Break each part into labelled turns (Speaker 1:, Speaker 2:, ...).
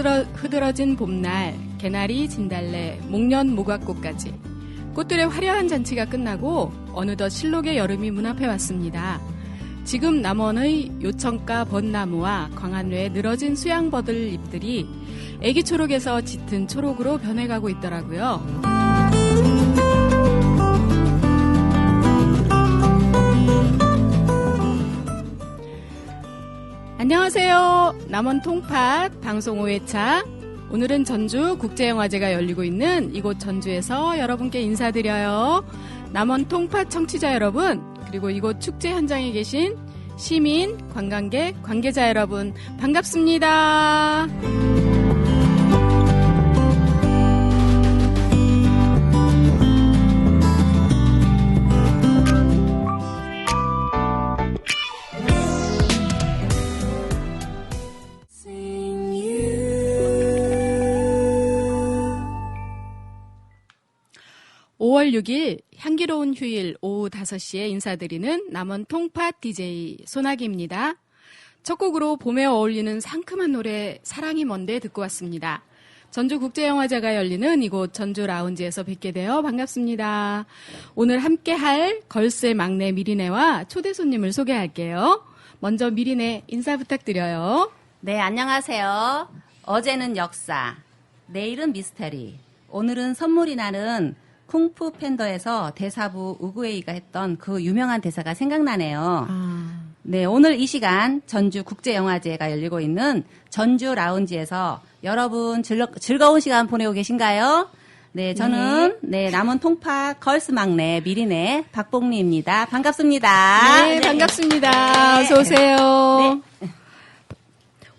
Speaker 1: 흐드러진 봄날, 개나리, 진달래, 목련, 무각꽃까지 꽃들의 화려한 잔치가 끝나고 어느덧 실록의 여름이 문 앞에 왔습니다. 지금 남원의 요청가 벚나무와 광안루의 늘어진 수양버들 잎들이 애기 초록에서 짙은 초록으로 변해가고 있더라고요. 안녕하세요. 남원 통팥 방송 5회차. 오늘은 전주 국제영화제가 열리고 있는 이곳 전주에서 여러분께 인사드려요. 남원 통팥 청취자 여러분, 그리고 이곳 축제 현장에 계신 시민, 관광객, 관계자 여러분 반갑습니다. (5월 6일) 향기로운 휴일 오후 5시에 인사드리는 남원 통팥 DJ 소나기입니다. 첫 곡으로 봄에 어울리는 상큼한 노래 사랑이 먼데 듣고 왔습니다. 전주국제영화제가 열리는 이곳 전주 라운지에서 뵙게 되어 반갑습니다. 오늘 함께할 걸스의 막내 미리네와 초대 손님을 소개할게요. 먼저 미리네 인사 부탁드려요.
Speaker 2: 네, 안녕하세요. 어제는 역사, 내일은 미스터리, 오늘은 선물이 나는 쿵푸 팬더에서 대사부 우구에이가 했던 그 유명한 대사가 생각나네요. 네, 오늘 이 시간 전주 국제영화제가 열리고 있는 전주 라운지에서 여러분 즐거운 시간 보내고 계신가요? 네, 저는 남원 통팥 걸스 막내 미리네 박봉리입니다. 반갑습니다.
Speaker 1: 네, 반갑습니다. 어서 오세요.
Speaker 2: 네.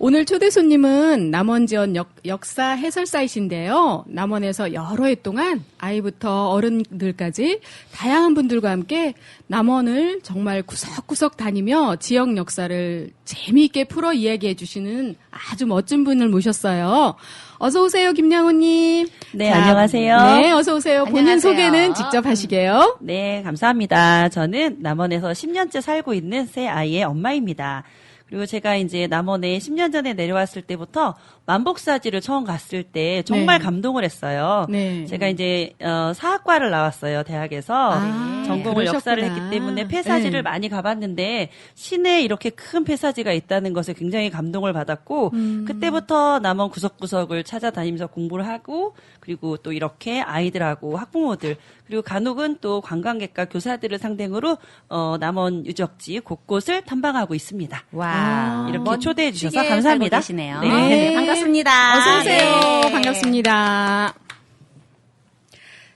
Speaker 1: 오늘 초대 손님은 남원 지원 역사 해설사이신데요. 남원에서 여러 해 동안 아이부터 어른들까지 다양한 분들과 함께 남원을 정말 구석구석 다니며 지역 역사를 재미있게 풀어 이야기해 주시는 아주 멋진 분을 모셨어요. 어서 오세요, 김양호님.
Speaker 3: 네, 안녕하세요.
Speaker 1: 네, 어서 오세요. 본인
Speaker 2: 안녕하세요.
Speaker 1: 소개는 직접 하시게요.
Speaker 3: 네, 감사합니다. 저는 남원에서 10년째 살고 있는 새 아이의 엄마입니다. 그리고 제가 이제 남원에 10년 전에 내려왔을 때부터 만복사지를 처음 갔을 때 정말
Speaker 1: 네.
Speaker 3: 감동을 했어요.
Speaker 1: 네.
Speaker 3: 제가 이제 사학과를 나왔어요, 대학에서. 전공을
Speaker 1: 그러셨구나.
Speaker 3: 역사를 했기 때문에 폐사지를
Speaker 1: 네.
Speaker 3: 많이 가봤는데 시내에 이렇게 큰 폐사지가 있다는 것에 굉장히 감동을 받았고 그때부터 남원 구석구석을 찾아다니면서 공부를 하고 그리고 또 이렇게 아이들하고 학부모들 그리고 간혹은 또 관광객과 교사들을 상대로 남원 유적지 곳곳을 탐방하고 있습니다.
Speaker 2: 와,
Speaker 3: 이렇게 초대해 주셔서
Speaker 2: 멋지게
Speaker 3: 감사합니다.
Speaker 2: 살고 계시네요.
Speaker 3: 네.
Speaker 2: 네, 반갑습니다.
Speaker 1: 어서 오세요.
Speaker 2: 네.
Speaker 1: 반갑습니다.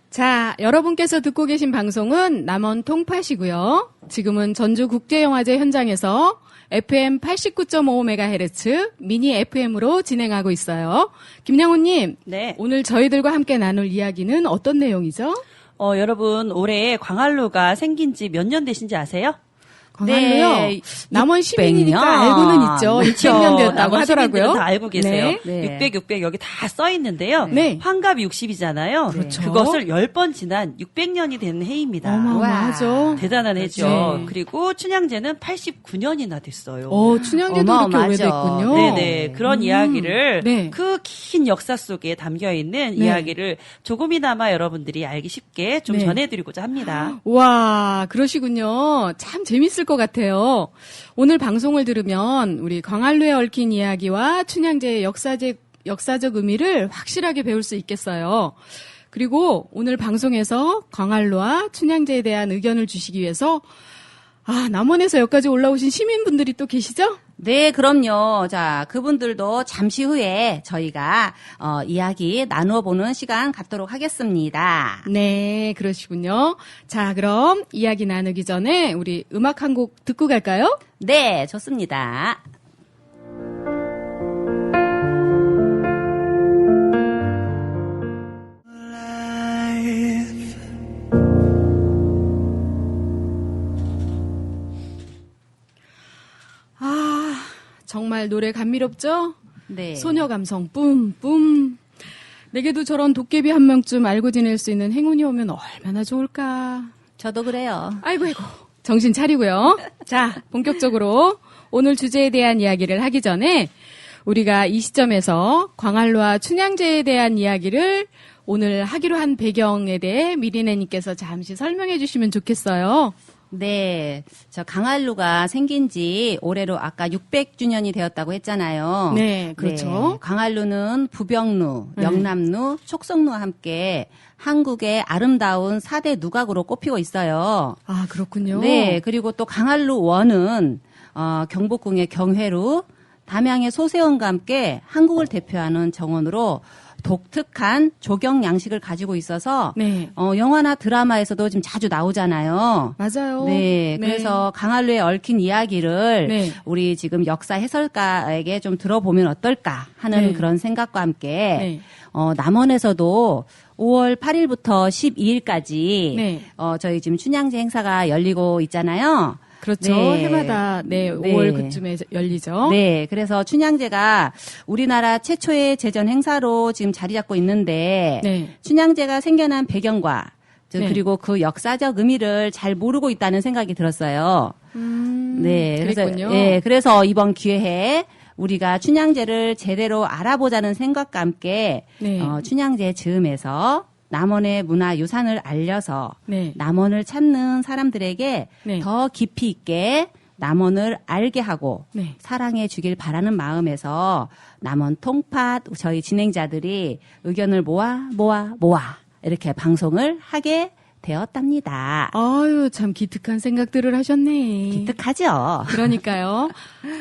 Speaker 1: 자, 여러분께서 듣고 계신 방송은 남원 통팥이고요. 지금은 전주국제영화제 현장에서 FM 89.5MHz 미니 FM으로 진행하고 있어요. 김양호님,
Speaker 3: 네.
Speaker 1: 오늘 저희들과 함께 나눌 이야기는 어떤 내용이죠?
Speaker 3: 여러분 올해 광안루가 생긴 지 몇 년 되신지 아세요?
Speaker 1: 광안루요?
Speaker 2: 네,
Speaker 1: 남원 시민이니까
Speaker 2: 600년.
Speaker 1: 알고는 있죠. 600년 되었다고
Speaker 3: 남원
Speaker 1: 하더라고요.
Speaker 3: 시민들은 다 알고 계세요.
Speaker 2: 네.
Speaker 3: 600 여기 다 써 있는데요.
Speaker 1: 네.
Speaker 3: 환갑이 60이잖아요.
Speaker 1: 그렇죠.
Speaker 3: 그것을 10번 지난 600년이 된 해입니다.
Speaker 1: 어마어마하죠.
Speaker 3: 대단한 해죠.
Speaker 1: 네.
Speaker 3: 그리고 춘향제는 89년이나 됐어요.
Speaker 1: 춘향제도 그렇게
Speaker 2: 어마어마하죠.
Speaker 1: 오래됐군요.
Speaker 3: 네네. 그런 이야기를
Speaker 1: 네.
Speaker 3: 그 긴 역사 속에 담겨 있는
Speaker 1: 네.
Speaker 3: 이야기를 조금이나마 여러분들이 알기 쉽게 좀
Speaker 1: 네.
Speaker 3: 전해드리고자 합니다.
Speaker 1: 와, 그러시군요. 참 재밌을 것 같아요. 오늘 방송을 들으면 우리 광안루에 얽힌 이야기와 춘향제의 역사적 의미를 확실하게 배울 수 있겠어요. 그리고 오늘 방송에서 광안루와 춘향제에 대한 의견을 주시기 위해서 남원에서 여기까지 올라오신 시민분들이 또 계시죠?
Speaker 2: 네, 그럼요. 자, 그분들도 잠시 후에 저희가 이야기 나누어 보는 시간 갖도록 하겠습니다.
Speaker 1: 네, 그러시군요. 자, 그럼 이야기 나누기 전에 우리 음악 한 곡 듣고 갈까요?
Speaker 2: 네, 좋습니다.
Speaker 1: 정말 노래 감미롭죠?
Speaker 2: 네.
Speaker 1: 소녀 감성 뿜뿜. 내게도 저런 도깨비 한 명쯤 알고 지낼 수 있는 행운이 오면 얼마나 좋을까.
Speaker 2: 저도 그래요.
Speaker 1: 아이고. 정신 차리고요. 자, 본격적으로 오늘 주제에 대한 이야기를 하기 전에 우리가 이 시점에서 광활루와 춘향제에 대한 이야기를 오늘 하기로 한 배경에 대해 미리네님께서 잠시 설명해 주시면 좋겠어요.
Speaker 2: 네, 저 강한루가 생긴 지 올해로 아까 600주년이 되었다고 했잖아요.
Speaker 1: 네, 그렇죠.
Speaker 2: 강한루는 부병루,
Speaker 1: 네.
Speaker 2: 영남루, 촉성루와 함께 한국의 아름다운 4대 누각으로 꼽히고 있어요.
Speaker 1: 아, 그렇군요.
Speaker 2: 네, 그리고 또 강한루 원은 경복궁의 경회루, 담양의 소세원과 함께 한국을 대표하는 정원으로 독특한 조경 양식을 가지고 있어서
Speaker 1: 네.
Speaker 2: 영화나 드라마에서도 지금 자주 나오잖아요.
Speaker 1: 맞아요.
Speaker 2: 네, 그래서 강한루에 얽힌 이야기를
Speaker 1: 네.
Speaker 2: 우리 지금 역사 해설가에게 좀 들어보면 어떨까 하는
Speaker 1: 네.
Speaker 2: 그런 생각과 함께
Speaker 1: 네.
Speaker 2: 남원에서도 5월 8일부터 12일까지
Speaker 1: 네.
Speaker 2: 저희 지금 춘향제 행사가 열리고 있잖아요.
Speaker 1: 그렇죠.
Speaker 2: 네.
Speaker 1: 해마다 네, 5월 그쯤에 열리죠.
Speaker 2: 네, 그래서 춘향제가 우리나라 최초의 제전 행사로 지금 자리 잡고 있는데
Speaker 1: 네.
Speaker 2: 춘향제가 생겨난 배경과
Speaker 1: 네.
Speaker 2: 그리고 그 역사적 의미를 잘 모르고 있다는 생각이 들었어요. 네,
Speaker 1: 그랬군요.
Speaker 2: 그래서 이번 기회에 우리가 춘향제를 제대로 알아보자는 생각과 함께
Speaker 1: 네.
Speaker 2: 춘향제 즈음에서 남원의 문화유산을 알려서
Speaker 1: 네.
Speaker 2: 남원을 찾는 사람들에게
Speaker 1: 네.
Speaker 2: 더 깊이 있게 남원을 알게 하고
Speaker 1: 네.
Speaker 2: 사랑해 주길 바라는 마음에서 남원 통팟 저희 진행자들이 의견을 모아 이렇게 방송을 하게 되었답니다.
Speaker 1: 아유, 참 기특한 생각들을 하셨네.
Speaker 2: 기특하죠?
Speaker 1: 그러니까요.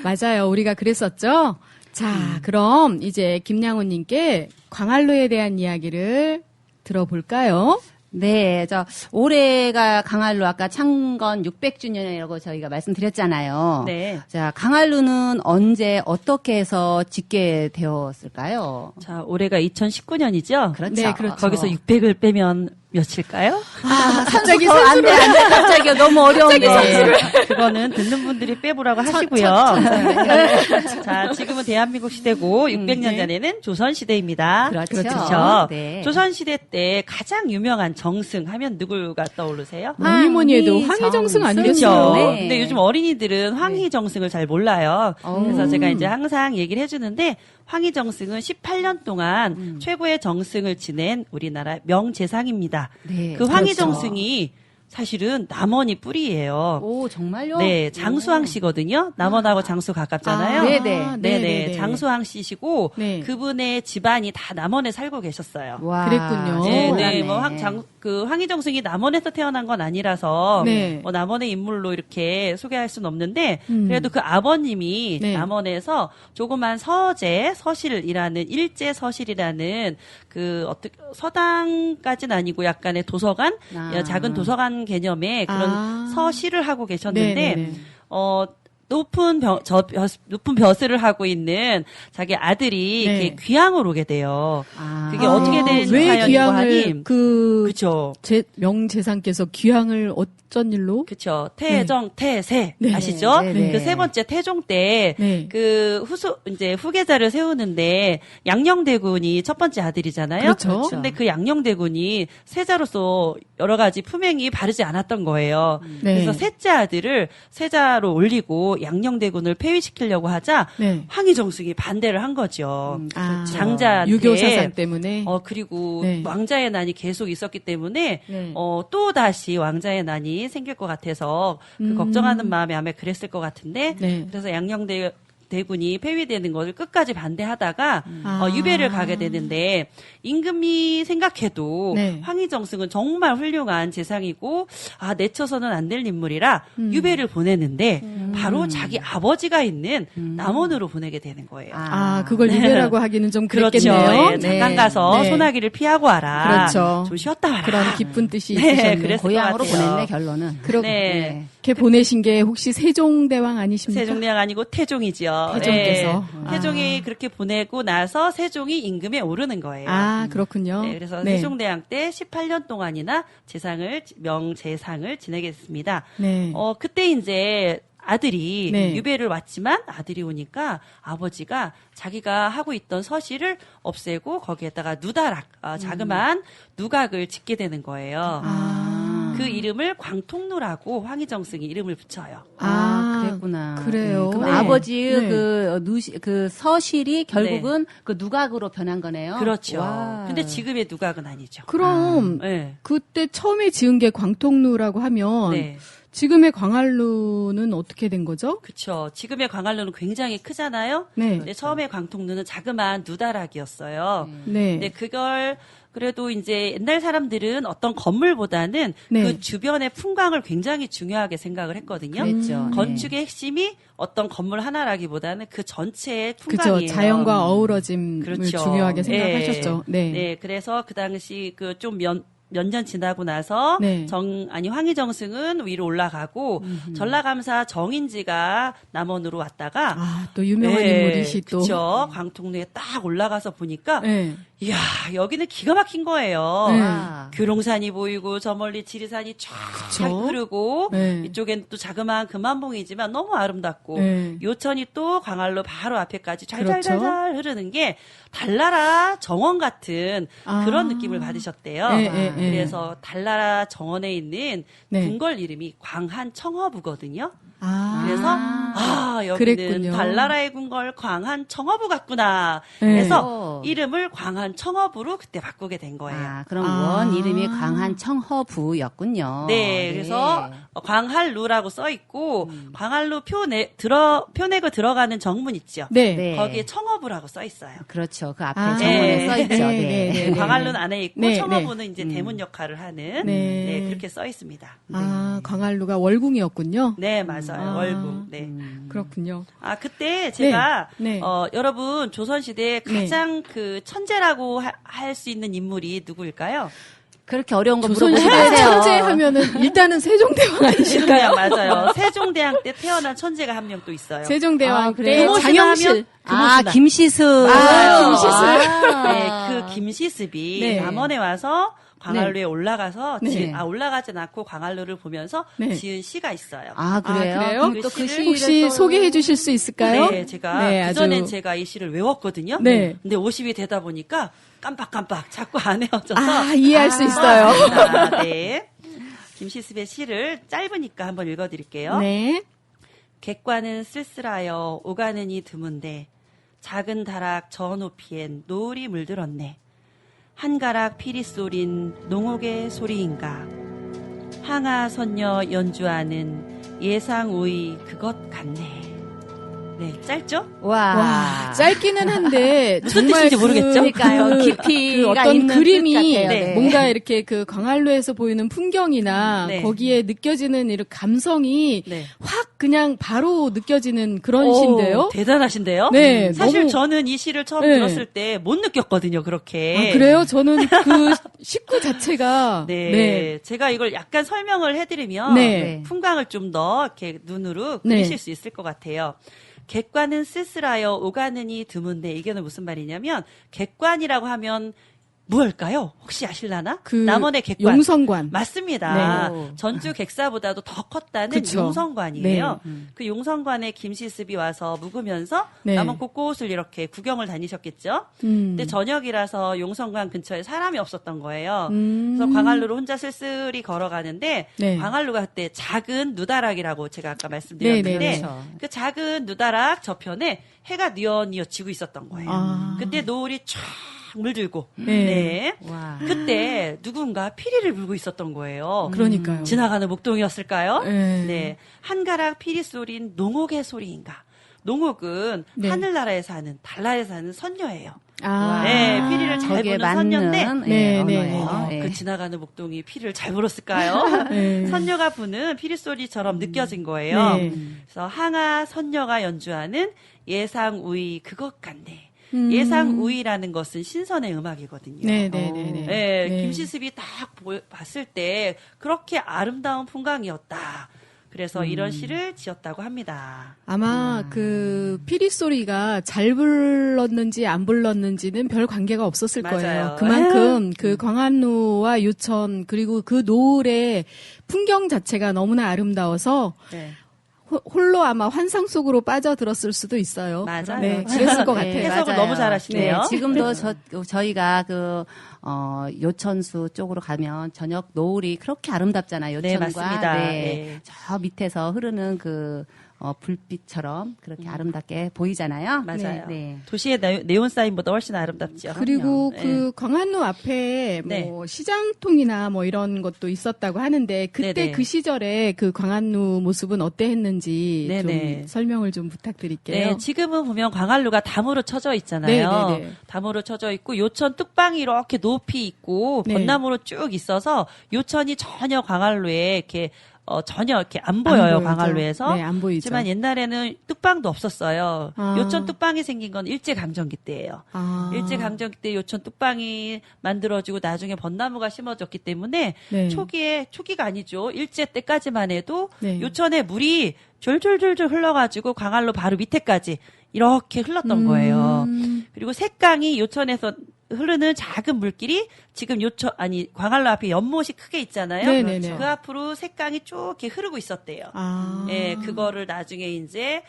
Speaker 1: 맞아요. 우리가 그랬었죠. 자, 그럼 이제 김양호님께 광활루에 대한 이야기를 들어볼까요?
Speaker 2: 네, 올해가 강한루 아까 창건 600주년이라고 저희가 말씀드렸잖아요.
Speaker 3: 네.
Speaker 2: 자, 강한루는 언제 어떻게 해서 짓게 되었을까요?
Speaker 3: 자, 올해가 2019년이죠?
Speaker 2: 그렇죠.
Speaker 1: 네, 그렇죠.
Speaker 3: 거기서 600을 빼면 며칠까요?
Speaker 1: 갑자기
Speaker 2: 안 돼. 갑자기 너무 어려운데.
Speaker 3: 그거는 듣는 분들이 빼보라고 하시고요. 자, 지금은 대한민국 시대고 600년 전에는 조선시대입니다.
Speaker 2: 그렇죠.
Speaker 3: 그렇죠.
Speaker 2: 네.
Speaker 3: 조선시대 때 가장 유명한 정승 하면 누구가 떠오르세요?
Speaker 1: 뭐니 뭐니 해도
Speaker 2: 황희정승.
Speaker 1: 황희정승
Speaker 3: 그렇죠.
Speaker 1: 아니겠어요?
Speaker 2: 네.
Speaker 3: 근데 요즘 어린이들은 황희정승을 잘 몰라요. 그래서 제가 이제 항상 얘기를 해주는데 황희정승은 18년 동안 최고의 정승을 지낸 우리나라 명재상입니다.
Speaker 2: 네,
Speaker 3: 그
Speaker 2: 그렇죠.
Speaker 3: 황희정승이 사실은 남원이 뿌리예요.
Speaker 2: 오, 정말요?
Speaker 3: 네, 장수왕 씨거든요. 남원하고 장수 가깝잖아요.
Speaker 1: 아,
Speaker 2: 네네.
Speaker 3: 네네. 장수왕 씨시고
Speaker 1: 네.
Speaker 3: 그분의 집안이 다 남원에 살고 계셨어요.
Speaker 2: 와,
Speaker 1: 그랬군요.
Speaker 3: 네,
Speaker 2: 몰랐네.
Speaker 3: 네, 뭐 황희정승이 남원에서 태어난 건 아니라서
Speaker 1: 네.
Speaker 3: 뭐 남원의 인물로 이렇게 소개할 수는 없는데
Speaker 1: 음.
Speaker 3: 그래도 그 아버님이
Speaker 1: 네.
Speaker 3: 남원에서 조그만 서실이라는 일제 서실이라는 그 어떻게 서당까지는 아니고 약간의 도서관,
Speaker 2: 아.
Speaker 3: 작은 도서관 개념의 그런
Speaker 1: 아.
Speaker 3: 서실을 하고 계셨는데
Speaker 1: 네네네.
Speaker 3: 높은 벼슬을 하고 있는 자기 아들이
Speaker 1: 네.
Speaker 3: 이렇게 귀향을 오게 돼요.
Speaker 2: 아.
Speaker 3: 그게 어떻게 된
Speaker 1: 왜
Speaker 3: 사연이고
Speaker 1: 귀향을
Speaker 3: 하니?
Speaker 1: 그
Speaker 3: 그쵸.
Speaker 1: 명재상께서 귀향을 어쩐 일로?
Speaker 3: 그쵸. 태정, 태세.
Speaker 1: 네.
Speaker 3: 아시죠?
Speaker 2: 네, 네.
Speaker 3: 그 세 번째 태종 때,
Speaker 1: 네.
Speaker 3: 이제 후계자를 세우는데, 양녕대군이 첫 번째 아들이잖아요.
Speaker 1: 그렇죠.
Speaker 3: 근데 그 양녕대군이 세자로서 여러 가지 품행이 바르지 않았던 거예요.
Speaker 1: 네.
Speaker 3: 그래서 셋째 아들을 세자로 올리고 양녕대군을 폐위시키려고 하자,
Speaker 1: 네.
Speaker 3: 황희정승이 반대를 한 거죠.
Speaker 1: 아,
Speaker 3: 장자한테
Speaker 1: 유교 사상 때문에.
Speaker 3: 그리고
Speaker 1: 네.
Speaker 3: 왕자의 난이 계속 있었기 때문에
Speaker 1: 네.
Speaker 3: 또 다시 왕자의 난이 생길 것 같아서 그 걱정하는 마음에 아마 그랬을 것 같은데
Speaker 1: 네.
Speaker 3: 그래서 대군이 폐위되는 것을 끝까지 반대하다가
Speaker 1: 아.
Speaker 3: 유배를 가게 되는데 임금이 생각해도
Speaker 1: 네.
Speaker 3: 황희정승은 정말 훌륭한 재상이고 내쳐서는 안 될 인물이라 유배를 보내는데 바로 자기 아버지가 있는 남원으로 보내게 되는 거예요.
Speaker 1: 그걸 유배라고 하기는 좀
Speaker 3: 그렇죠.
Speaker 1: 그랬겠네요.
Speaker 3: 예, 잠깐 가서
Speaker 1: 네.
Speaker 3: 소나기를 피하고 와라.
Speaker 1: 그렇죠.
Speaker 3: 좀 쉬었다 와라.
Speaker 1: 그런 기쁜 뜻이
Speaker 3: 네,
Speaker 1: 있으셨네요.
Speaker 3: 그랬을
Speaker 2: 고향으로
Speaker 3: 것 같아요.
Speaker 2: 보냈네, 결론은.
Speaker 3: 네.
Speaker 1: 이렇게 보내신 게 혹시 세종대왕 아니십니까?
Speaker 3: 세종대왕 아니고 태종이죠.
Speaker 1: 태종께서.
Speaker 3: 네. 태종이 그렇게 보내고 나서 세종이 임금에 오르는 거예요.
Speaker 1: 그렇군요.
Speaker 3: 네, 그래서
Speaker 1: 네.
Speaker 3: 세종대왕 때 18년 동안이나 명재상을 지내게 됐습니다.
Speaker 1: 네.
Speaker 3: 그때 이제 아들이
Speaker 1: 네.
Speaker 3: 유배를 왔지만 아들이 오니까 아버지가 자기가 하고 있던 서실을 없애고 거기에다가 누다락, 자그마한 누각을 짓게 되는 거예요. 그 이름을 광통루라고 황희정승이 이름을 붙여요.
Speaker 2: 그랬구나.
Speaker 1: 그래요.
Speaker 2: 그럼
Speaker 1: 네.
Speaker 2: 아버지의
Speaker 1: 네.
Speaker 2: 그 서실이 결국은 그 누각으로 변한 거네요.
Speaker 3: 그렇죠.
Speaker 2: 와.
Speaker 3: 근데 지금의 누각은 아니죠.
Speaker 1: 그럼
Speaker 3: 네.
Speaker 1: 그때 처음에 지은 게 광통루라고 하면
Speaker 3: 네.
Speaker 1: 지금의 광활루는 어떻게 된 거죠?
Speaker 3: 그렇죠. 지금의 광활루는 굉장히 크잖아요.
Speaker 1: 네.
Speaker 3: 근데 처음에 광통루는 자그마한 누다락이었어요.
Speaker 1: 네.
Speaker 3: 근데 그걸 그래도 이제 옛날 사람들은 어떤 건물보다는
Speaker 1: 네.
Speaker 3: 그 주변의 풍광을 굉장히 중요하게 생각을 했거든요.
Speaker 2: 그랬죠.
Speaker 3: 건축의 핵심이 어떤 건물 하나라기보다는 그 전체의
Speaker 1: 그죠.
Speaker 3: 풍광이에요.
Speaker 1: 자연과 어우러짐을
Speaker 3: 그렇죠.
Speaker 1: 중요하게
Speaker 3: 네.
Speaker 1: 생각하셨죠. 네.
Speaker 3: 네, 그래서 그 당시 그 좀 몇 년 지나고 나서
Speaker 1: 네.
Speaker 3: 황희정승은 위로 올라가고 전라감사 정인지가 남원으로 왔다가
Speaker 1: 아, 또 유명한 인물이시 또.
Speaker 3: 그쵸. 광통루에 딱 올라가서 보니까
Speaker 1: 네.
Speaker 3: 이야, 여기는 기가 막힌 거예요.
Speaker 1: 네.
Speaker 2: 와.
Speaker 3: 교롱산이 보이고 저 멀리 지리산이 쫙
Speaker 1: 그쵸.
Speaker 3: 흐르고
Speaker 1: 네.
Speaker 3: 이쪽엔 또 자그마한 금암봉이지만 너무 아름답고
Speaker 1: 네.
Speaker 3: 요천이 또 광활로 바로 앞에까지
Speaker 1: 그렇죠.
Speaker 3: 잘잘잘잘 흐르는 게 달나라 정원 같은
Speaker 1: 아.
Speaker 3: 그런 느낌을 받으셨대요.
Speaker 1: 네, 네, 네.
Speaker 3: 그래서 달나라 정원에 있는
Speaker 1: 네.
Speaker 3: 궁궐 이름이 광한청허부거든요.
Speaker 1: 아.
Speaker 3: 그래서 여기는
Speaker 1: 그랬군요.
Speaker 3: 달나라의 궁궐 광한청허부 같구나.
Speaker 1: 네.
Speaker 3: 그래서 이름을 광한청허부로 그때 바꾸게 된 거예요.
Speaker 2: 아, 그럼
Speaker 1: 아.
Speaker 2: 원 이름이 광한청허부였군요.
Speaker 3: 네, 그래서 광활루라고 써 있고 광활루 표내고 들어가는 정문 있죠.
Speaker 1: 네.
Speaker 2: 네.
Speaker 3: 거기에 청허부라고 써 있어요.
Speaker 2: 그렇죠. 그 앞에
Speaker 1: 아.
Speaker 2: 정문에
Speaker 3: 네.
Speaker 2: 써 있죠.
Speaker 1: 네,
Speaker 2: 네.
Speaker 1: 네, 네.
Speaker 3: 광활루는 안에 있고
Speaker 1: 네,
Speaker 3: 청허부는 이제 대문 역할을 하는
Speaker 1: 네.
Speaker 3: 그렇게 써 있습니다.
Speaker 1: 아, 광활루가 월궁이었군요.
Speaker 3: 네, 맞아요.
Speaker 1: 아.
Speaker 3: 월궁. 네.
Speaker 1: 그렇군요.
Speaker 3: 아, 그때 제가,
Speaker 1: 네.
Speaker 3: 여러분, 조선시대에
Speaker 1: 네.
Speaker 3: 가장 그 천재라고 할 수 있는 인물이 누구일까요?
Speaker 2: 그렇게 어려운 거 물어보지
Speaker 1: 조선시대
Speaker 2: 마세요.
Speaker 1: 천재 하면은 일단은 세종대왕 아니실까요?
Speaker 3: 맞아요. 세종대왕 때 태어난 천재가 한 명 또 있어요.
Speaker 1: 세종대왕
Speaker 2: 아,
Speaker 1: 때
Speaker 2: 그래요?
Speaker 1: 장영실.
Speaker 2: 아, 김시습.
Speaker 1: 맞아요. 김시습.
Speaker 3: 네, 그 김시습이
Speaker 1: 네.
Speaker 3: 남원에 와서 광활루에 올라가서
Speaker 1: 네.
Speaker 3: 올라가진 않고 광활루를 보면서
Speaker 1: 네.
Speaker 3: 지은 시가 있어요.
Speaker 2: 아, 그래요?
Speaker 1: 아, 그래요?
Speaker 2: 그럼 또그
Speaker 3: 그
Speaker 2: 시를
Speaker 1: 혹시
Speaker 2: 또-
Speaker 1: 소개해 주실 수 있을까요?
Speaker 3: 네, 제가
Speaker 1: 네,
Speaker 3: 그전엔
Speaker 1: 아주-
Speaker 3: 제가 이 시를 외웠거든요.
Speaker 1: 네.
Speaker 3: 근데 50이 되다 보니까 깜빡깜빡 자꾸 안 외워져서
Speaker 1: 아, 이해할 수 있어요.
Speaker 3: 아, 네. 김시습의 시를 짧으니까 한번 읽어드릴게요.
Speaker 1: 네.
Speaker 3: 객관은 쓸쓸하여 오가는 이 드문데 작은 다락 저 높이엔 노을이 물들었네. 한가락 피리 소린 농옥의 소리인가. 항아 선녀 연주하는 예상우의 그것 같네. 네, 짧죠?
Speaker 2: 와.
Speaker 1: 짧기는 한데
Speaker 3: 무슨
Speaker 1: 정말
Speaker 3: 뜻인지 모르겠죠?
Speaker 2: 그러니까요. 깊이가
Speaker 1: 어떤
Speaker 2: 있는
Speaker 1: 그림이
Speaker 2: 뜻 같아요.
Speaker 3: 네.
Speaker 1: 뭔가 이렇게 그 광활루에서 보이는 풍경이나
Speaker 3: 네.
Speaker 1: 거기에 느껴지는 이런 감성이
Speaker 3: 네.
Speaker 1: 확 그냥 바로 느껴지는 그런
Speaker 3: 오,
Speaker 1: 시인데요.
Speaker 3: 대단하신데요?
Speaker 1: 네,
Speaker 3: 사실
Speaker 1: 너무-
Speaker 3: 저는 이 시를 처음
Speaker 1: 네.
Speaker 3: 들었을 때 못 느꼈거든요, 그렇게.
Speaker 1: 아, 그래요? 저는 그 식구 자체가
Speaker 3: 네. 제가 이걸 약간 설명을 해드리면
Speaker 1: 네.
Speaker 3: 풍광을 좀 더 이렇게 눈으로
Speaker 1: 네.
Speaker 3: 그리실 수 있을 것 같아요. 객관은 쓸쓸하여 오가느니 드문데 이게 무슨 말이냐면 객관이라고 하면 무엇일까요? 혹시 아실라나?
Speaker 1: 그
Speaker 3: 남원의 객관.
Speaker 1: 용성관.
Speaker 3: 맞습니다.
Speaker 2: 네.
Speaker 3: 전주 객사보다도 더 컸다는
Speaker 1: 그쵸.
Speaker 3: 용성관이에요.
Speaker 1: 네.
Speaker 3: 그 용성관에 김시습이 와서 묵으면서
Speaker 1: 네.
Speaker 3: 남원 곳곳을 이렇게 구경을 다니셨겠죠. 근데 저녁이라서 용성관 근처에 사람이 없었던 거예요. 그래서 광활루로 혼자 쓸쓸히 걸어가는데
Speaker 1: 네.
Speaker 3: 광활루가 그때 작은 누다락이라고 제가 아까 말씀드렸는데
Speaker 1: 네, 네,
Speaker 2: 그렇죠.
Speaker 3: 그 작은 누다락 저편에 해가 뉘어뉘어 지고 있었던 거예요.
Speaker 1: 아.
Speaker 3: 그때 노을이 쫙 물들고
Speaker 1: 네.
Speaker 3: 네.
Speaker 2: 와.
Speaker 3: 그때 누군가 피리를 불고 있었던 거예요.
Speaker 1: 그러니까요.
Speaker 3: 지나가는 목동이었을까요?
Speaker 1: 네.
Speaker 3: 네. 한가락 피리 소린 농옥의 소리인가. 농옥은
Speaker 1: 네.
Speaker 3: 하늘나라에 사는 달나라에 사는 선녀예요.
Speaker 1: 아.
Speaker 3: 네, 피리를 잘
Speaker 2: 거기에
Speaker 3: 부는 선녀인데
Speaker 2: 맞는
Speaker 1: 네, 네,
Speaker 2: 언어예요.
Speaker 3: 그
Speaker 2: 네.
Speaker 3: 지나가는 목동이 피를 잘 불었을까요?
Speaker 1: 네.
Speaker 3: 선녀가 부는 피리 소리처럼 느껴진 거예요.
Speaker 1: 네.
Speaker 3: 그래서 항아 선녀가 연주하는 예상우의 그것 같네.
Speaker 1: 음.
Speaker 3: 예상우의라는 것은 신선의 음악이거든요.
Speaker 1: 네네네네.
Speaker 3: 네, 김시습이 딱 봤을 때 그렇게 아름다운 풍광이었다. 그래서 이런 시를 지었다고 합니다.
Speaker 1: 아마 그 피리 소리가 잘 불렀는지 안 불렀는지는 별 관계가 없었을
Speaker 3: 맞아요.
Speaker 1: 거예요. 그만큼 그 광안루와 유천 그리고 그 노을의 풍경 자체가 너무나 아름다워서
Speaker 3: 네.
Speaker 1: 홀로 아마 환상 속으로 빠져들었을 수도 있어요.
Speaker 3: 맞아요.
Speaker 1: 네, 그랬을 것
Speaker 2: 네,
Speaker 1: 같아요.
Speaker 3: 해석을
Speaker 2: 맞아요.
Speaker 3: 너무 잘하시네요.
Speaker 2: 네, 지금도 저희가 요천수 쪽으로 가면 저녁 노을이 그렇게 아름답잖아요.
Speaker 3: 네,
Speaker 2: 요천과
Speaker 3: 맞습니다.
Speaker 2: 네,
Speaker 3: 네.
Speaker 2: 저 밑에서 흐르는 불빛처럼 그렇게 아름답게 보이잖아요.
Speaker 3: 맞아요.
Speaker 2: 네.
Speaker 3: 도시의 네온 사인보다 훨씬 아름답죠.
Speaker 1: 그리고
Speaker 3: 네.
Speaker 1: 그 광안루 앞에 뭐
Speaker 3: 네.
Speaker 1: 시장통이나 뭐 이런 것도 있었다고 하는데 그때
Speaker 3: 네네.
Speaker 1: 그 시절에 그 광안루 모습은 어땠는지
Speaker 3: 네네.
Speaker 1: 좀 설명을 좀 부탁드릴게요.
Speaker 3: 네, 지금은 보면 광안루가 담으로 쳐져 있잖아요.
Speaker 1: 네, 네, 네.
Speaker 3: 담으로 쳐져 있고 요천 뚝방이 이렇게 높이 있고
Speaker 1: 네.
Speaker 3: 벚나무로 쭉 있어서 요천이 전혀 광안루에 이렇게 전혀 이렇게 안 보여요,
Speaker 1: 보이죠.
Speaker 3: 광안루에서.
Speaker 1: 네, 안 보이죠.
Speaker 3: 하지만 옛날에는 뚝방도 없었어요.
Speaker 1: 아.
Speaker 3: 요천 뚝방이 생긴 건 일제강점기 때예요.
Speaker 1: 아.
Speaker 3: 일제강점기 때 요천 뚝방이 만들어지고 나중에 벚나무가 심어졌기 때문에
Speaker 1: 네.
Speaker 3: 초기가 아니죠. 일제 때까지만 해도
Speaker 1: 네.
Speaker 3: 요천에 물이 졸졸졸졸 흘러가지고 광안루 바로 밑에까지 이렇게 흘렀던 거예요. 그리고 색강이 요천에서 흐르는 작은 물길이 지금 광안루 앞에 연못이 크게 있잖아요.
Speaker 1: 네네네.
Speaker 3: 그 앞으로 색강이 쭉 이렇게 흐르고 있었대요.
Speaker 1: 아.
Speaker 3: 예, 그거를 나중에 이제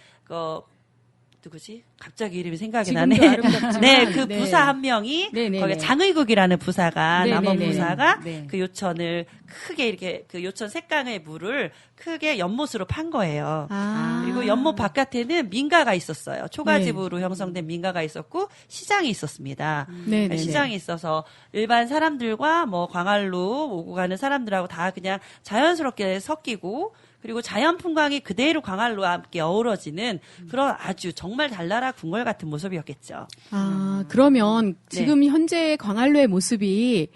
Speaker 3: 누구지? 갑자기 이름이 생각이
Speaker 1: 지금도
Speaker 3: 나네.
Speaker 1: 아름답지만,
Speaker 3: 네, 그
Speaker 1: 네.
Speaker 3: 부사 한 명이
Speaker 1: 네네네.
Speaker 3: 거기 장의국이라는 부사가
Speaker 1: 네네네.
Speaker 3: 남원 부사가
Speaker 2: 네.
Speaker 3: 그 요천을 크게 이렇게 그 요천 색강의 물을 크게 연못으로 판 거예요.
Speaker 1: 아.
Speaker 3: 그리고 연못 바깥에는 민가가 있었어요. 초가집으로 형성된 민가가 있었고 시장이 있었습니다.
Speaker 1: 네네네.
Speaker 3: 시장이 있어서 일반 사람들과 뭐 광안루 오고 가는 사람들하고 다 그냥 자연스럽게 섞이고 그리고 자연 풍광이 그대로 광안루와 함께 어우러지는 그런 아주 정말 달나라 궁궐 같은 모습이었겠죠.
Speaker 1: 아, 그러면 지금 현재 광안루의 모습이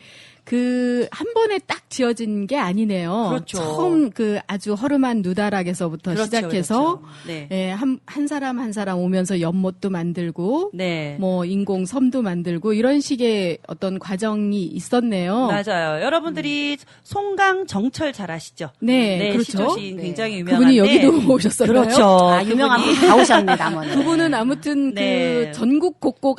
Speaker 1: 한 번에 딱 지어진 게 아니네요.
Speaker 3: 그렇죠.
Speaker 1: 처음 아주 허름한 누다락에서부터
Speaker 3: 그렇죠,
Speaker 1: 시작해서
Speaker 3: 그렇죠. 네.
Speaker 1: 예, 한 사람 한 사람 오면서 연못도 만들고
Speaker 3: 네.
Speaker 1: 뭐 인공 섬도 만들고 이런 식의 어떤 과정이 있었네요.
Speaker 3: 맞아요. 여러분들이 송강 정철 잘 아시죠?
Speaker 1: 네, 그렇죠.
Speaker 3: 시조시인
Speaker 2: 네.
Speaker 3: 굉장히 유명한데
Speaker 1: 그분이 여기도 오셨어요.
Speaker 3: 그렇죠.
Speaker 2: 유명한
Speaker 3: 그분이
Speaker 2: 분 다 오셨네, 남원에.
Speaker 1: 그분은 아무튼
Speaker 3: 네.
Speaker 1: 그 전국 곳곳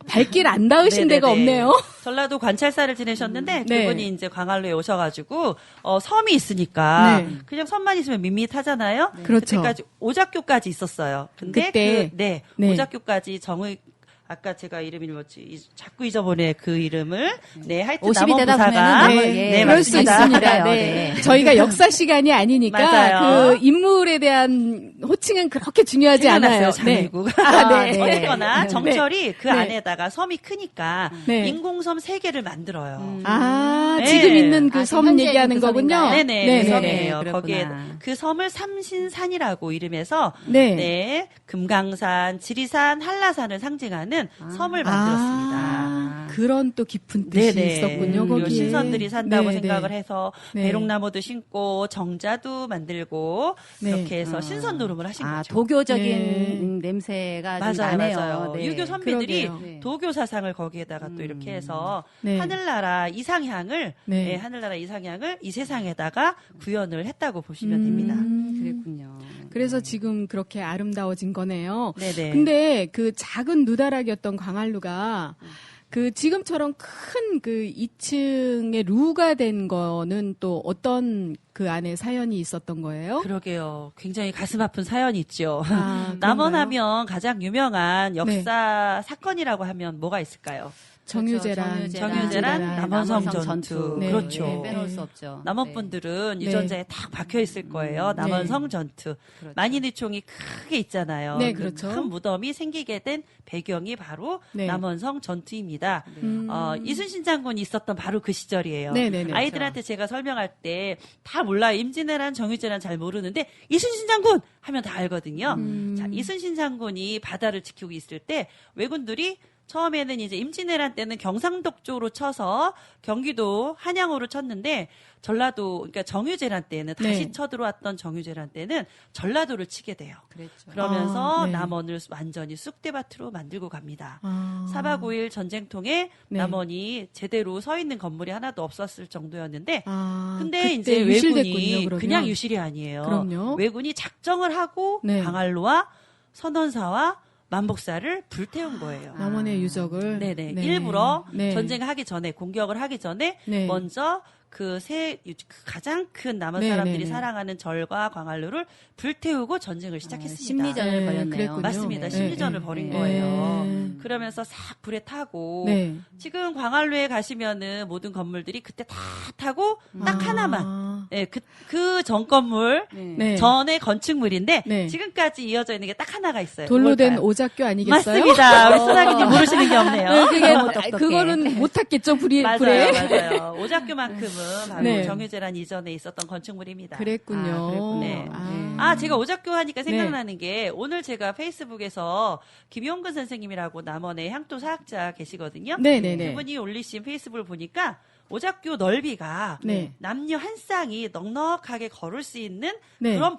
Speaker 1: 발길 안 닿으신 데가
Speaker 3: 네네네.
Speaker 1: 없네요.
Speaker 3: 전라도 관찰사를 지내셨는데
Speaker 1: 네.
Speaker 3: 그분이 이제 광안루에 오셔가지고 섬이 있으니까
Speaker 1: 네.
Speaker 3: 그냥 섬만 있으면 밋밋하잖아요.
Speaker 1: 그렇죠.
Speaker 3: 그때까지 오작교까지 있었어요. 근데
Speaker 1: 그때.
Speaker 3: 네. 오작교까지 아까 제가 이름이 뭐지? 자꾸 잊어보네 그 이름을. 네, 하여튼
Speaker 2: 50이
Speaker 3: 남원
Speaker 2: 되다
Speaker 3: 부사가
Speaker 2: 보면은
Speaker 3: 네,
Speaker 1: 그럴 수
Speaker 3: 맞습니다.
Speaker 1: 있습니다.
Speaker 2: 알아요.
Speaker 1: 네.
Speaker 2: 네.
Speaker 1: 저희가 역사 시간이 아니니까
Speaker 3: 맞아요.
Speaker 1: 그 인물에 대한 호칭은 그렇게 중요하지 않아요.
Speaker 3: 장의국.
Speaker 1: 네.
Speaker 3: 어쨌거나 정철이 그
Speaker 1: 네.
Speaker 3: 안에다가 섬이 크니까
Speaker 1: 네.
Speaker 3: 인공섬 3개를 만들어요.
Speaker 1: 아,
Speaker 3: 네.
Speaker 1: 지금 있는 그
Speaker 2: 아,
Speaker 1: 섬
Speaker 2: 현재
Speaker 1: 얘기하는
Speaker 2: 있는 그
Speaker 1: 거군요.
Speaker 2: 섬인가요?
Speaker 3: 네네, 그
Speaker 1: 네네네.
Speaker 3: 섬이에요.
Speaker 2: 그렇구나.
Speaker 3: 거기에 그 섬을 삼신산이라고 이름해서
Speaker 1: 네.
Speaker 3: 네, 금강산, 지리산, 한라산을 상징하는 섬을 만들었습니다.
Speaker 1: 그런 또 깊은 뜻이
Speaker 3: 네네.
Speaker 1: 있었군요, 거기에.
Speaker 3: 신선들이 산다고
Speaker 1: 네,
Speaker 3: 생각을
Speaker 1: 네.
Speaker 3: 해서
Speaker 1: 네.
Speaker 3: 배롱나무도 심고 정자도 만들고
Speaker 1: 네.
Speaker 3: 이렇게 해서 신선 노름을 하신 거죠.
Speaker 2: 도교적인
Speaker 1: 네.
Speaker 2: 냄새가 좀
Speaker 3: 맞아요,
Speaker 2: 나네요.
Speaker 3: 맞아요.
Speaker 2: 네.
Speaker 3: 유교 선비들이
Speaker 1: 그러게요.
Speaker 2: 네.
Speaker 3: 도교 사상을 거기에다가 또 이렇게 해서
Speaker 1: 네.
Speaker 3: 하늘나라 이상향을
Speaker 1: 네.
Speaker 3: 네, 하늘나라 이상향을 이 세상에다가 구현을 했다고 보시면 됩니다.
Speaker 2: 그랬군요.
Speaker 1: 그래서 지금 그렇게 아름다워진 거네요.
Speaker 3: 네네.
Speaker 1: 근데 그 작은 누다락이었던 광안루가 그 지금처럼 큰 그 2층의 루가 된 거는 또 어떤 그 안에 사연이 있었던 거예요?
Speaker 3: 그러게요. 굉장히 가슴 아픈 사연이 있죠.
Speaker 1: 아,
Speaker 3: 남원하면 가장 유명한 역사 사건이라고 하면 뭐가 있을까요?
Speaker 1: 정유재란
Speaker 3: 정유재란 남원성 전투.
Speaker 1: 네.
Speaker 3: 그렇죠.
Speaker 2: 네, 빼놓을 수 없죠.
Speaker 3: 남원
Speaker 2: 네.
Speaker 3: 분들은
Speaker 1: 네.
Speaker 3: 유전자에 딱 박혀 있을 거예요. 남원성 전투.
Speaker 2: 그렇죠.
Speaker 3: 만인의총이 크게 있잖아요.
Speaker 1: 네,
Speaker 3: 그
Speaker 1: 그렇죠.
Speaker 3: 큰 무덤이 생기게 된 배경이 바로
Speaker 1: 네.
Speaker 3: 남원성 전투입니다.
Speaker 1: 음.
Speaker 3: 이순신 장군이 있었던 바로 그 시절이에요.
Speaker 1: 네네네.
Speaker 3: 아이들한테 제가 설명할 때 다 몰라요. 임진왜란, 정유재란 잘 모르는데 이순신 장군 하면 다 알거든요. 자, 이순신 장군이 바다를 지키고 있을 때 왜군들이 처음에는 이제 임진왜란 때는 경상도 쪽으로 쳐서 경기도 한양으로 쳤는데 전라도 그러니까 정유재란 때는 다시
Speaker 1: 네.
Speaker 3: 쳐들어왔던 정유재란 때는 전라도를 치게 돼요.
Speaker 2: 그랬죠.
Speaker 3: 그러면서
Speaker 1: 아, 네.
Speaker 3: 남원을 완전히 쑥대밭으로 만들고 갑니다.
Speaker 1: 아.
Speaker 3: 4박 5일 전쟁통에
Speaker 1: 네.
Speaker 3: 남원이 제대로 서 있는 건물이 하나도 없었을 정도였는데
Speaker 1: 아,
Speaker 3: 근데
Speaker 1: 그때
Speaker 3: 이제
Speaker 1: 유실됐군요,
Speaker 3: 왜군이
Speaker 1: 그러면.
Speaker 3: 그냥 유실이 아니에요.
Speaker 1: 그럼요.
Speaker 3: 왜군이 작정을 하고
Speaker 1: 네.
Speaker 3: 광안루와 선원사와 만복사를 불태운 거예요.
Speaker 1: 남원의 유적을
Speaker 3: 네네.
Speaker 1: 네.
Speaker 3: 일부러
Speaker 1: 네.
Speaker 3: 전쟁하기 전에 공격을 하기 전에
Speaker 1: 네.
Speaker 3: 먼저 가장 큰 남한
Speaker 1: 네,
Speaker 3: 사람들이
Speaker 1: 네, 네.
Speaker 3: 사랑하는 절과 광활루를 불태우고 전쟁을 시작했습니다.
Speaker 2: 심리전을
Speaker 1: 네,
Speaker 2: 벌였네요.
Speaker 1: 그랬군요.
Speaker 3: 맞습니다.
Speaker 1: 네,
Speaker 3: 심리전을
Speaker 1: 네,
Speaker 3: 벌인
Speaker 1: 네.
Speaker 3: 거예요.
Speaker 1: 네.
Speaker 3: 그러면서 싹 불에 타고
Speaker 1: 네.
Speaker 3: 지금 광활루에 가시면은 모든 건물들이 그때 다 타고 딱 하나만
Speaker 1: 아.
Speaker 3: 예, 그 전 건물
Speaker 1: 네.
Speaker 3: 전의 건축물인데
Speaker 1: 네.
Speaker 3: 지금까지 이어져 있는 게 딱 하나가 있어요.
Speaker 1: 돌로 된
Speaker 3: 뭘까요?
Speaker 1: 오작교 아니겠어요?
Speaker 3: 맞습니다. 우리 소나기님 모르시는 게 없네요.
Speaker 1: 네, 그게
Speaker 2: 너무 똑똑해.
Speaker 1: 그거는 못 탔겠죠 불에.
Speaker 3: 맞아요. 오작교만큼은 바로
Speaker 1: 네.
Speaker 3: 정유재란 이전에 있었던 건축물입니다.
Speaker 1: 그랬군요.
Speaker 2: 아, 그랬군요.
Speaker 3: 네.
Speaker 1: 아.
Speaker 3: 제가 오작교 하니까 생각나는 게 오늘 제가 페이스북에서 김용근 선생님이라고 남원의 향토 사학자 계시거든요.
Speaker 1: 네네네.
Speaker 3: 그분이 올리신 페이스북을 보니까 오작교 넓이가
Speaker 1: 네.
Speaker 3: 남녀 한 쌍이 넉넉하게 걸을 수 있는
Speaker 1: 네.
Speaker 3: 그런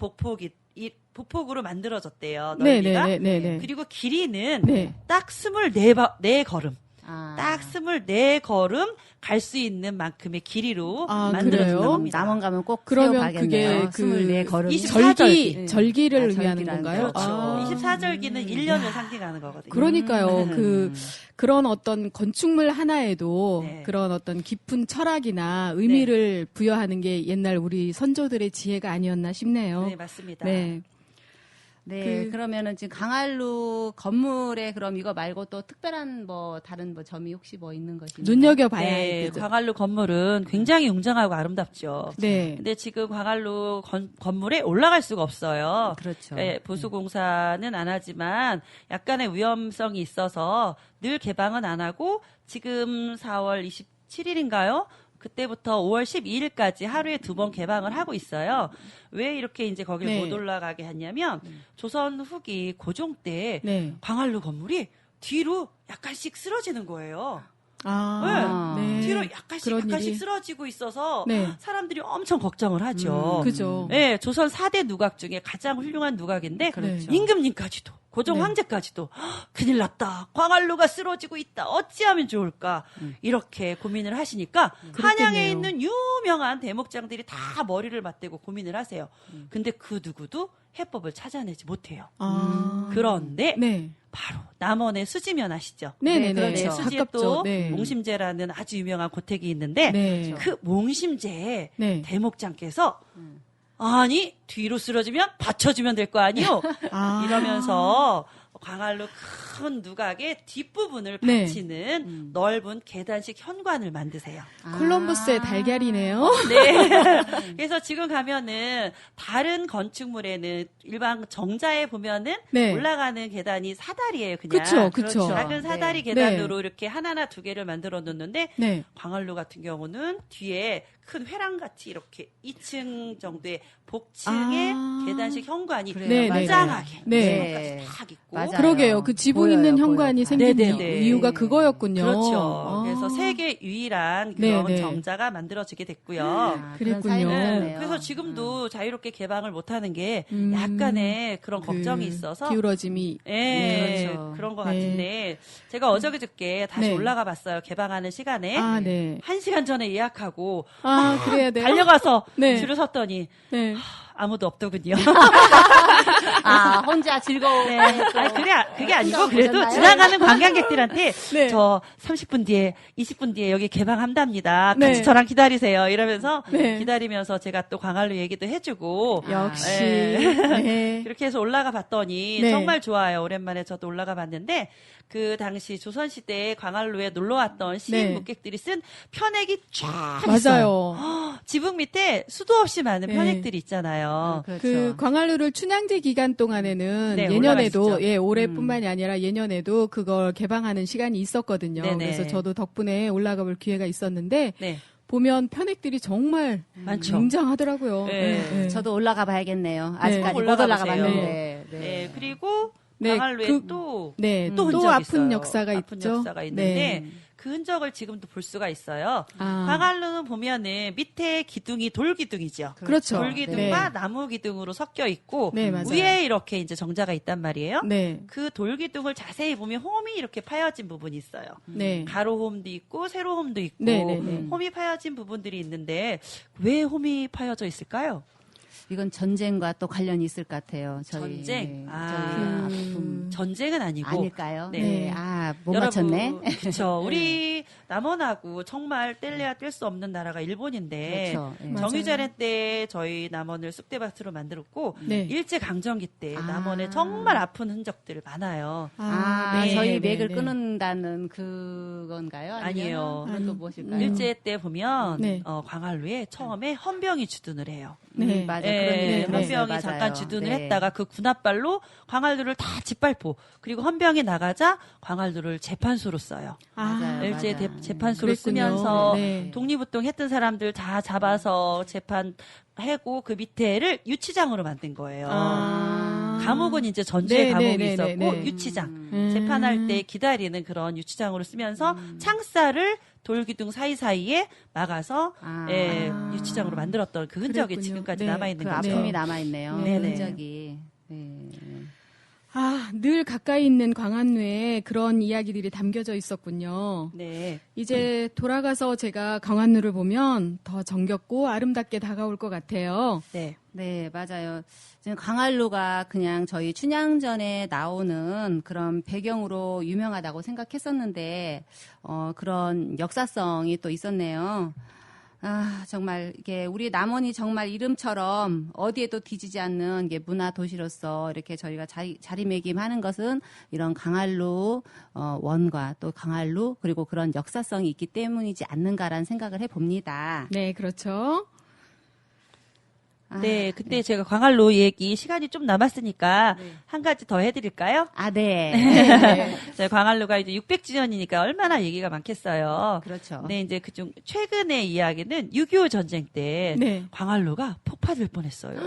Speaker 3: 보폭으로 만들어졌대요. 넓이가.
Speaker 1: 네네네.
Speaker 3: 그리고 길이는
Speaker 1: 네.
Speaker 3: 딱 24걸음.
Speaker 2: 아.
Speaker 3: 딱 24걸음 갈 수 있는 만큼의 길이로
Speaker 1: 아,
Speaker 3: 만들어진다고
Speaker 1: 그래요?
Speaker 3: 합니다.
Speaker 2: 남원 가면 꼭
Speaker 1: 그러면
Speaker 2: 가겠네요.
Speaker 1: 그게
Speaker 2: 24걸음.
Speaker 3: 24절기.
Speaker 1: 절기를
Speaker 2: 아,
Speaker 1: 위한
Speaker 2: 절기라는
Speaker 1: 건가요?
Speaker 3: 그렇죠.
Speaker 1: 아.
Speaker 3: 24절기는 1년을 상징하는 거거든요.
Speaker 1: 그러니까요. 그런 어떤 건축물 하나에도
Speaker 3: 네.
Speaker 1: 그런 어떤 깊은 철학이나 의미를 부여하는 게 옛날 우리 선조들의 지혜가 아니었나 싶네요.
Speaker 3: 네, 맞습니다.
Speaker 1: 네.
Speaker 2: 네, 그러면은 지금 강할루 건물에 그럼 이거 말고 또 특별한 뭐 다른 뭐 점이 혹시 뭐 있는 것인가요?
Speaker 1: 눈여겨봐야
Speaker 3: 네,
Speaker 1: 할 거죠.
Speaker 3: 광활루 건물은 굉장히 웅장하고 아름답죠.
Speaker 1: 네.
Speaker 3: 근데 지금 광활루 건물에 올라갈 수가 없어요.
Speaker 2: 그렇죠.
Speaker 3: 네, 보수공사는 안 하지만 약간의 위험성이 있어서 늘 개방은 안 하고 지금 4월 27일인가요? 그때부터 5월 12일까지 하루에 2번 개방을 하고 있어요. 왜 이렇게 이제 거길
Speaker 1: 네.
Speaker 3: 못 올라가게 했냐면 조선 후기 고종 때
Speaker 1: 네.
Speaker 3: 광활루 건물이 뒤로 약간씩 쓰러지는 거예요.
Speaker 1: 아, 네.
Speaker 3: 뒤로 약간씩
Speaker 1: 그런
Speaker 3: 약간씩
Speaker 1: 일이.
Speaker 3: 쓰러지고 있어서
Speaker 1: 네.
Speaker 3: 사람들이 엄청 걱정을 하죠.
Speaker 1: 그죠.
Speaker 3: 네, 조선 4대 누각 중에 가장 훌륭한 누각인데
Speaker 1: 그렇죠.
Speaker 3: 임금님까지도 고종
Speaker 1: 네.
Speaker 3: 황제까지도 "헉, 큰일 났다. 광활루가 쓰러지고 있다. 어찌하면 좋을까?" 이렇게 고민을 하시니까 한양에
Speaker 1: 그렇겠네요.
Speaker 3: 있는 유명한 대목장들이 다 머리를 맞대고 고민을 하세요. 근데 그 누구도 해법을 찾아내지 못해요.
Speaker 1: 아.
Speaker 3: 그런데
Speaker 1: 네.
Speaker 3: 바로 남원의 수지면 아시죠?
Speaker 1: 네네네.
Speaker 3: 네, 수지에
Speaker 1: 가깝죠.
Speaker 3: 또
Speaker 1: 네.
Speaker 3: 몽심제라는 아주 유명한 고택이 있는데
Speaker 1: 네.
Speaker 3: 그 몽심제의
Speaker 1: 네.
Speaker 3: 대목장께서 아니 뒤로 쓰러지면 받쳐주면 될 거 아니요
Speaker 1: 아.
Speaker 3: 이러면서 광활루 큰 누각의 뒷부분을
Speaker 1: 네.
Speaker 3: 받치는 넓은 계단식 현관을 만드세요.
Speaker 1: 콜럼버스의 달걀이네요.
Speaker 3: 네. 그래서 지금 가면은 다른 건축물에는 일반 정자에 보면은
Speaker 1: 네.
Speaker 3: 올라가는 계단이 사다리예요, 그냥.
Speaker 1: 그쵸, 그쵸.
Speaker 3: 작은 사다리
Speaker 2: 네.
Speaker 3: 계단으로 이렇게 하나나 두 개를 만들어 놓는데
Speaker 1: 네.
Speaker 3: 광활루 같은 뒤에 큰 회랑같이 이렇게 2층 정도의 복층의
Speaker 1: 아.
Speaker 3: 계단식 현관이
Speaker 2: 그래요.
Speaker 1: 네,
Speaker 3: 웅장하게
Speaker 1: 네.
Speaker 3: 딱 있고
Speaker 2: 맞아요.
Speaker 1: 그러게요. 그 지붕
Speaker 2: 보여요,
Speaker 1: 있는
Speaker 2: 보여요.
Speaker 1: 현관이 생긴
Speaker 3: 네네네.
Speaker 1: 이유가 그거였군요.
Speaker 3: 그렇죠.
Speaker 1: 아.
Speaker 3: 그래서 세계 유일한 그런
Speaker 1: 네네.
Speaker 3: 정자가 만들어지게 됐고요.
Speaker 2: 아, 그런
Speaker 1: 그랬군요.
Speaker 2: 사연이
Speaker 3: 네,
Speaker 2: 있네요.
Speaker 3: 그래서 지금도 자유롭게 개방을 못하는 게
Speaker 1: 음.
Speaker 3: 약간의 그런 걱정이
Speaker 1: 그
Speaker 3: 있어서
Speaker 1: 기울어짐이.
Speaker 3: 예,
Speaker 2: 네, 그렇죠.
Speaker 3: 그런 것
Speaker 1: 네.
Speaker 3: 같은데 제가 어저께저께 다시
Speaker 1: 네.
Speaker 3: 올라가 봤어요. 개방하는 시간에
Speaker 1: 아, 네.
Speaker 3: 1시간 전에 예약하고
Speaker 1: 아, 그래야 돼요.
Speaker 3: 달려가서
Speaker 1: 네.
Speaker 3: 줄을 섰더니
Speaker 1: 네.
Speaker 3: 아무도 없더군요.
Speaker 2: 아, 혼자 즐거워.
Speaker 3: 네. 아니, 그게 아니고
Speaker 2: 혼자
Speaker 3: 그래도
Speaker 2: 보셨나요?
Speaker 3: 지나가는 관광객들한테
Speaker 1: 네.
Speaker 3: 저 30분 뒤에 20분 뒤에 여기 개방한답니다. 같이
Speaker 1: 네.
Speaker 3: 저랑 기다리세요. 이러면서
Speaker 1: 네.
Speaker 3: 기다리면서 제가 또 광활루 얘기도 해주고
Speaker 1: 역시.
Speaker 3: 네.
Speaker 1: 네.
Speaker 3: 그렇게 해서 올라가 봤더니
Speaker 1: 네.
Speaker 3: 정말 좋아요. 오랜만에 저도 올라가 봤는데 그 당시 조선시대에 광활루에 놀러왔던 시인
Speaker 1: 네.
Speaker 3: 묵객들이 쓴 편액이 쫙 있어요.
Speaker 1: 맞아요.
Speaker 3: 지붕 밑에 수도 없이 많은
Speaker 1: 네.
Speaker 3: 편액들이 있잖아요.
Speaker 2: 그렇죠.
Speaker 1: 그 광활루를 춘향제 기간 동안에는
Speaker 3: 네,
Speaker 1: 예년에도
Speaker 3: 올라가시죠.
Speaker 1: 예 올해뿐만이 아니라 예년에도 그걸 개방하는 시간이 있었거든요.
Speaker 3: 네네.
Speaker 1: 그래서 저도 덕분에 올라가 볼 기회가 있었는데
Speaker 3: 네.
Speaker 1: 보면 편액들이 정말
Speaker 3: 많죠.
Speaker 1: 굉장하더라고요.
Speaker 3: 네.
Speaker 2: 저도 올라가 봐야겠네요. 아직까지 못
Speaker 3: 올라가
Speaker 2: 올라가
Speaker 3: 보세요.
Speaker 2: 봤는데.
Speaker 3: 네. 그리고
Speaker 1: 네,
Speaker 3: 광활루에
Speaker 1: 그-
Speaker 3: 또
Speaker 1: 네,
Speaker 3: 또
Speaker 1: 또
Speaker 3: 흔적이
Speaker 1: 아픈
Speaker 3: 있어요.
Speaker 1: 역사가
Speaker 3: 아픈
Speaker 1: 있죠.
Speaker 3: 역사가 있는데
Speaker 1: 네.
Speaker 3: 그 흔적을 지금도 볼 수가 있어요.
Speaker 1: 아.
Speaker 3: 광활루는 보면은 밑에 기둥이 돌기둥이죠.
Speaker 1: 그렇죠.
Speaker 3: 돌기둥과
Speaker 1: 네.
Speaker 3: 나무 기둥으로 섞여 있고
Speaker 1: 네, 맞아요.
Speaker 3: 위에 이렇게 이제 정자가 있단 말이에요.
Speaker 1: 네.
Speaker 3: 그 돌기둥을 자세히 보면 홈이 이렇게 파여진 부분이 있어요.
Speaker 1: 네.
Speaker 3: 가로 홈도 있고 세로 홈도 있고
Speaker 1: 네, 네, 네.
Speaker 3: 홈이 파여진 부분들이 있는데 왜 홈이 파여져 있을까요?
Speaker 2: 이건 전쟁과 또 관련이 있을 것 같아요.
Speaker 3: 전쟁?
Speaker 2: 저희
Speaker 3: 아,
Speaker 2: 아픔.
Speaker 3: 전쟁은 아니고.
Speaker 2: 아닐까요?
Speaker 3: 네.
Speaker 2: 네. 아, 못 맞췄네.
Speaker 3: 그렇죠. 우리 남원하고 정말 뗄래야 뗄 수 없는 나라가 일본인데
Speaker 2: 그렇죠. 예.
Speaker 1: 맞아요.
Speaker 3: 정유재래 때 저희 남원을 쑥대밭으로 만들었고
Speaker 1: 네.
Speaker 3: 일제 강점기 때
Speaker 2: 아.
Speaker 3: 남원에 정말 아픈 흔적들이 많아요.
Speaker 2: 아, 저희
Speaker 1: 네,
Speaker 2: 맥을
Speaker 1: 네.
Speaker 2: 끊는다는 그건가요?
Speaker 3: 아니에요.
Speaker 2: 그건 또 무엇일까요?
Speaker 3: 일제 때 보면
Speaker 1: 네.
Speaker 3: 광활루에 처음에 헌병이 주둔을 해요.
Speaker 1: 네.
Speaker 2: 맞아요.
Speaker 3: 예,
Speaker 2: 그런 일이
Speaker 1: 네,
Speaker 2: 있었어요.
Speaker 3: 헌병이
Speaker 2: 맞아요.
Speaker 3: 잠깐 주둔을
Speaker 2: 네.
Speaker 3: 했다가 그 군합발로 광활루를 다 짓밟고 그리고 헌병이 나가자 광활루를 재판소로 써요.
Speaker 2: 맞아요.
Speaker 3: 일제
Speaker 2: 맞아요.
Speaker 3: 재판소로
Speaker 1: 그랬군요.
Speaker 3: 쓰면서
Speaker 1: 네.
Speaker 3: 독립운동 했던 사람들 다 잡아서 재판하고 그 밑에를 유치장으로 만든 거예요.
Speaker 1: 아.
Speaker 3: 감옥은 이제 전주에
Speaker 1: 네,
Speaker 3: 감옥이
Speaker 1: 네, 네,
Speaker 3: 있었고
Speaker 1: 네, 네.
Speaker 3: 유치장
Speaker 1: 음.
Speaker 3: 재판할 때 기다리는 그런 유치장으로 쓰면서 창살을 돌기둥 사이사이에 막아서
Speaker 2: 아.
Speaker 3: 예, 유치장으로 만들었던 그 흔적이
Speaker 1: 그랬군요.
Speaker 3: 지금까지
Speaker 1: 네.
Speaker 3: 남아있는
Speaker 2: 그
Speaker 3: 거죠.
Speaker 2: 아픔이 남아있네요.
Speaker 1: 네,
Speaker 2: 그
Speaker 3: 네.
Speaker 2: 흔적이. 네.
Speaker 1: 아, 늘 가까이 있는 광안루에 그런 이야기들이 담겨져 있었군요.
Speaker 3: 네.
Speaker 1: 이제 돌아가서 제가 광안루를 보면 더 정겹고 아름답게 다가올 것 같아요.
Speaker 3: 네.
Speaker 2: 네, 맞아요. 지금 광활루가 그냥 저희 춘향전에 나오는 그런 배경으로 유명하다고 생각했었는데, 그런 역사성이 또 있었네요. 아, 정말, 이게 우리 남원이 정말 이름처럼 어디에도 뒤지지 않는 게 문화 도시로서 이렇게 저희가 자리매김하는 것은 이런 강활루, 원과 또 강활루, 그리고 그런 역사성이 있기 때문이지 않는가라는 생각을 해봅니다.
Speaker 1: 네, 그렇죠.
Speaker 2: 아,
Speaker 3: 네, 그때 제가 광활루 얘기 시간이 좀 남았으니까
Speaker 2: 네.
Speaker 3: 한 가지 더 해드릴까요?
Speaker 2: 아, 네.
Speaker 1: 네.
Speaker 3: 저희 광활루가 이제 600주년이니까 얼마나 얘기가 많겠어요.
Speaker 2: 그렇죠.
Speaker 3: 근데 이제 그중 최근의 이야기는 6.25 전쟁 때
Speaker 1: 네.
Speaker 3: 광활루가 폭파될 뻔했어요.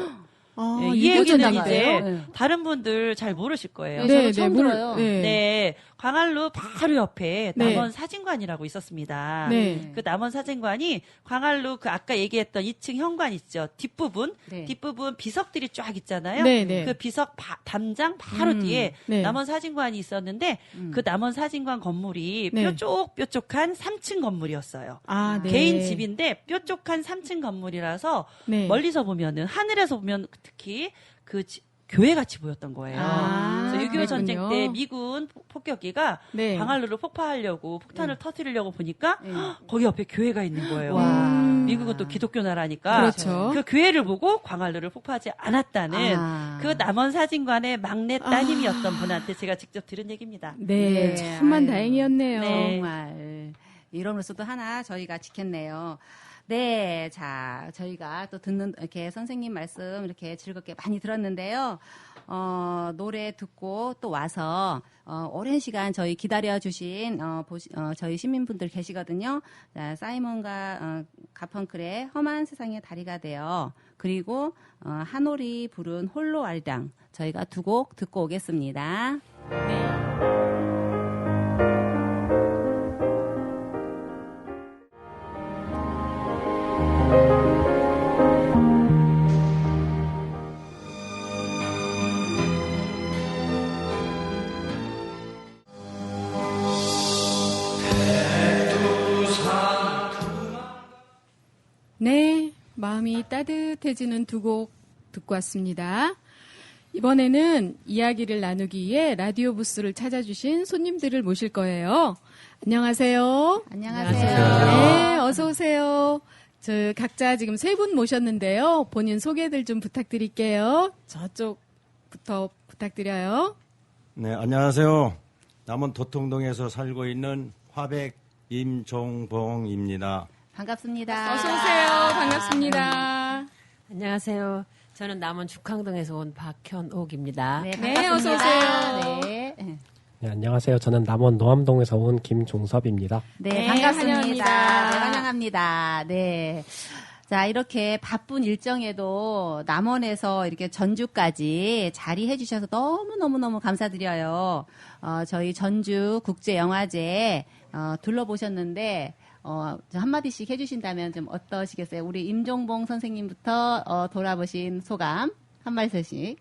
Speaker 1: 아,
Speaker 3: 네, 이
Speaker 1: 유교
Speaker 3: 얘기는
Speaker 1: 전쟁인가요?
Speaker 3: 이제
Speaker 2: 네.
Speaker 3: 다른 분들 잘 모르실 거예요.
Speaker 2: 저도 처음 들어요.
Speaker 1: 네.
Speaker 3: 네, 광활루 바로 옆에
Speaker 1: 네.
Speaker 3: 남원 사진관이라고 있었습니다.
Speaker 1: 네.
Speaker 3: 그 남원 사진관이 광활루 그 아까 얘기했던 2층 현관 있죠. 뒷부분,
Speaker 2: 네.
Speaker 3: 뒷부분 비석들이 쫙 있잖아요.
Speaker 1: 네, 네.
Speaker 3: 그 비석 담장 바로 뒤에
Speaker 1: 네.
Speaker 3: 남원 사진관이 있었는데 그 남원 사진관 건물이
Speaker 1: 네.
Speaker 3: 뾰족뾰족한 3층 건물이었어요.
Speaker 1: 아, 네.
Speaker 3: 개인 집인데 뾰족한 3층 건물이라서
Speaker 1: 네.
Speaker 3: 멀리서 보면은 하늘에서 보면 특히 그 교회 같이 보였던 거예요.
Speaker 1: 아,
Speaker 3: 그래서 6.25 전쟁
Speaker 1: 그랬군요.
Speaker 3: 때 미군 폭격기가
Speaker 1: 네.
Speaker 3: 광활루를 폭파하려고 폭탄을 터뜨리려고 보니까
Speaker 2: 네.
Speaker 3: 거기 옆에 교회가 있는 거예요.
Speaker 2: 와.
Speaker 3: 미국은 또 기독교 나라니까
Speaker 1: 그렇죠.
Speaker 3: 그 교회를 보고 광활루를 폭파하지 않았다는
Speaker 2: 아.
Speaker 3: 그 남원 사진관의 막내 따님이었던 분한테 제가 직접 들은 얘기입니다.
Speaker 1: 네,
Speaker 2: 네,
Speaker 1: 천만
Speaker 2: 아유.
Speaker 1: 다행이었네요.
Speaker 3: 네.
Speaker 2: 정말 이름으로서도 하나 저희가 지켰네요. 네, 자 저희가 또 듣는 이렇게 선생님 말씀 이렇게 즐겁게 많이 들었는데요. 노래 듣고 또 와서 오랜 시간 저희 기다려주신 저희 시민분들 계시거든요. 자, 사이먼과 가펑클의 험한 세상의 다리가 되어 그리고 한올이 부른 홀로 아리랑 저희가 두 곡 듣고 오겠습니다.
Speaker 1: 네, 마음이 따뜻해지는 두 곡 듣고 왔습니다. 이번에는 이야기를 나누기 위해 라디오 부스를 찾아주신 손님들을 모실 거예요. 안녕하세요.
Speaker 2: 안녕하세요.
Speaker 1: 네, 어서 오세요. 저 각자 지금 세 분 모셨는데요. 본인 소개들 좀 부탁드릴게요. 저쪽부터 부탁드려요.
Speaker 4: 네, 안녕하세요. 남원 도통동에서 살고 있는 화백 임종봉입니다.
Speaker 2: 반갑습니다.
Speaker 1: 어서 오세요. 반갑습니다.
Speaker 5: 안녕하세요. 저는 남원 죽항동에서 온 박현옥입니다.
Speaker 2: 네,
Speaker 1: 네,
Speaker 2: 반갑습니다.
Speaker 1: 어서 오세요.
Speaker 2: 네.
Speaker 6: 네, 안녕하세요. 저는 남원 노암동에서 온 김종섭입니다.
Speaker 2: 네,
Speaker 1: 네,
Speaker 2: 반갑습니다.
Speaker 1: 환영합니다.
Speaker 2: 네, 환영합니다. 네. 자, 이렇게 바쁜 일정에도 남원에서 이렇게 전주까지 자리해 주셔서 너무너무너무 감사드려요. 저희 전주 국제영화제, 둘러보셨는데, 한마디씩 해주신다면 좀 어떠시겠어요? 우리 임종봉 선생님부터, 돌아보신 소감, 한 말씀씩.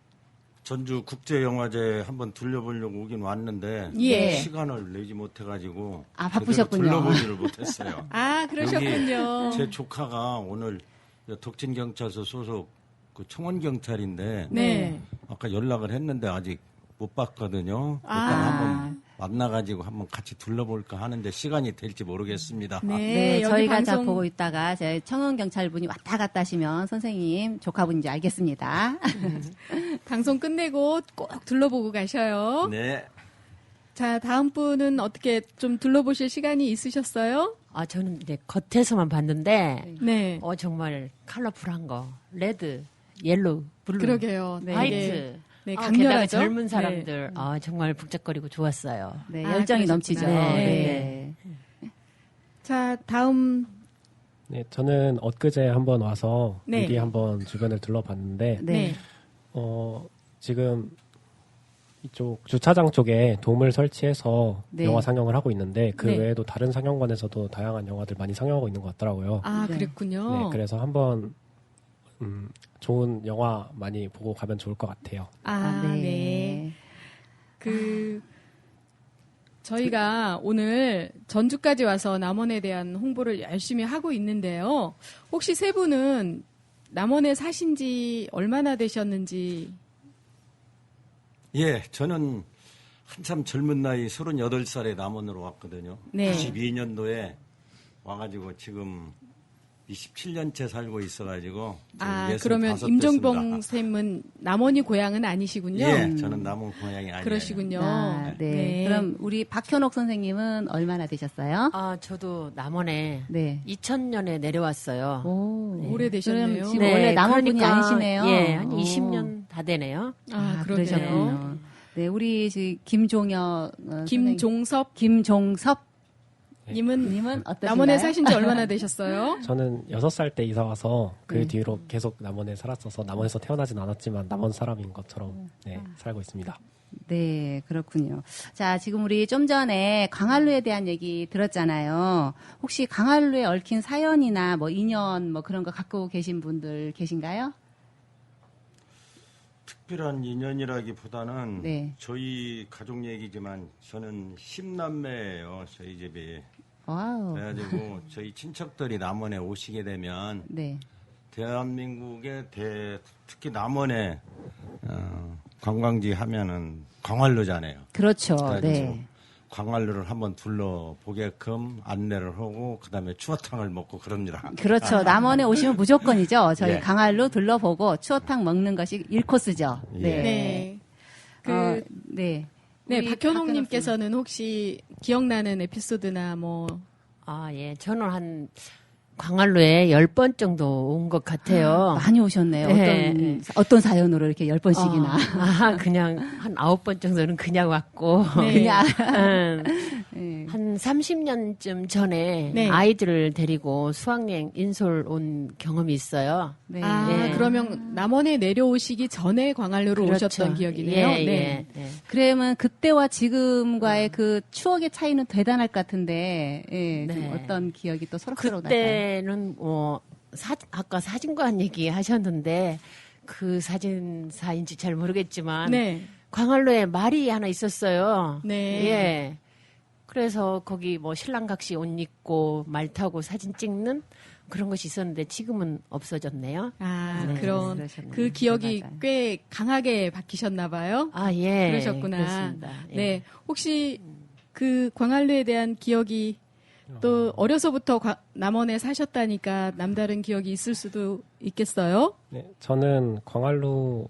Speaker 4: 전주 국제영화제 한번 둘러보려고 오긴 왔는데
Speaker 1: 예.
Speaker 4: 시간을 내지 못해가지고
Speaker 2: 아, 바쁘셨군요.
Speaker 4: 제대로 둘러보지를 못했어요.
Speaker 1: 아, 그러셨군요.
Speaker 4: 여기 제 조카가 오늘 독진경찰서 소속 그 청원 경찰인데
Speaker 1: 네.
Speaker 4: 아까 연락을 했는데 아직 못 봤거든요.
Speaker 1: 아.
Speaker 4: 일단 한번 만나가지고 한번 같이 둘러볼까 하는데 시간이 될지 모르겠습니다.
Speaker 1: 네,
Speaker 2: 네,
Speaker 1: 여기
Speaker 2: 저희가
Speaker 1: 방송
Speaker 2: 다 보고 있다가 제 청원 경찰분이 왔다 갔다 하시면 선생님 조카분인지 알겠습니다.
Speaker 1: 방송 끝내고 꼭 둘러보고 가셔요.
Speaker 4: 네.
Speaker 1: 자, 다음 분은 어떻게 좀 둘러보실 시간이 있으셨어요?
Speaker 5: 아, 저는 이제 겉에서만 봤는데,
Speaker 1: 네.
Speaker 5: 정말 컬러풀한 거. 레드, 옐로우, 블루,
Speaker 1: 그러게요. 네.
Speaker 5: 화이트.
Speaker 1: 네,
Speaker 5: 게다가
Speaker 1: 강렬하죠.
Speaker 5: 젊은 사람들. 정말 북적거리고 좋았어요.
Speaker 2: 네,
Speaker 1: 아,
Speaker 2: 열정이
Speaker 1: 그러셨구나.
Speaker 2: 넘치죠.
Speaker 1: 네.
Speaker 2: 네.
Speaker 1: 자, 다음
Speaker 6: 네, 저는 엊그제 한번 와서
Speaker 1: 네.
Speaker 6: 미리 한번 주변을 둘러봤는데
Speaker 2: 네.
Speaker 6: 지금 이쪽 주차장 쪽에 돔을 설치해서
Speaker 2: 네.
Speaker 6: 영화 상영을 하고 있는데 그
Speaker 1: 네.
Speaker 6: 외에도 다른 상영관에서도 다양한 영화들 많이 상영하고 있는 것 같더라고요.
Speaker 1: 아,
Speaker 2: 네.
Speaker 1: 그랬군요.
Speaker 6: 네, 그래서 한번 좋은 영화 많이 보고 가면 좋을 것 같아요.
Speaker 1: 아, 네. 저희가 오늘 전주까지 와서 남원에 대한 홍보를 열심히 하고 있는데요. 혹시 세 분은 남원에 사신 지 얼마나 되셨는지.
Speaker 4: 예, 저는 한참 젊은 나이 38살에 남원으로 왔거든요.
Speaker 1: 네.
Speaker 4: 92년도에 와가지고 지금 27년째 살고 있어가지고
Speaker 1: 아,
Speaker 4: 65
Speaker 1: 그러면
Speaker 4: 됐습니다.
Speaker 1: 임종봉 쌤은 남원이 고향은 아니시군요.
Speaker 4: 예, 저는 남원 고향이 아니에요.
Speaker 1: 그러시군요.
Speaker 2: 아, 네.
Speaker 1: 네.
Speaker 2: 그럼 우리 박현옥 선생님은 얼마나 되셨어요?
Speaker 5: 저도 남원에
Speaker 2: 네.
Speaker 5: 2000년에 내려왔어요.
Speaker 2: 오,
Speaker 1: 오래되셨네요.
Speaker 2: 그럼 지금 원래 남원 분이 아니시네요.
Speaker 5: 예, 한
Speaker 2: 오.
Speaker 5: 20년 다 되네요.
Speaker 1: 아, 그러네요.
Speaker 2: 그러셨군요. 네, 우리 지금 김종혁
Speaker 1: 김종섭
Speaker 2: 김종섭
Speaker 1: 님은
Speaker 2: 님은 어떠신가요?
Speaker 1: 남원에 사신 지 얼마나 되셨어요?
Speaker 6: 저는 6살 때 이사 와서 그
Speaker 2: 네.
Speaker 6: 뒤로 계속 남원에 살았어서 남원에서 태어나진 않았지만 남원 사람인 것처럼 살고 있습니다.
Speaker 2: 네, 그렇군요. 자, 지금 우리 좀 전에 광활루에 대한 얘기 들었잖아요. 혹시 광활루에 얽힌 사연이나 뭐 인연 뭐 그런 거 갖고 계신 분들 계신가요?
Speaker 4: 특별한 인연이라기보다는
Speaker 2: 네.
Speaker 4: 저희 가족 얘기지만 저는 10남매예요. 저희 집이.
Speaker 2: 와우.
Speaker 4: 그래가지고 저희 친척들이 남원에 오시게 되면
Speaker 2: 네.
Speaker 4: 대한민국의 특히 남원에 관광지 하면은 광활루잖아요.
Speaker 2: 그렇죠.
Speaker 4: 그래가지고
Speaker 2: 네.
Speaker 4: 광활루를 한번 둘러보게끔 안내를 하고 그다음에 추어탕을 먹고 그럽니다.
Speaker 2: 그렇죠. 남원에 오시면 무조건이죠. 저희
Speaker 4: 예.
Speaker 2: 강활루 둘러보고 추어탕 먹는 것이 1코스죠.
Speaker 4: 예.
Speaker 2: 네.
Speaker 1: 네.
Speaker 2: 네.
Speaker 1: 네,
Speaker 2: 우리
Speaker 1: 박현옥님께서는 혹시 기억나는 에피소드나 뭐
Speaker 5: 예. 저는 한 광활루에 10번 정도 온 것 같아요.
Speaker 2: 많이 오셨네요.
Speaker 5: 네.
Speaker 2: 어떤 사연으로 이렇게 10번씩이나.
Speaker 5: 그냥 한 9번 정도는 그냥 왔고.
Speaker 1: 네.
Speaker 2: 그냥.
Speaker 5: 네. 한 30년쯤 전에
Speaker 1: 네.
Speaker 5: 아이들을 데리고 수학여행 인솔 온 경험이 있어요.
Speaker 2: 네.
Speaker 5: 네.
Speaker 1: 그러면 남원에 내려오시기 전에 광활루로
Speaker 5: 그렇죠.
Speaker 1: 오셨던 기억이네요.
Speaker 5: 예,
Speaker 1: 네.
Speaker 5: 예, 예.
Speaker 2: 그러면 그때와 지금과의 그 추억의 차이는 대단할 것 같은데, 예, 좀
Speaker 5: 네.
Speaker 2: 어떤 기억이 또 서럽서럽 날까요?
Speaker 5: 그때는 아까 사진관 얘기 하셨는데 그 사진사인지 잘 모르겠지만
Speaker 1: 네.
Speaker 5: 광활루에 말이 하나 있었어요.
Speaker 1: 네.
Speaker 5: 예. 그래서 거기 뭐 신랑각시 옷 입고 말 타고 사진 찍는 그런 것이 있었는데 지금은 없어졌네요.
Speaker 1: 아,
Speaker 2: 네,
Speaker 1: 그런
Speaker 2: 그러셨네요.
Speaker 1: 그 기억이
Speaker 2: 맞아요.
Speaker 1: 꽤 강하게 박히셨나 봐요.
Speaker 5: 예.
Speaker 1: 그러셨구나.
Speaker 5: 그렇습니다. 예.
Speaker 1: 네. 혹시 그 광활루에 대한 기억이 또 어려서부터 남원에 사셨다니까 남다른 기억이 있을 수도 있겠어요?
Speaker 6: 네, 저는 광활루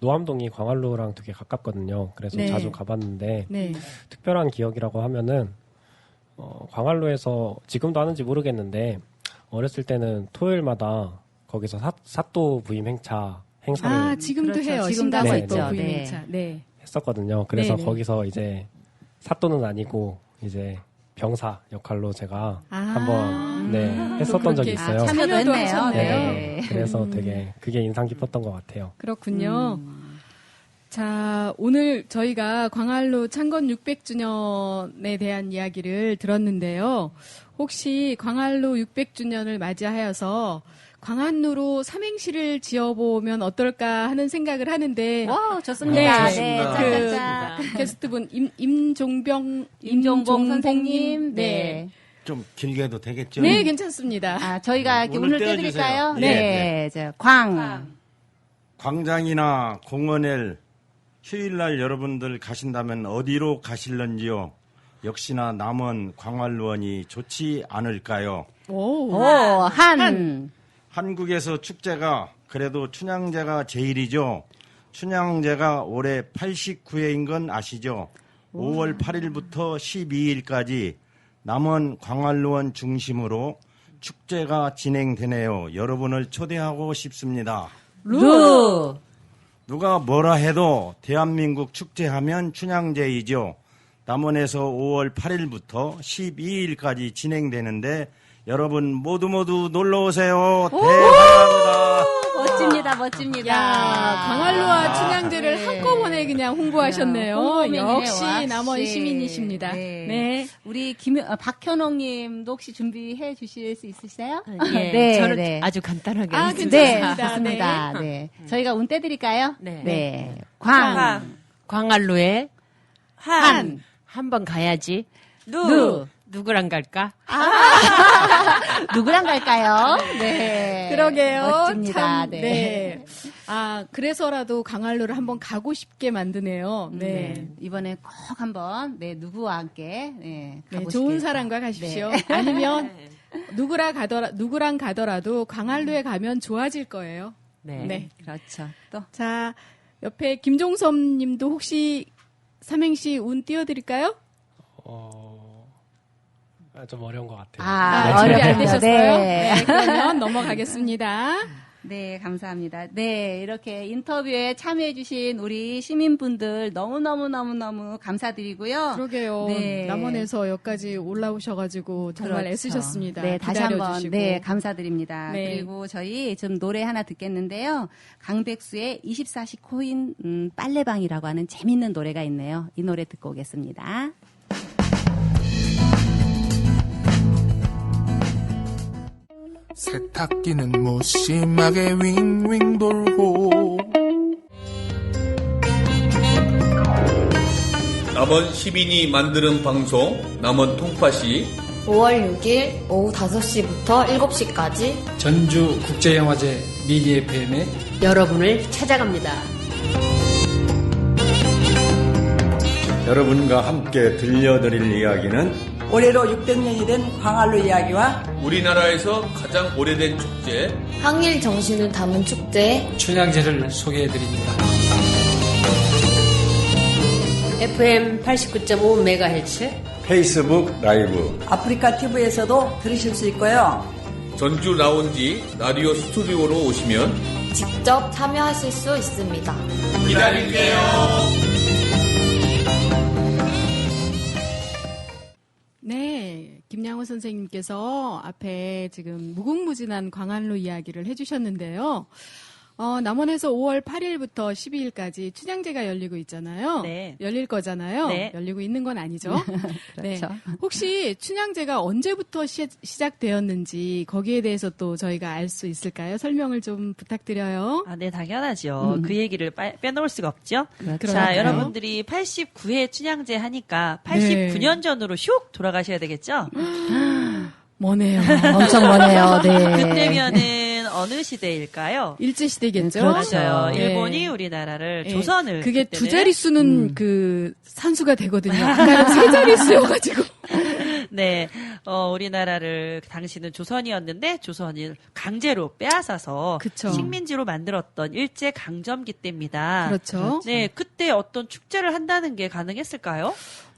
Speaker 6: 노암동이 광활루랑 되게 가깝거든요. 그래서
Speaker 1: 네.
Speaker 6: 자주 가봤는데
Speaker 1: 네.
Speaker 6: 특별한 기억이라고 하면은 광활루에서 지금도 하는지 모르겠는데 어렸을 때는 토요일마다 거기서 사또 부임 행사를
Speaker 1: 아, 지금도
Speaker 2: 그렇죠.
Speaker 1: 해요.
Speaker 2: 지금도
Speaker 6: 하고
Speaker 1: 신당사또
Speaker 6: 있죠.
Speaker 1: 부임행차. 네.
Speaker 6: 했었거든요. 그래서
Speaker 1: 네네.
Speaker 6: 거기서 이제 사또는 아니고 이제 병사 역할로 제가
Speaker 1: 아.
Speaker 6: 한번 했었던
Speaker 1: 또
Speaker 6: 적이
Speaker 1: 그렇게
Speaker 6: 있어요.
Speaker 2: 참여도
Speaker 1: 참여도
Speaker 2: 했네요.
Speaker 1: 하셨네요.
Speaker 2: 네.
Speaker 6: 그래서 되게 그게 인상 깊었던 것 같아요.
Speaker 1: 그렇군요. 자, 오늘 저희가 광활루 창건 600주년에 대한 이야기를 들었는데요. 혹시 광활루 600주년을 맞이하여서 광안루로 삼행시를 지어보면 어떨까 하는 생각을 하는데
Speaker 2: 와, 좋습니다.
Speaker 1: 네.
Speaker 2: 네,
Speaker 1: 그
Speaker 2: 짠짠짠.
Speaker 1: 게스트분
Speaker 2: 임종봉 선생님. 네.
Speaker 4: 좀 길게 해도 되겠죠?
Speaker 1: 네, 괜찮습니다.
Speaker 2: 아, 저희가 이렇게
Speaker 4: 오늘
Speaker 2: 운을
Speaker 4: 떼어주세요.
Speaker 2: 떼드릴까요?
Speaker 4: 예,
Speaker 2: 네. 자, 광.
Speaker 4: 광장이나 공원에 휴일날 여러분들 가신다면 어디로 가실런지요? 역시나 남원 광활루원이 좋지 않을까요?
Speaker 1: 오.
Speaker 4: 한국에서 축제가 그래도 춘향제가 제일이죠. 춘향제가 올해 89회인 건 아시죠? 5월 8일부터 12일까지 남원 광활루원 중심으로 축제가 진행되네요. 여러분을 초대하고 싶습니다.
Speaker 2: 루.
Speaker 4: 누가 뭐라 해도 대한민국 축제하면 춘향제이죠. 남원에서 5월 8일부터 12일까지 진행되는데 여러분 모두 놀러 오세요. 대환영합니다.
Speaker 2: 멋집니다, 멋집니다.
Speaker 1: 야, 광활루와 춘향제를 한꺼번에 그냥 홍보하셨네요.
Speaker 2: 홍보맨이네요,
Speaker 1: 역시 남원 시민이십니다.
Speaker 2: 네. 우리 박현옥님도 혹시 준비해 주실 수 있으세요?
Speaker 5: 예, 저는 아주 간단하게
Speaker 1: 아,
Speaker 5: 하겠습니다.
Speaker 1: 괜찮습니다.
Speaker 2: 좋습니다. 네. 저희가 운 떼드릴까요?
Speaker 5: 네.
Speaker 2: 광.
Speaker 5: 한 번 가야지. 누구랑 갈까?
Speaker 2: 누구랑 갈까요? 네.
Speaker 1: 그러게요.
Speaker 2: 멋집니다.
Speaker 1: 참,
Speaker 2: 네.
Speaker 1: 네. 아, 그래서라도 광활루를 한번 가고 싶게 만드네요. 네.
Speaker 2: 이번에 꼭 한번 누구와 함께
Speaker 1: 네,
Speaker 2: 가보시길
Speaker 1: 좋은 사람과 가십시오.
Speaker 2: 네.
Speaker 1: 아니면 누구랑 가더라도 광활루에 가면 좋아질 거예요.
Speaker 5: 네.
Speaker 1: 네.
Speaker 2: 그렇죠. 또
Speaker 1: 자, 옆에 김종섭 님도 혹시 삼행시 운 띄워드릴까요?
Speaker 6: 좀 어려운 것 같아요.
Speaker 1: 준비 안 되셨어요?
Speaker 2: 네.
Speaker 1: 네, 그러면 넘어가겠습니다.
Speaker 2: 네, 감사합니다. 네, 이렇게 인터뷰에 참여해주신 우리 시민분들 너무 감사드리고요.
Speaker 1: 그러게요.
Speaker 2: 네.
Speaker 1: 남원에서 여기까지 올라오셔가지고 정말
Speaker 2: 그렇죠.
Speaker 1: 애쓰셨습니다.
Speaker 2: 네, 다시 한번
Speaker 1: 기다려주시고.
Speaker 2: 감사드립니다.
Speaker 1: 네.
Speaker 2: 그리고 저희 좀 노래 하나 듣겠는데요. 강백수의 24시 코인 빨래방이라고 하는 재밌는 노래가 있네요. 이 노래 듣고 오겠습니다.
Speaker 7: 세탁기는 무심하게 윙윙 돌고
Speaker 8: 남원 시민이 만드는 방송 남원 통파시
Speaker 9: 5월 6일 오후 5시부터 7시까지
Speaker 10: 전주 국제영화제 미니 FM에
Speaker 5: 여러분을 찾아갑니다.
Speaker 4: 여러분과 함께 들려드릴 이야기는
Speaker 11: 올해로 600년이 된 광활루 이야기와
Speaker 8: 우리나라에서 가장 오래된 축제
Speaker 9: 항일 정신을 담은 축제
Speaker 10: 춘향제를 소개해드립니다.
Speaker 5: FM 89.5MHz
Speaker 4: 페이스북 라이브
Speaker 11: 아프리카 TV에서도 들으실 수 있고요.
Speaker 8: 전주 라운지 라디오 스튜디오로 오시면
Speaker 9: 직접 참여하실 수 있습니다.
Speaker 8: 기다릴게요.
Speaker 1: 네, 김양호 선생님께서 앞에 지금 무궁무진한 광활루 이야기를 해주셨는데요. 남원에서 5월 8일부터 12일까지 춘향제가 열리고 있잖아요.
Speaker 3: 네.
Speaker 1: 열릴 거잖아요.
Speaker 3: 네.
Speaker 1: 열리고 있는 건 아니죠.
Speaker 2: 그렇죠.
Speaker 1: 네. 혹시 춘향제가 언제부터 시작되었는지 거기에 대해서 또 저희가 알 수 있을까요? 설명을 좀 부탁드려요.
Speaker 3: 네, 당연하죠. 그 얘기를 빼놓을 수가 없죠. 자,
Speaker 1: 그러니까요.
Speaker 3: 여러분들이 89회 춘향제 하니까 89년 전으로 슉 돌아가셔야 되겠죠?
Speaker 1: 뭐네요.
Speaker 2: 엄청 머네요. 네.
Speaker 3: 그때면은 어느 시대일까요?
Speaker 1: 일제시대겠죠?
Speaker 3: 그렇죠.
Speaker 1: 네.
Speaker 3: 일본이 우리나라를
Speaker 1: 네.
Speaker 3: 조선을
Speaker 1: 그게
Speaker 3: 그때는
Speaker 1: 두 자릿수는 그 산수가 되거든요. 아까는 세 자릿수여가지고.
Speaker 3: 네, 우리나라를 당시는 조선이었는데 조선을 강제로 빼앗아서
Speaker 1: 그쵸.
Speaker 3: 식민지로 만들었던 일제 강점기 때입니다.
Speaker 1: 그렇죠.
Speaker 3: 네, 그때 어떤 축제를 한다는 게 가능했을까요?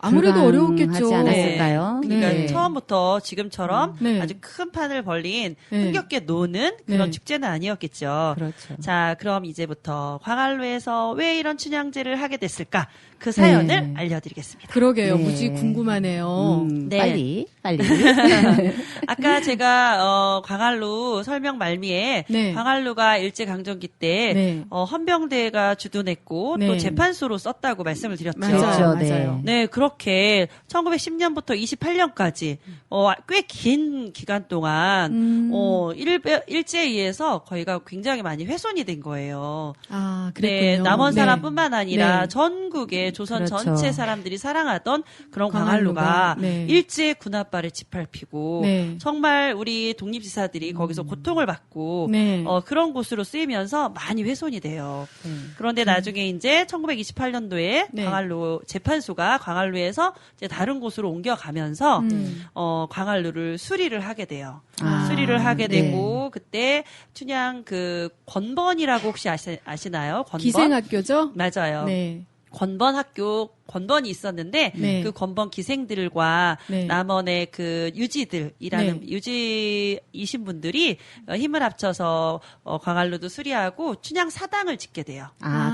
Speaker 1: 아무래도 어려웠겠죠.
Speaker 2: 하지 않았을까요?
Speaker 3: 그러니까
Speaker 1: 네.
Speaker 3: 처음부터 지금처럼
Speaker 1: 네.
Speaker 3: 아주 큰 판을 벌린
Speaker 1: 네.
Speaker 3: 흥겹게 노는 그런
Speaker 1: 네.
Speaker 3: 축제는 아니었겠죠.
Speaker 2: 그렇죠.
Speaker 3: 자, 그럼 이제부터 광활루에서 왜 이런 춘향제를 하게 됐을까? 그 사연을
Speaker 2: 네.
Speaker 3: 알려드리겠습니다.
Speaker 1: 그러게요.
Speaker 2: 네.
Speaker 1: 무지 궁금하네요.
Speaker 3: 네.
Speaker 2: 빨리.
Speaker 3: 아까 제가 광활루 설명 말미에
Speaker 1: 네.
Speaker 3: 광활루가 일제 강점기 때
Speaker 1: 네.
Speaker 3: 헌병대가 주둔했고
Speaker 1: 네.
Speaker 3: 또 재판소로 썼다고 말씀을 드렸죠.
Speaker 1: 맞아요.
Speaker 2: 네.
Speaker 1: 맞아요.
Speaker 3: 네, 그렇게 1910년부터 28년까지 꽤 긴 기간 동안 일제에 의해서 거기가 굉장히 많이 훼손이 된 거예요.
Speaker 1: 아, 그랬군요.
Speaker 3: 네, 남원
Speaker 1: 네.
Speaker 3: 사람뿐만 아니라
Speaker 1: 네.
Speaker 3: 전국의 조선
Speaker 2: 그렇죠.
Speaker 3: 전체 사람들이 사랑하던 그런
Speaker 1: 광활루가,
Speaker 3: 광활루가
Speaker 1: 네.
Speaker 3: 일제 군합 바닷발에 짓밟히고
Speaker 1: 네.
Speaker 3: 정말 우리 독립지사들이 거기서 고통을 받고
Speaker 1: 네.
Speaker 3: 그런 곳으로 쓰이면서 많이 훼손이 돼요. 그런데 나중에 이제 1928년도에
Speaker 1: 네.
Speaker 3: 광활루 재판소가 광활루에서 이제 다른 곳으로 옮겨가면서 광활루를 수리를 하게 돼요. 수리를 하게
Speaker 1: 네.
Speaker 3: 되고 그때 춘향 그 권번이라고 혹시 아시나요? 권번?
Speaker 1: 기생학교죠?
Speaker 3: 맞아요.
Speaker 1: 네.
Speaker 3: 권번이 있었는데
Speaker 1: 네.
Speaker 3: 그 권번 기생들과
Speaker 1: 네.
Speaker 3: 남원의 그 유지들이라는
Speaker 1: 네.
Speaker 3: 유지이신 분들이 힘을 합쳐서 광활루도 수리하고 춘향 사당을 짓게 돼요.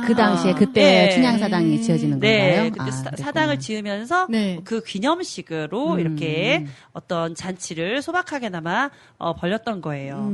Speaker 2: 그 당시에 그때
Speaker 3: 네.
Speaker 2: 춘향 사당이 지어지는
Speaker 3: 네,
Speaker 2: 건가요?
Speaker 3: 그때
Speaker 2: 그랬구나.
Speaker 3: 사당을 지으면서
Speaker 1: 네.
Speaker 3: 그 기념식으로 이렇게 어떤 잔치를 소박하게나마 벌였던 거예요.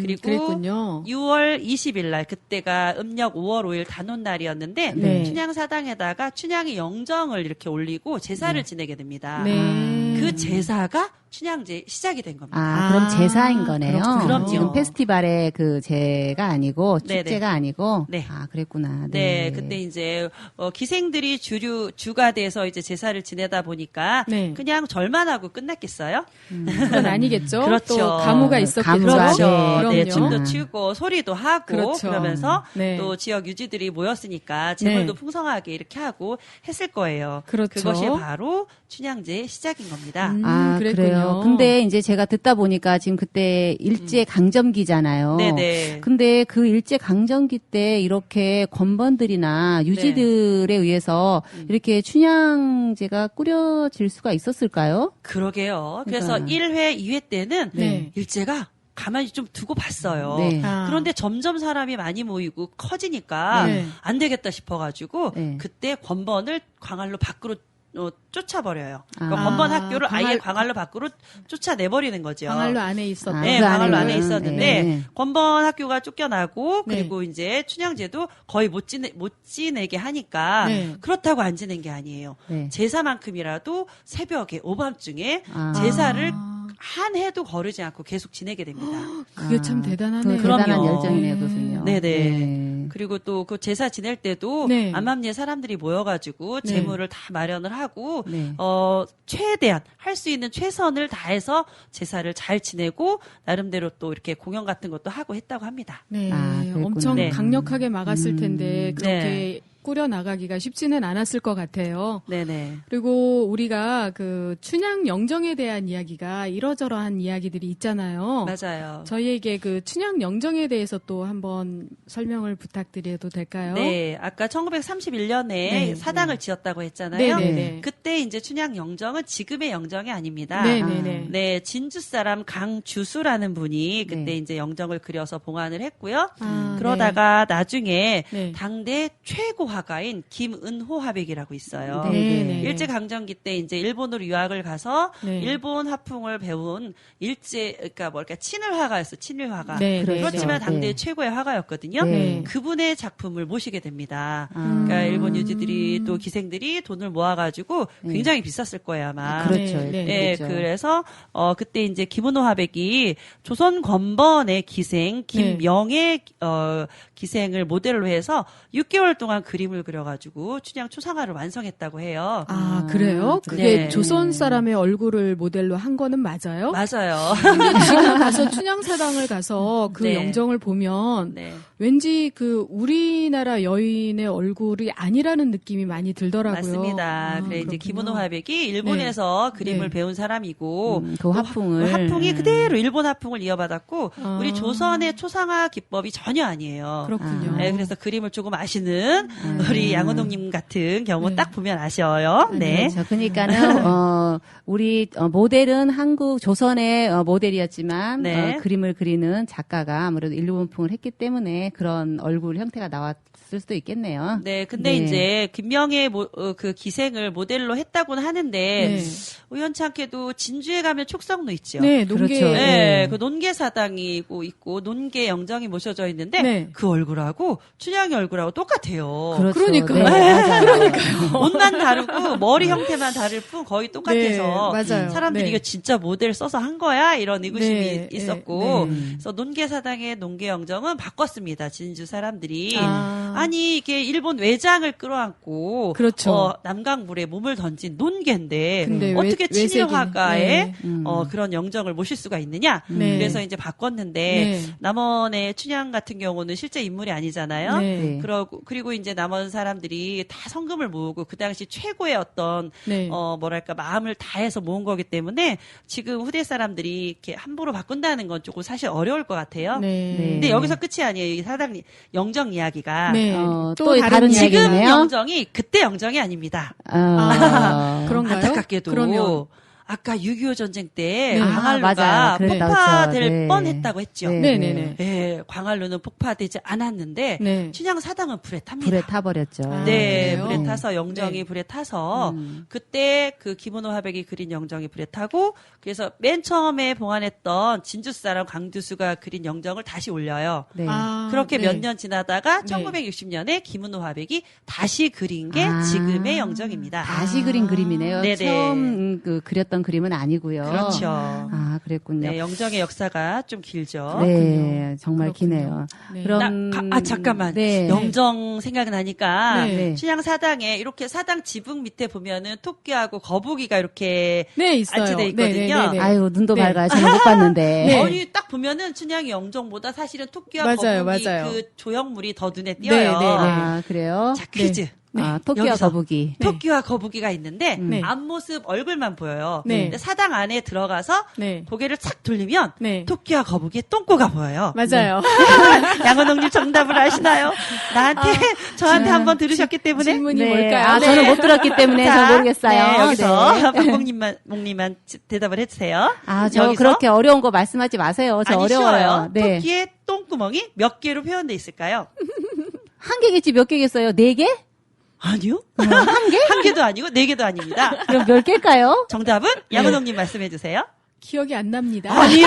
Speaker 3: 그리고
Speaker 1: 그랬군요.
Speaker 3: 6월 20일 날 그때가 음력 5월 5일 단오날이었는데
Speaker 1: 네.
Speaker 3: 춘향 사당에다가 춘향의 영정을 이렇게 올리고 제사를 지내게 됩니다.
Speaker 1: 네.
Speaker 3: 그 제사가 춘향제 시작이 된 겁니다.
Speaker 2: 그럼 제사인 거네요.
Speaker 3: 그럼요.
Speaker 2: 지금 페스티벌의 그 제가 아니고 축제가
Speaker 3: 네네.
Speaker 2: 아니고.
Speaker 3: 네.
Speaker 2: 그랬구나.
Speaker 3: 네, 그때 이제 기생들이 주가 돼서 이제 제사를 지내다 보니까
Speaker 1: 네.
Speaker 3: 그냥 절만 하고 끝났겠어요?
Speaker 1: 그건 아니겠죠.
Speaker 3: 그렇죠.
Speaker 1: 또 가무가 있었겠죠.
Speaker 3: 그렇죠.
Speaker 1: 그럼요.
Speaker 3: 네, 춤도 추고 소리도 하고
Speaker 1: 그렇죠.
Speaker 3: 그러면서
Speaker 1: 네.
Speaker 3: 또 지역 유지들이 모였으니까 재물도
Speaker 1: 네.
Speaker 3: 풍성하게 이렇게 하고 했을 거예요.
Speaker 1: 그렇죠.
Speaker 3: 그것이 바로 춘향제의 시작인 겁니다.
Speaker 1: 그랬군요.
Speaker 2: 그래요. 근데 이제 제가 듣다 보니까 지금 그때 일제 강점기잖아요.
Speaker 3: 네네.
Speaker 2: 근데 그 일제 강점기 때 이렇게 권번들이나 유지들에 의해서 이렇게 춘향제가 꾸려질 수가 있었을까요?
Speaker 3: 그러게요. 그래서
Speaker 2: 그러니까.
Speaker 3: 1회, 2회 때는
Speaker 1: 네.
Speaker 3: 일제가 가만히 좀 두고 봤어요.
Speaker 2: 네.
Speaker 3: 그런데 점점 사람이 많이 모이고 커지니까
Speaker 1: 네.
Speaker 3: 안 되겠다 싶어가지고
Speaker 2: 네.
Speaker 3: 그때 권번을 광활루 밖으로 쫓아버려요. 그러니까
Speaker 2: 아.
Speaker 3: 권번 학교를 아예 광활루 밖으로 쫓아내버리는 거죠.
Speaker 1: 광활루 안에 있었다.
Speaker 3: 네,
Speaker 2: 그
Speaker 3: 광활루
Speaker 2: 안에
Speaker 3: 안에 있었는데
Speaker 2: 네.
Speaker 3: 권번 학교가 쫓겨나고
Speaker 1: 네.
Speaker 3: 그리고 이제 춘향제도 거의 못 지내게 하니까
Speaker 1: 네.
Speaker 3: 그렇다고 안 지낸 게 아니에요.
Speaker 2: 네.
Speaker 3: 제사만큼이라도 새벽에 오밤중에
Speaker 2: 아.
Speaker 3: 제사를 한 해도 거르지 않고 계속 지내게 됩니다.
Speaker 1: 그게 참 대단하네요.
Speaker 2: 대단한
Speaker 3: 그럼요.
Speaker 2: 열정이네요, 그것은요.
Speaker 3: 네네.
Speaker 2: 네.
Speaker 3: 그리고 또 그 제사 지낼 때도
Speaker 1: 네.
Speaker 3: 암암리에 사람들이 모여가지고
Speaker 1: 네.
Speaker 3: 재물을 다 마련을 하고
Speaker 2: 네.
Speaker 3: 최대한 할 수 있는 최선을 다해서 제사를 잘 지내고 나름대로 또 이렇게 공연 같은 것도 하고 했다고 합니다.
Speaker 1: 네,
Speaker 2: 그랬구나.
Speaker 1: 엄청
Speaker 3: 네.
Speaker 1: 강력하게 막았을 텐데 그렇게
Speaker 3: 네.
Speaker 1: 꾸려 나가기가 쉽지는 않았을 것 같아요.
Speaker 3: 네네.
Speaker 1: 그리고 우리가 그 춘향 영정에 대한 이야기가 이러저러한 이야기들이 있잖아요.
Speaker 3: 맞아요.
Speaker 1: 저희에게 그 춘향 영정에 대해서 또 한번 설명을 부탁드려도 될까요?
Speaker 3: 네, 아까 1931년에
Speaker 1: 네.
Speaker 3: 사당을 지었다고 했잖아요.
Speaker 1: 네네네.
Speaker 3: 그때 이제 춘향 영정은 지금의 영정이 아닙니다.
Speaker 1: 네네네.
Speaker 3: 네, 진주 사람 강주수라는 분이 그때
Speaker 2: 네.
Speaker 3: 이제 영정을 그려서 봉안을 했고요.
Speaker 1: 아,
Speaker 3: 그러다가 나중에
Speaker 1: 네.
Speaker 3: 당대 최고 화가인 김은호 화백이라고 있어요.
Speaker 1: 네네.
Speaker 3: 일제 강점기 때 이제 일본으로 유학을 가서
Speaker 1: 네.
Speaker 3: 일본 화풍을 배운 그러니까 친일 화가였어, 친일 화가.
Speaker 1: 네, 네.
Speaker 3: 그렇지만 당대
Speaker 2: 네.
Speaker 3: 최고의 화가였거든요.
Speaker 1: 네.
Speaker 3: 그분의 작품을 모시게 됩니다.
Speaker 2: 아.
Speaker 3: 그러니까 일본 유지들이 또 기생들이 돈을 모아가지고 굉장히 비쌌을 거예요 아마.
Speaker 2: 그렇죠.
Speaker 1: 네, 네.
Speaker 3: 예,
Speaker 2: 그렇죠.
Speaker 3: 그래서 그때 이제 김은호 화백이 조선 권번의 기생 김영의 기생을 모델로 해서 6개월 동안 그림을 그려가지고 춘향 초상화를 완성했다고 해요.
Speaker 1: 아, 그래요? 그게
Speaker 3: 네.
Speaker 1: 조선 사람의 얼굴을 모델로 한 거는 맞아요?
Speaker 3: 맞아요.
Speaker 1: 근데 지금 가서 춘향사당을 가서 그
Speaker 3: 네.
Speaker 1: 영정을 보면
Speaker 3: 네.
Speaker 1: 왠지 그 우리나라 여인의 얼굴이 아니라는 느낌이 많이 들더라고요.
Speaker 3: 맞습니다. 그래 이제
Speaker 1: 그렇군요.
Speaker 3: 김은호 화백이 일본에서 그림을
Speaker 1: 네.
Speaker 3: 배운 사람이고
Speaker 2: 그
Speaker 3: 또
Speaker 2: 화풍을.
Speaker 3: 화풍이 그대로 일본 화풍을 이어받았고
Speaker 1: 아.
Speaker 3: 우리 조선의 초상화 기법이 전혀 아니에요.
Speaker 1: 그렇군요.
Speaker 3: 네, 그래서 그림을 조금 아시는 우리 양은홍님 같은 경우 딱 보면 아셔요. 네.
Speaker 2: 그렇죠. 그러니까는 우리 모델은 한국 조선의 모델이었지만
Speaker 3: 네.
Speaker 2: 그림을 그리는 작가가 아무래도 일본풍을 했기 때문에 그런 얼굴 형태가 나왔을 수도 있겠네요.
Speaker 3: 네, 근데 이제 김명의 그 기생을 모델로 했다고는 하는데
Speaker 1: 네.
Speaker 3: 우연치 않게도 진주에 가면 촉성로 있죠.
Speaker 1: 네, 논계.
Speaker 2: 그렇죠.
Speaker 3: 네, 그 논계 사당이 있고 논계 영정이 모셔져 있는데
Speaker 1: 네.
Speaker 3: 그 얼굴하고 춘향의 얼굴하고 똑같아요.
Speaker 2: 그렇죠.
Speaker 1: 그러니까요.
Speaker 2: 네,
Speaker 3: 옷만 다르고 머리 형태만 다를 뿐 거의 똑같아서
Speaker 1: 네, 맞아요.
Speaker 3: 사람들이
Speaker 1: 네.
Speaker 3: 이거 진짜 모델 써서 한 거야 이런 의구심이
Speaker 1: 네,
Speaker 3: 있었고
Speaker 1: 네, 네.
Speaker 3: 그래서 논계 사당의 논계 영정은 바꿨습니다. 겁니다. 진주 사람들이. 아니 이게 일본 외장을 끌어안고
Speaker 1: 그렇죠.
Speaker 3: 남강물에 몸을 던진 논개인데
Speaker 1: 근데
Speaker 3: 어떻게 친일화가에
Speaker 1: 네.
Speaker 3: 그런 영정을 모실 수가 있느냐.
Speaker 1: 네.
Speaker 3: 그래서 이제 바꿨는데
Speaker 1: 네.
Speaker 3: 남원의 춘향 같은 경우는 실제 인물이 아니잖아요.
Speaker 1: 네.
Speaker 3: 그리고 이제 남원 사람들이 다 성금을 모으고 그 당시 최고의 어떤
Speaker 1: 네.
Speaker 3: 뭐랄까 마음을 다해서 모은 거기 때문에 지금 후대 사람들이 이렇게 함부로 바꾼다는 건 조금 사실 어려울 것 같아요.
Speaker 1: 네.
Speaker 3: 근데 여기서 끝이 아니에요. 이 사당 영정 이야기가.
Speaker 1: 네.
Speaker 5: 또 다른
Speaker 3: 지금
Speaker 5: 이야기네요.
Speaker 3: 영정이 그때 영정이 아닙니다.
Speaker 1: 그런가요?
Speaker 3: 안타깝게도
Speaker 1: 그러면
Speaker 3: 아까 6.25 전쟁 때
Speaker 1: 네.
Speaker 3: 광활루가
Speaker 5: 맞아요. 그랬다
Speaker 3: 폭파될
Speaker 5: 그랬죠. 네.
Speaker 3: 뻔했다고 했죠.
Speaker 5: 네.
Speaker 1: 네네네.
Speaker 3: 예, 광활루는 폭파되지 않았는데
Speaker 1: 네.
Speaker 3: 춘향 사당은 불에 탑니다.
Speaker 5: 불에 타버렸죠.
Speaker 3: 네,
Speaker 1: 그래요?
Speaker 3: 불에 타서 영정이
Speaker 1: 네.
Speaker 3: 불에 타서 그때 그 김은호 화백이 그린 영정이 불에 타고 그래서 맨 처음에 봉안했던 진주 사람 강두수가 그린 영정을 다시 올려요.
Speaker 5: 네.
Speaker 3: 그렇게
Speaker 1: 네.
Speaker 3: 몇 년 지나다가
Speaker 1: 네.
Speaker 3: 1960년에 김은호 화백이 다시 그린 게
Speaker 5: 아.
Speaker 3: 지금의 영정입니다.
Speaker 5: 다시 그린 그림이네요.
Speaker 3: 네네.
Speaker 5: 처음 그렸던 그림은 아니고요.
Speaker 3: 그렇죠.
Speaker 5: 아, 그랬군요.
Speaker 3: 네, 영정의 역사가 좀 길죠.
Speaker 5: 네, 정말
Speaker 1: 그렇군요.
Speaker 5: 기네요.
Speaker 1: 네.
Speaker 5: 그럼
Speaker 3: 잠깐만.
Speaker 5: 네.
Speaker 3: 영정 생각나니까
Speaker 1: 네.
Speaker 3: 춘향 사당에 이렇게 사당 지붕 밑에 보면은 토끼하고 거북이가 이렇게
Speaker 1: 네, 있어요.
Speaker 3: 안치돼 있거든요.
Speaker 1: 네, 네, 네.
Speaker 5: 아유, 눈도
Speaker 1: 네.
Speaker 5: 밝아요. 저는 못 봤는데.
Speaker 1: 네.
Speaker 3: 아니 딱 보면은 춘향이 영정보다 사실은 토끼와
Speaker 1: 맞아요,
Speaker 3: 거북이
Speaker 1: 맞아요.
Speaker 3: 그 조형물이 더 눈에 띄어요.
Speaker 1: 네, 네, 네.
Speaker 5: 아, 그래요?
Speaker 3: 자 퀴즈.
Speaker 5: 아, 토끼와
Speaker 3: 여기서
Speaker 5: 거북이.
Speaker 3: 토끼와 거북이가 있는데
Speaker 1: 네.
Speaker 3: 앞모습 얼굴만 보여요.
Speaker 1: 네.
Speaker 3: 근데 사당 안에 들어가서
Speaker 1: 네.
Speaker 3: 고개를 착 돌리면
Speaker 1: 네.
Speaker 3: 토끼와 거북이의 똥꼬가 보여요.
Speaker 1: 맞아요.
Speaker 3: 양은홍님 정답을 아시나요? 저한테 한번 들으셨기 때문에.
Speaker 1: 질문이
Speaker 5: 네.
Speaker 1: 뭘까요?
Speaker 5: 아,
Speaker 1: 네.
Speaker 5: 저는 못 들었기 때문에
Speaker 3: 자,
Speaker 5: 잘 모르겠어요.
Speaker 3: 네, 여기서
Speaker 5: 네.
Speaker 3: 박봉님만 대답을 해주세요.
Speaker 5: 아, 저
Speaker 3: 여기서
Speaker 5: 그렇게 어려운 거 말씀하지 마세요. 저
Speaker 3: 아니,
Speaker 5: 어려워요.
Speaker 3: 쉬워요.
Speaker 5: 네.
Speaker 3: 토끼의 똥구멍이 몇 개로 표현돼 있을까요?
Speaker 5: 한 개겠지 몇 개겠어요? 네 개?
Speaker 3: 아니요.
Speaker 5: 한 개?
Speaker 3: 한 개도 아니고 네 개도 아닙니다.
Speaker 5: 그럼 몇 개일까요?
Speaker 3: 정답은 양은홍님 말씀해 주세요.
Speaker 1: 기억이 안 납니다.
Speaker 5: 아니요,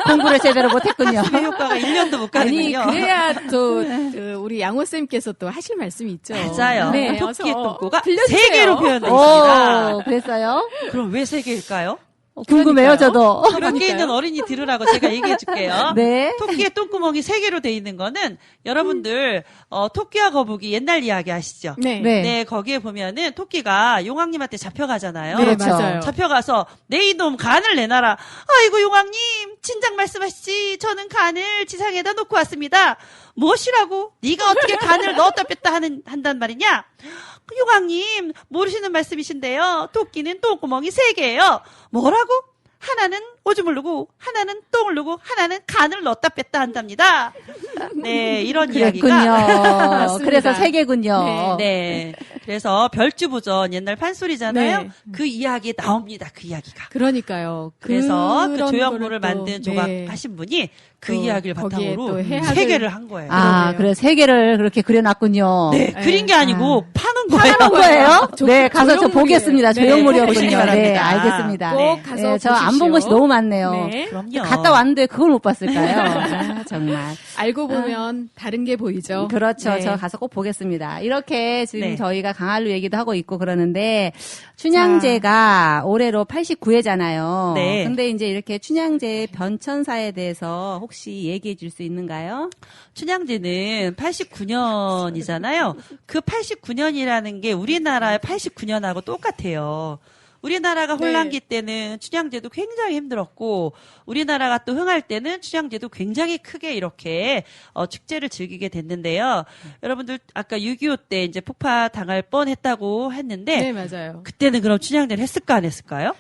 Speaker 5: 공부를 제대로 못했군요.
Speaker 3: 그 효과가 1년도 못
Speaker 1: 아니,
Speaker 3: 가는군요.
Speaker 1: 그래야 또, 우리 양호쌤께서 또 하실 말씀이 있죠.
Speaker 3: 맞아요.
Speaker 1: 네,
Speaker 3: 토끼의
Speaker 1: 어서
Speaker 3: 똥꼬가
Speaker 1: 들려주세요.
Speaker 3: 3개로 표현돼 있습니다.
Speaker 5: 오, 그랬어요?
Speaker 3: 그럼 왜 3개일까요?
Speaker 5: 궁금해요, 저도.
Speaker 3: 밖에 있는 어린이 들으라고 제가 얘기해 줄게요.
Speaker 5: 네.
Speaker 3: 토끼의 똥구멍이 3개로 돼 있는 거는 여러분들 토끼와 거북이 옛날 이야기 아시죠?
Speaker 1: 네.
Speaker 5: 네.
Speaker 3: 네, 거기에 보면은 토끼가 용왕님한테 잡혀가잖아요.
Speaker 1: 네,
Speaker 5: 그렇죠.
Speaker 1: 맞아요.
Speaker 3: 잡혀가서 내 이놈 간을 내놔라. 아이고 용왕님 친장 말씀하시지. 저는 간을 지상에다 놓고 왔습니다. 무엇이라고? 네가 어떻게 간을 넣었다 뺐다 한단 말이냐? 용왕님 모르시는 말씀이신데요. 토끼는 똥구멍이 3개예요. 뭐라고? 하나는 오줌을 누고 하나는 똥을 누고 하나는 간을 넣었다 뺐다 한답니다. 네, 이런
Speaker 5: 그랬군요.
Speaker 3: 이야기가
Speaker 5: 그래서 세 개군요.
Speaker 3: 네. 그래서 별주부전 옛날 판소리잖아요.
Speaker 1: 네.
Speaker 3: 그 이야기에 나옵니다. 그 이야기가.
Speaker 1: 그러니까요.
Speaker 3: 그래서 그
Speaker 1: 그런
Speaker 3: 조형물을
Speaker 1: 거를 또,
Speaker 3: 만든 조각
Speaker 1: 네.
Speaker 3: 하신 분이 그
Speaker 1: 또
Speaker 3: 이야기를
Speaker 1: 거기에
Speaker 3: 바탕으로
Speaker 1: 또 해학을-
Speaker 3: 3개를 한 거예요.
Speaker 5: 아,
Speaker 1: 그러네요.
Speaker 5: 그래 세 개를 그렇게 그려놨군요.
Speaker 3: 네, 그린 게 아니고 파는 거예요.
Speaker 5: 하는 거예요? 네, 가서 저
Speaker 1: 조형물이에요.
Speaker 5: 보겠습니다.
Speaker 1: 네,
Speaker 5: 조형물이었군요.
Speaker 3: 보시기
Speaker 5: 네,
Speaker 3: 바랍니다.
Speaker 5: 알겠습니다.
Speaker 1: 꼭 가서
Speaker 5: 네, 저 안 본
Speaker 1: 보십시오.
Speaker 5: 것이 너무 많네요.
Speaker 1: 네.
Speaker 3: 그럼요.
Speaker 5: 갔다 왔는데 그걸 못 봤을까요? 아, 정말.
Speaker 1: 알고 보면 다른 게 보이죠.
Speaker 5: 그렇죠.
Speaker 1: 네.
Speaker 5: 저 가서 꼭 보겠습니다. 이렇게 지금
Speaker 3: 네.
Speaker 5: 저희가 강한루 얘기도 하고 있고 그러는데 춘향제가 올해로 89회잖아요.
Speaker 3: 네.
Speaker 5: 근데 이제 이렇게 춘향제의 변천사에 대해서 혹시 얘기해 줄 수 있는가요?
Speaker 3: 춘향제는 89년이잖아요. 그 89년이라는 게 우리나라의 89년하고 똑같아요. 우리나라가 혼란기 때는 춘향제도 굉장히 힘들었고 우리나라가 또 흥할 때는 춘향제도 굉장히 크게 이렇게 축제를 즐기게 됐는데요. 여러분들 아까 6.25 때 이제 폭파 당할 뻔했다고 했는데
Speaker 1: 네, 맞아요.
Speaker 3: 그때는 그럼 춘향제를 했을까 안 했을까요?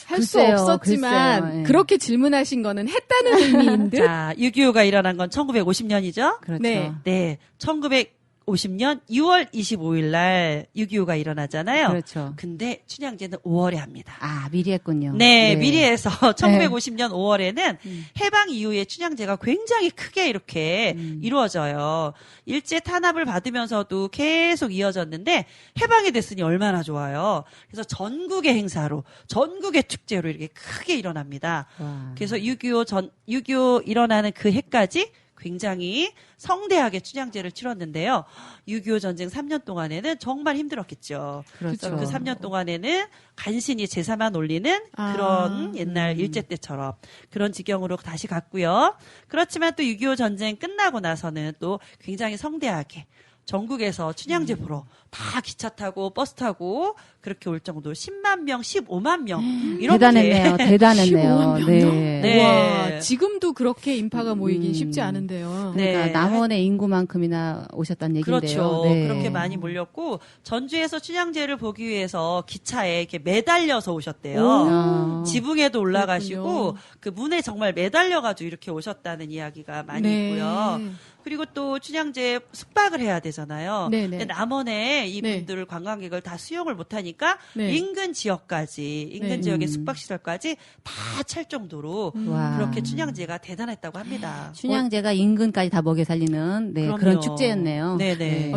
Speaker 1: 할 수
Speaker 5: 글쎄요,
Speaker 1: 없었지만
Speaker 5: 글쎄요. 예.
Speaker 1: 그렇게 질문하신 거는 했다는 의미인 듯.
Speaker 3: 자, 6.25가 일어난 건 1950년이죠.
Speaker 5: 그렇죠.
Speaker 1: 네.
Speaker 3: 네, 1950년 2월 25일 날 6.25가 일어나잖아요.
Speaker 5: 그렇죠.
Speaker 3: 근데 춘향제는 5월에 합니다.
Speaker 5: 아, 미리 했군요.
Speaker 3: 네, 미리 해서 1950년 5월에는 해방 이후에 춘향제가 굉장히 크게 이렇게 이루어져요. 일제 탄압을 받으면서도 계속 이어졌는데 해방이 됐으니 얼마나 좋아요. 그래서 전국의 행사로, 전국의 축제로 이렇게 크게 일어납니다.
Speaker 5: 와.
Speaker 3: 그래서 6.25 일어나는 그 해까지 굉장히 성대하게 춘향제를 치렀는데요. 6.25 전쟁 3년 동안에는 정말 힘들었겠죠.
Speaker 2: 그렇죠.
Speaker 3: 그 3년 동안에는 간신히 제사만 올리는 그런 옛날 일제 때처럼 그런 지경으로 다시 갔고요. 그렇지만 또 6.25 전쟁 끝나고 나서는 또 굉장히 성대하게 전국에서 춘향제 보러 다 기차 타고 버스 타고 그렇게 올 정도 10만 명, 15만 명 이렇게
Speaker 2: 대단했네요. 대단했네요.
Speaker 1: 15만
Speaker 2: 네.
Speaker 1: 명요?
Speaker 3: 네.
Speaker 1: 와, 지금도 그렇게 인파가 모이긴 쉽지 않은데요.
Speaker 2: 그러니까
Speaker 3: 네.
Speaker 2: 남원의 인구만큼이나 오셨다는 얘기인데요.
Speaker 3: 그렇죠.
Speaker 2: 네.
Speaker 3: 그렇게 많이 몰렸고 전주에서 춘향제를 보기 위해서 기차에 이렇게 매달려서 오셨대요. 지붕에도 올라가시고
Speaker 1: 그렇군요.
Speaker 3: 그 문에 정말 매달려가지고 이렇게 오셨다는 이야기가 많이
Speaker 1: 네.
Speaker 3: 있고요. 그리고 또 춘향제 숙박을 해야 되잖아요.
Speaker 1: 네네.
Speaker 3: 근데 남원에 이분들 관광객을 다 수용을 못하니까
Speaker 1: 네.
Speaker 3: 인근 지역까지 인근
Speaker 1: 네.
Speaker 3: 지역의 숙박시설까지 다 찰 정도로
Speaker 2: 와.
Speaker 3: 그렇게 춘향제가 대단했다고 합니다.
Speaker 2: 춘향제가 인근까지 다 먹여 살리는 네,
Speaker 3: 그럼요.
Speaker 2: 그런 축제였네요.
Speaker 3: 네네.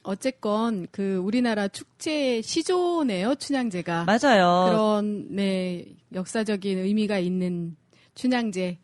Speaker 1: 어쨌건 그 우리나라 축제 시조네요, 춘향제가.
Speaker 3: 맞아요.
Speaker 1: 그런 네 역사적인 의미가 있는 춘향제.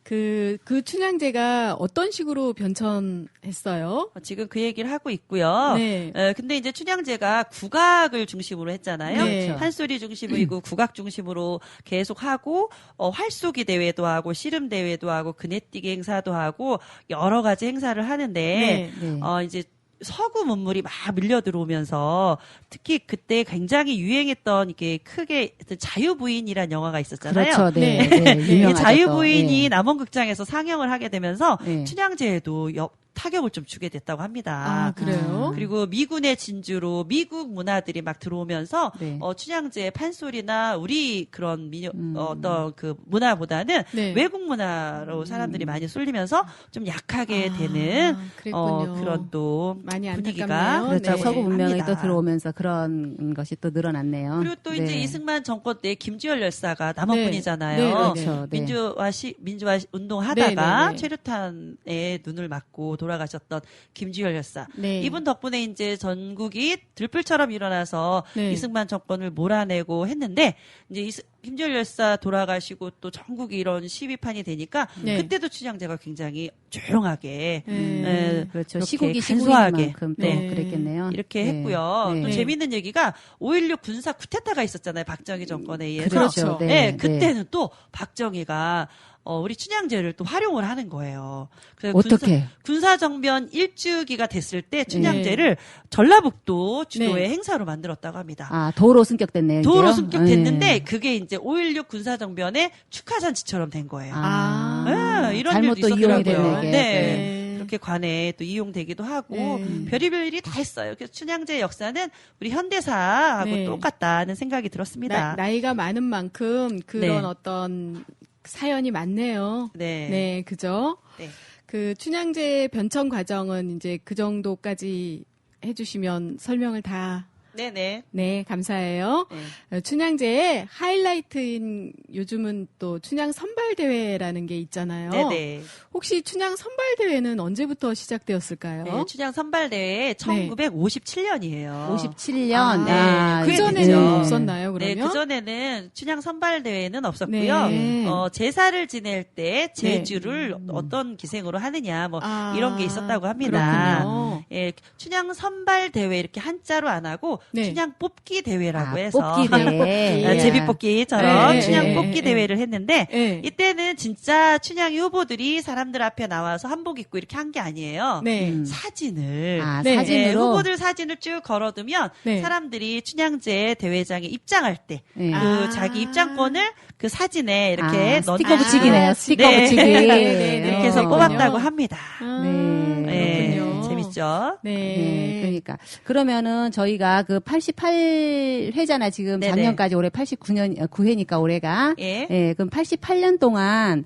Speaker 1: 그 춘향제가 어떤 식으로 변천했어요?
Speaker 3: 지금 그 얘기를 하고 있고요.
Speaker 1: 네.
Speaker 3: 근데 이제 춘향제가 국악을 중심으로 했잖아요.
Speaker 1: 네.
Speaker 3: 판소리 중심이고 국악 중심으로 계속 하고 활쏘기 대회도 하고 씨름 대회도 하고 그네뛰기 행사도 하고 여러 가지 행사를 하는데
Speaker 2: 네.
Speaker 3: 이제 서구 문물이 막 밀려 들어오면서 특히 그때 굉장히 유행했던 이게 크게 자유부인이라는 영화가 있었잖아요.
Speaker 2: 그렇죠. 네.
Speaker 1: 네.
Speaker 2: 네.
Speaker 3: 이
Speaker 2: 유명하죠.
Speaker 3: 자유부인이
Speaker 2: 네.
Speaker 3: 남원극장에서 상영을 하게 되면서
Speaker 2: 네.
Speaker 3: 춘향제에도 타격을 좀 주게 됐다고 합니다.
Speaker 1: 아, 그래요?
Speaker 3: 그리고 미군의 진주로 미국 문화들이 막 들어오면서
Speaker 2: 네.
Speaker 3: 춘향제 판소리나 우리 그런 어떤 그 문화보다는
Speaker 1: 네.
Speaker 3: 외국 문화로 사람들이 많이 쏠리면서 좀 약하게 되는
Speaker 1: 그랬군요.
Speaker 3: 그런 또
Speaker 1: 많이
Speaker 3: 분위기가
Speaker 1: 안타깝네요.
Speaker 2: 그렇죠.
Speaker 1: 네.
Speaker 2: 서구 문명이
Speaker 3: 합니다.
Speaker 2: 또 들어오면서 그런 것이 또 늘어났네요.
Speaker 3: 그리고 또 이제
Speaker 2: 네.
Speaker 3: 이승만 정권 때 김주열 열사가 남원
Speaker 1: 네.
Speaker 3: 분이잖아요.
Speaker 1: 네,
Speaker 2: 그렇죠. 네.
Speaker 3: 민주화 운동하다가
Speaker 1: 네, 네.
Speaker 3: 최루탄에 눈을 맞고 돌아가셨던 김주열 열사.
Speaker 1: 네.
Speaker 3: 이분 덕분에 이제 전국이 들불처럼 일어나서
Speaker 1: 네.
Speaker 3: 이승만 정권을 몰아내고 했는데 이제 김주열 열사 돌아가시고 또 전국이 이런 시위판이 되니까
Speaker 1: 네.
Speaker 3: 그때도 춘향제가 굉장히 조용하게
Speaker 1: 네.
Speaker 2: 그렇죠.
Speaker 3: 이렇게
Speaker 2: 시국이
Speaker 3: 간소하게
Speaker 2: 시국이만큼 또
Speaker 1: 네.
Speaker 2: 그랬겠네요.
Speaker 3: 이렇게
Speaker 2: 네.
Speaker 3: 했고요.
Speaker 2: 네.
Speaker 3: 또 재밌는 얘기가 5.16 군사 쿠데타가 있었잖아요. 박정희 정권에 의해서.
Speaker 1: 그렇죠.
Speaker 3: 네, 그때는 또 박정희가 우리 춘향제를 또 활용을 하는 거예요. 그래서
Speaker 2: 어떻게?
Speaker 3: 군사 정변 일주기가 됐을 때 춘향제를 전라북도 주도의 행사로 만들었다고 합니다.
Speaker 2: 아, 도로 승격됐네요.
Speaker 3: 도로
Speaker 2: 이제요?
Speaker 3: 승격됐는데
Speaker 2: 네.
Speaker 3: 그게 이제 5.16 군사 정변의 축하 잔치처럼 된 거예요. 네, 이런
Speaker 2: 잘못
Speaker 3: 일도
Speaker 2: 또 이용이
Speaker 3: 있었더라고요.
Speaker 2: 됐네. 이게.
Speaker 3: 네. 그렇게 관에 또 이용되기도 하고
Speaker 1: 네.
Speaker 3: 별의별 일이 다 했어요. 그래서 춘향제 역사는 우리 현대사하고
Speaker 1: 네.
Speaker 3: 똑같다는 생각이 들었습니다.
Speaker 1: 나이가 많은 만큼 그런
Speaker 3: 네.
Speaker 1: 어떤 사연이 많네요.
Speaker 3: 네.
Speaker 1: 네, 그죠?
Speaker 3: 네.
Speaker 1: 그 춘향제 변천 과정은 이제 그 정도까지 해주시면 설명을 다.
Speaker 3: 네네.
Speaker 1: 네, 감사해요.
Speaker 3: 네.
Speaker 1: 춘향제의 하이라이트인 요즘은 또 춘향 선발대회라는 게 있잖아요.
Speaker 3: 네네.
Speaker 1: 혹시 춘향 선발대회는 언제부터 시작되었을까요?
Speaker 3: 네, 춘향 선발대회 1957년이에요.
Speaker 2: 57년.
Speaker 1: 그 전에는 없었나요, 그러면?
Speaker 3: 네, 그 전에는 춘향 선발대회는 없었고요.
Speaker 1: 네.
Speaker 3: 제사를 지낼 때 제주를 어떤 기생으로 하느냐, 뭐 이런 게 있었다고 합니다.
Speaker 1: 그렇군요.
Speaker 3: 예, 춘향 선발대회 이렇게 한자로 안 하고
Speaker 1: 네.
Speaker 3: 춘향 뽑기 대회라고 해서
Speaker 2: 뽑기 대회.
Speaker 3: 제비뽑기처럼
Speaker 1: 네,
Speaker 3: 춘향
Speaker 1: 네,
Speaker 3: 뽑기
Speaker 1: 네.
Speaker 3: 대회를 했는데
Speaker 1: 네.
Speaker 3: 이때는 진짜 춘향 후보들이 사람들 앞에 나와서 한복 입고 이렇게 한 게 아니에요.
Speaker 1: 네.
Speaker 3: 사진을
Speaker 1: 네.
Speaker 2: 사진으로
Speaker 3: 후보들 사진을 쭉 걸어두면
Speaker 1: 네.
Speaker 3: 사람들이 춘향제 대회장에 입장할 때
Speaker 2: 네.
Speaker 3: 그 자기 입장권을 그 사진에 이렇게
Speaker 2: 스티커
Speaker 3: 넣는
Speaker 2: 붙이기네요. 스티커
Speaker 3: 네.
Speaker 2: 붙이기.
Speaker 1: 네.
Speaker 3: 이렇게 해서
Speaker 1: 그렇군요.
Speaker 3: 뽑았다고 합니다.
Speaker 2: 네.
Speaker 1: 그렇군요.
Speaker 3: 재밌죠?
Speaker 1: 네.
Speaker 2: 네, 그러니까 그러면은 저희가 그 88회잖아 지금
Speaker 3: 네네.
Speaker 2: 작년까지 올해 89년 9회니까 올해가
Speaker 3: 예.
Speaker 2: 그럼 88년 동안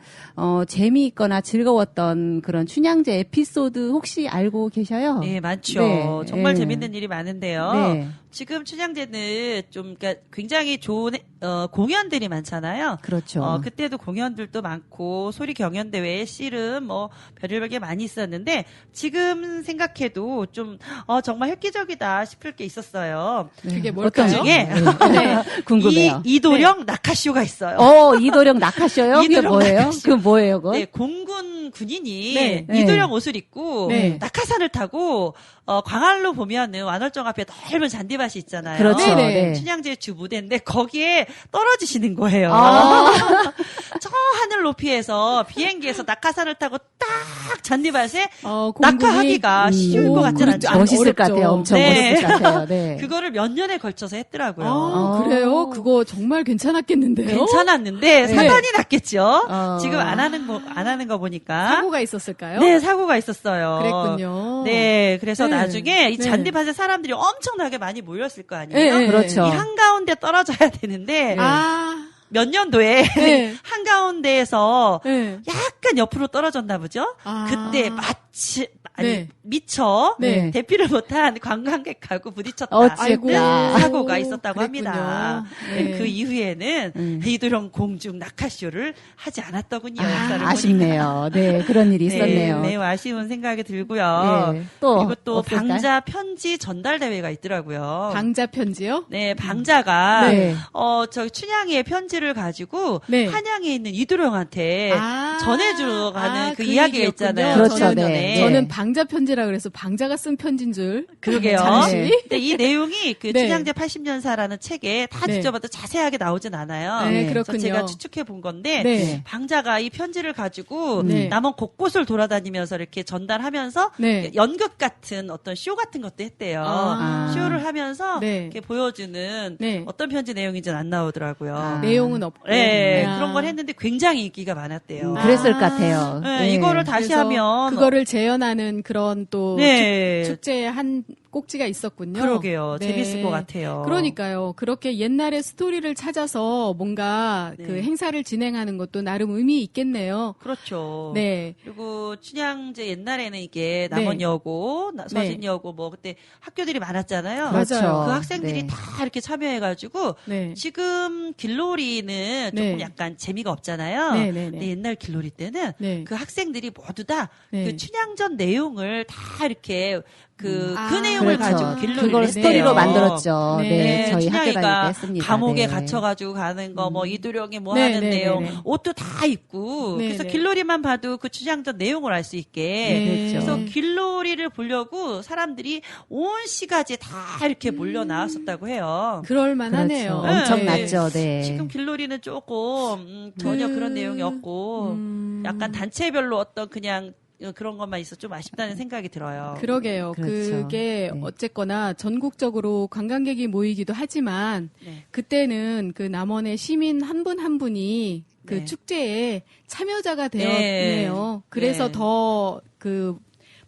Speaker 2: 재미있거나 즐거웠던 그런 춘향제 에피소드 혹시 알고 계셔요?
Speaker 3: 네, 많죠. 정말 재밌는 일이 많은데요.
Speaker 2: 네.
Speaker 3: 지금 춘향제는 좀 그러니까 굉장히 좋은 공연들이 많잖아요.
Speaker 5: 그렇죠.
Speaker 3: 그때도 공연들도 많고 소리 경연대회, 씨름 뭐 별의별 게 많이 있었는데 지금 생각해도 좀 정말 획기적이다 싶을 게 있었어요.
Speaker 1: 그게 뭘까요?
Speaker 3: 어떤 중에
Speaker 5: 궁금해요.
Speaker 3: 이도령 낙하쇼가 있어요.
Speaker 5: 이도령 낙하쇼요? 그게
Speaker 3: 이도령
Speaker 5: 뭐예요?
Speaker 3: 낙하쇼.
Speaker 5: 그 뭐예요, 그거?
Speaker 3: 네, 공군 군인이
Speaker 1: 네.
Speaker 3: 이도령 옷을 입고
Speaker 1: 네.
Speaker 3: 낙하산을 타고 광안로 보면은 완월정 앞에 넓은 잔디밭이 있잖아요.
Speaker 5: 그렇죠.
Speaker 1: 네네.
Speaker 5: 네.
Speaker 3: 춘향제 주 무대인데 거기에 떨어지시는 거예요. 저 하늘 높이에서 비행기에서 낙하산을 타고 딱 잔디밭에 낙하하기가 쉬울 것 같지 않죠.
Speaker 5: 멋있을 것 같아요. 엄청
Speaker 3: 네.
Speaker 5: 멋있을 것 같아요. 네.
Speaker 3: 그거를 몇 년에 걸쳐서 했더라고요.
Speaker 1: 그래요? 그거 정말 괜찮았겠는데요?
Speaker 3: 괜찮았는데
Speaker 1: 네.
Speaker 3: 사단이 났겠죠. 지금 안 하는 거 보니까
Speaker 1: 사고가 있었을까요?
Speaker 3: 네, 사고가 있었어요.
Speaker 1: 그랬군요.
Speaker 3: 네, 그래서
Speaker 1: 네.
Speaker 3: 나중에 이
Speaker 1: 네.
Speaker 3: 잔디밭에 사람들이 엄청나게 많이 모였을 거 아니에요.
Speaker 1: 네,
Speaker 5: 그렇죠.
Speaker 3: 이 한가운데 떨어져야 되는데 몇 년도에
Speaker 1: 네.
Speaker 3: 한가운데에서
Speaker 1: 네.
Speaker 3: 약간 옆으로 떨어졌나 보죠. 그때
Speaker 1: 네.
Speaker 3: 미처
Speaker 1: 네.
Speaker 3: 대피를 못한 관광객하고 부딪혔다.
Speaker 5: 아이고.
Speaker 3: 사고가 있었다고
Speaker 1: 그랬군요.
Speaker 3: 합니다.
Speaker 1: 네.
Speaker 3: 네, 그 이후에는 이도령 공중 낙하쇼를 하지 않았더군요. 역사를
Speaker 5: 아쉽네요. 네, 그런 일이 있었네요.
Speaker 3: 네, 매우 아쉬운 생각이 들고요.
Speaker 5: 네. 또
Speaker 3: 그리고 또
Speaker 5: 없을까요?
Speaker 3: 방자 편지 전달 대회가 있더라고요.
Speaker 1: 방자 편지요?
Speaker 3: 네, 방자가
Speaker 5: 네.
Speaker 3: 저기 춘향이의 편지를 가지고
Speaker 1: 네.
Speaker 3: 한양에 있는 이도령한테 전해주러 가는 그
Speaker 1: 그
Speaker 3: 이야기가
Speaker 1: 얘기였군요.
Speaker 3: 있잖아요.
Speaker 5: 그렇죠,
Speaker 3: 저는,
Speaker 5: 네.
Speaker 1: 저는 방자 편지라 그래서 방자가 쓴 편지인 줄.
Speaker 3: 그러게요.
Speaker 1: 잠시.
Speaker 3: 근데 이 내용이 그
Speaker 1: 네.
Speaker 3: 춘향제 80년사라는 책에 다
Speaker 1: 네.
Speaker 3: 뒤져봐도 자세하게 나오진 않아요.
Speaker 1: 네,
Speaker 3: 그래서
Speaker 1: 그렇군요.
Speaker 3: 제가 추측해 본 건데
Speaker 1: 네.
Speaker 3: 방자가 이 편지를 가지고
Speaker 1: 네.
Speaker 3: 남원 곳곳을 돌아다니면서 이렇게 전달하면서
Speaker 1: 네.
Speaker 3: 연극 같은 어떤 쇼 같은 것도 했대요.
Speaker 1: 아.
Speaker 3: 쇼를 하면서
Speaker 1: 네.
Speaker 3: 이렇게 보여주는
Speaker 1: 네.
Speaker 3: 어떤 편지 내용인지는 안 나오더라고요.
Speaker 1: 내용은 없고.
Speaker 3: 네,
Speaker 1: 아.
Speaker 3: 그런 걸 했는데 굉장히 인기가 많았대요.
Speaker 5: 그랬을 것 같아요.
Speaker 3: 네,
Speaker 5: 네.
Speaker 3: 이거를 다시
Speaker 1: 그래서
Speaker 3: 하면
Speaker 1: 그거를 재현하는 그런 또
Speaker 3: 네.
Speaker 1: 축제의 한 꼭지가 있었군요.
Speaker 3: 그러게요.
Speaker 1: 네.
Speaker 3: 재밌을 것 같아요.
Speaker 1: 그러니까요. 그렇게 옛날의 스토리를 찾아서 뭔가
Speaker 3: 네.
Speaker 1: 그 행사를 진행하는 것도 나름 의미 있겠네요.
Speaker 3: 그렇죠.
Speaker 1: 네.
Speaker 3: 그리고 춘향제 옛날에는 이게 남원여고, 서진여고 뭐 그때 학교들이 많았잖아요.
Speaker 1: 맞아요.
Speaker 3: 그 학생들이
Speaker 5: 네.
Speaker 3: 다 이렇게 참여해가지고
Speaker 1: 네.
Speaker 3: 지금 길놀이는 조금
Speaker 1: 네.
Speaker 3: 약간 재미가 없잖아요.
Speaker 1: 네, 네, 네.
Speaker 3: 근데 옛날 길놀이 때는
Speaker 1: 네.
Speaker 3: 그 학생들이 모두 다
Speaker 1: 네.
Speaker 3: 그 춘향전 내용을 다 이렇게 그 내용을
Speaker 5: 그렇죠.
Speaker 3: 가지고 길놀이를
Speaker 5: 그걸
Speaker 3: 했대요.
Speaker 5: 스토리로 만들었죠.
Speaker 1: 네.
Speaker 5: 네, 저희 학교 다닐 때
Speaker 3: 춘향이가
Speaker 5: 했습니다.
Speaker 3: 감옥에
Speaker 5: 네.
Speaker 3: 갇혀가지고 가는 거, 뭐 이도령이 뭐
Speaker 1: 네,
Speaker 3: 하는
Speaker 1: 네,
Speaker 3: 내용,
Speaker 1: 네, 네.
Speaker 3: 옷도 다 입고,
Speaker 1: 네,
Speaker 3: 그래서
Speaker 1: 네.
Speaker 3: 길놀이만 봐도 그 춘향전 내용을 알 수 있게.
Speaker 1: 네.
Speaker 3: 그래서
Speaker 5: 그렇죠.
Speaker 3: 길놀이를 보려고 사람들이 온 시가지에 다 이렇게 몰려 나왔었다고 해요.
Speaker 1: 그럴만하네요.
Speaker 5: 그렇죠. 엄청
Speaker 3: 네.
Speaker 5: 났죠. 네.
Speaker 3: 지금 길놀이는 조금 전혀 그런 내용이 없고, 약간 단체별로 어떤 그냥 그런 것만 있어 좀 아쉽다는 생각이 들어요.
Speaker 1: 그러게요.
Speaker 5: 그렇죠.
Speaker 1: 그게
Speaker 5: 네.
Speaker 1: 어쨌거나 전국적으로 관광객이 모이기도 하지만
Speaker 3: 네.
Speaker 1: 그때는 그 남원의 시민 한 분 한 분이 그
Speaker 3: 네.
Speaker 1: 축제에 참여자가 되었네요. 그래서
Speaker 3: 네.
Speaker 1: 더 그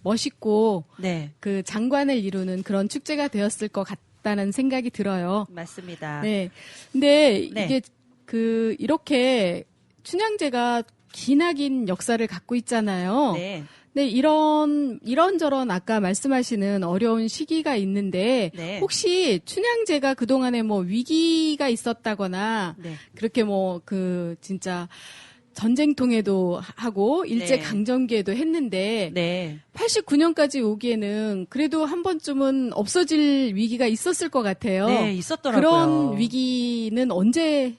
Speaker 1: 멋있고
Speaker 3: 네,
Speaker 1: 그 장관을 이루는 그런 축제가 되었을 것 같다는 생각이 들어요.
Speaker 3: 맞습니다.
Speaker 1: 네. 근데
Speaker 3: 네.
Speaker 1: 이게 그 이렇게 춘향제가 기나긴 역사를 갖고 있잖아요.
Speaker 3: 네.
Speaker 1: 네, 이런저런 아까 말씀하시는 어려운 시기가 있는데
Speaker 3: 네.
Speaker 1: 혹시 춘향제가 그동안에 뭐 위기가 있었다거나
Speaker 3: 네.
Speaker 1: 그렇게 뭐 그 진짜 전쟁통에도 하고 일제
Speaker 3: 네.
Speaker 1: 강점기에도 했는데
Speaker 3: 네.
Speaker 1: 89년까지 오기에는 그래도 한 번쯤은 없어질 위기가 있었을 것 같아요.
Speaker 3: 네, 있었더라고요.
Speaker 1: 그런 위기는 언제였을까요?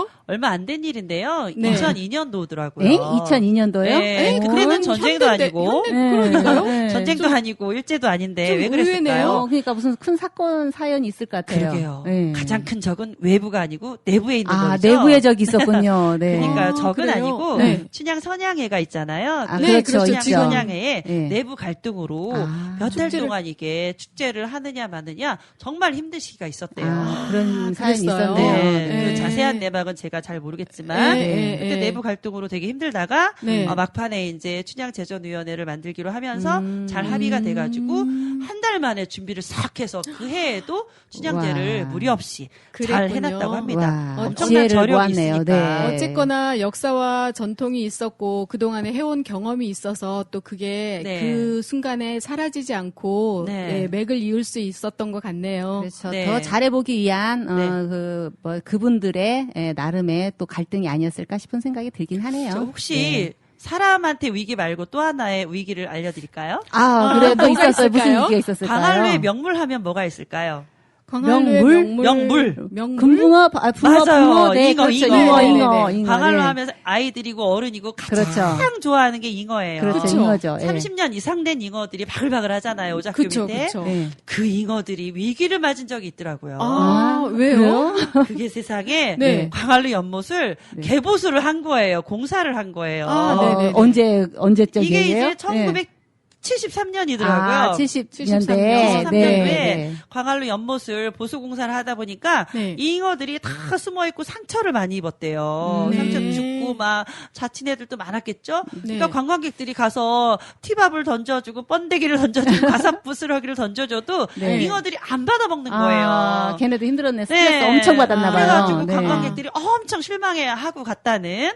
Speaker 3: 네, 얼마 안 된 일인데요.
Speaker 1: 네.
Speaker 3: 2002년도더라고요.
Speaker 5: 에? 2002년도요?
Speaker 3: 네, 그때는 전쟁도 아니고
Speaker 1: 그러니까요.
Speaker 5: 네.
Speaker 3: 전쟁도 아니고 일제도 아닌데
Speaker 1: 좀
Speaker 3: 왜 그랬을까요?
Speaker 1: 의외네요.
Speaker 5: 그러니까 무슨 큰 사건 사연이 있을 것 같아요.
Speaker 3: 그러게요.
Speaker 5: 네.
Speaker 3: 가장 큰 적은 외부가 아니고 내부에 있는
Speaker 5: 아,
Speaker 3: 거죠.
Speaker 5: 내부의 적이 있었군요. 네.
Speaker 3: 그러니까
Speaker 1: 아,
Speaker 3: 적은
Speaker 1: 그래요?
Speaker 3: 아니고
Speaker 1: 네.
Speaker 3: 춘향 선양회가 있잖아요.
Speaker 5: 아,
Speaker 3: 그
Speaker 1: 네,
Speaker 5: 그렇죠.
Speaker 3: 춘향
Speaker 5: 있죠.
Speaker 3: 선양회에
Speaker 5: 네.
Speaker 3: 내부 갈등으로
Speaker 5: 아,
Speaker 3: 몇 달
Speaker 1: 축제를-
Speaker 3: 동안 이게 축제를 하느냐 마느냐 정말 힘든 시기가 있었대요.
Speaker 5: 아, 그런
Speaker 1: 아,
Speaker 5: 사연이
Speaker 1: 그랬어요?
Speaker 5: 있었네요.
Speaker 3: 네,
Speaker 1: 네.
Speaker 3: 그 자세한 내막은 제가 저희가 잘 모르겠지만 그때
Speaker 1: 네.
Speaker 3: 내부 갈등으로 되게 힘들다가
Speaker 1: 네.
Speaker 3: 막판에 이제 춘향제전위원회를 만들기로 하면서 잘 합의가 돼가지고 한 달 만에 준비를 싹 해서 그 해에도 춘향제를
Speaker 5: 와.
Speaker 3: 무리 없이 잘
Speaker 1: 그랬군요.
Speaker 3: 해놨다고 합니다.
Speaker 5: 와,
Speaker 3: 엄청난
Speaker 5: 지혜를
Speaker 3: 저력이
Speaker 5: 모았네요.
Speaker 3: 있으니까.
Speaker 5: 네.
Speaker 1: 어쨌거나 역사와 전통이 있었고 그동안에 해온 경험이 있어서 또 그게
Speaker 3: 네.
Speaker 1: 그 순간에 사라지지 않고
Speaker 3: 네.
Speaker 1: 예, 맥을 이을 수 있었던 것 같네요.
Speaker 2: 그렇죠.
Speaker 3: 네.
Speaker 2: 더 잘해보기 위한
Speaker 3: 네.
Speaker 2: 그분들의 나름의 또 갈등이 아니었을까 싶은 생각이 들긴 하네요.
Speaker 3: 저 혹시 사람한테 위기 말고 또 하나의 위기를 알려드릴까요?
Speaker 2: 그래 또
Speaker 1: 뭐가
Speaker 2: 있었어요. 무슨
Speaker 1: 있을까요?
Speaker 2: 위기가 있었을까요?
Speaker 3: 광안루의 명물하면 뭐가 있을까요?
Speaker 1: 광안루의
Speaker 3: 명물.
Speaker 2: 금붕어, 붕어, 네,
Speaker 3: 잉어,
Speaker 2: 그렇죠.
Speaker 3: 잉어.
Speaker 2: 잉어.
Speaker 3: 광안루
Speaker 2: 네.
Speaker 3: 하면 아이들이고 어른이고 가장
Speaker 2: 그렇죠.
Speaker 3: 좋아하는 게 잉어예요.
Speaker 2: 그렇죠.
Speaker 1: 그쵸.
Speaker 2: 잉어죠. 예.
Speaker 3: 30년 이상 된 잉어들이 바글바글 하잖아요. 오작교
Speaker 1: 그쵸,
Speaker 3: 밑에.
Speaker 1: 그쵸.
Speaker 2: 예.
Speaker 3: 그 잉어들이 위기를 맞은 적이 있더라고요.
Speaker 1: 왜요?
Speaker 3: 그게 세상에
Speaker 1: 네.
Speaker 3: 광안루 연못을 개보수를 한 거예요. 공사를 한 거예요.
Speaker 1: 네네네.
Speaker 2: 언제적
Speaker 3: 이게
Speaker 2: 얘기예요?
Speaker 3: 이제 1973년이더라고요.
Speaker 2: 70년대.
Speaker 3: 73년도에
Speaker 2: 네.
Speaker 3: 광안루 연못을 보수공사를 하다 보니까
Speaker 1: 네.
Speaker 3: 이 잉어들이 다 숨어있고 상처를 많이 입었대요.
Speaker 1: 네.
Speaker 3: 상처 죽고 막 자친 애들도 많았겠죠.
Speaker 1: 네.
Speaker 3: 그러니까 관광객들이 가서 티밥을 던져주고 번데기를 던져주고 가사부스러기를 던져줘도
Speaker 2: 네.
Speaker 3: 잉어들이 안 받아먹는 거예요.
Speaker 2: 걔네도 힘들었네. 스트레스 엄청 받았나 봐요.
Speaker 3: 그래가지고
Speaker 2: 네.
Speaker 3: 관광객들이 엄청 실망해하고 갔다는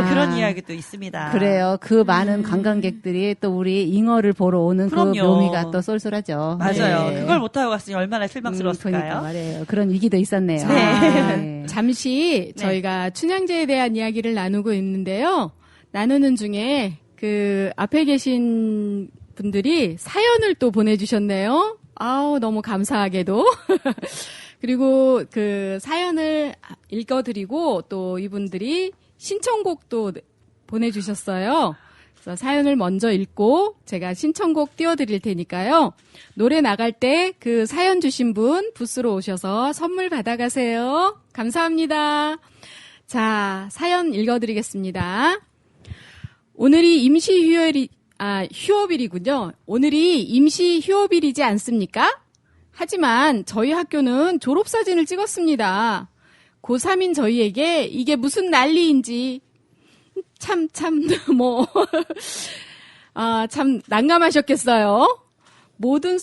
Speaker 3: 그런 이야기도 있습니다.
Speaker 2: 그래요. 그 많은 관광객들이 또 우리 잉어를 보러 오는
Speaker 3: 그럼요.
Speaker 2: 그 묘미가 또 쏠쏠하죠.
Speaker 3: 맞아요.
Speaker 2: 네.
Speaker 3: 그걸 못하고 갔으니 얼마나 실망스러웠을까요?
Speaker 2: 그러니까 말이에요. 그런 위기도 있었네요.
Speaker 3: 네.
Speaker 1: 잠시 저희가 춘향제에 대한 이야기를 나누고 있는데요. 나누는 중에 그 앞에 계신 분들이 사연을 또 보내주셨네요. 아우, 너무 감사하게도. 그리고 그 사연을 읽어드리고 또 이분들이 신청곡도 보내주셨어요. 그래서 사연을 먼저 읽고 제가 신청곡 띄워드릴 테니까요. 노래 나갈 때 그 사연 주신 분 부스로 오셔서 선물 받아가세요. 감사합니다. 자, 사연 읽어드리겠습니다. 오늘이 휴업일이군요. 오늘이 임시 휴업일이지 않습니까? 하지만 저희 학교는 졸업사진을 찍었습니다. 고3인 저희에게 이게 무슨 난리인지 참 난감하셨겠어요. 무튼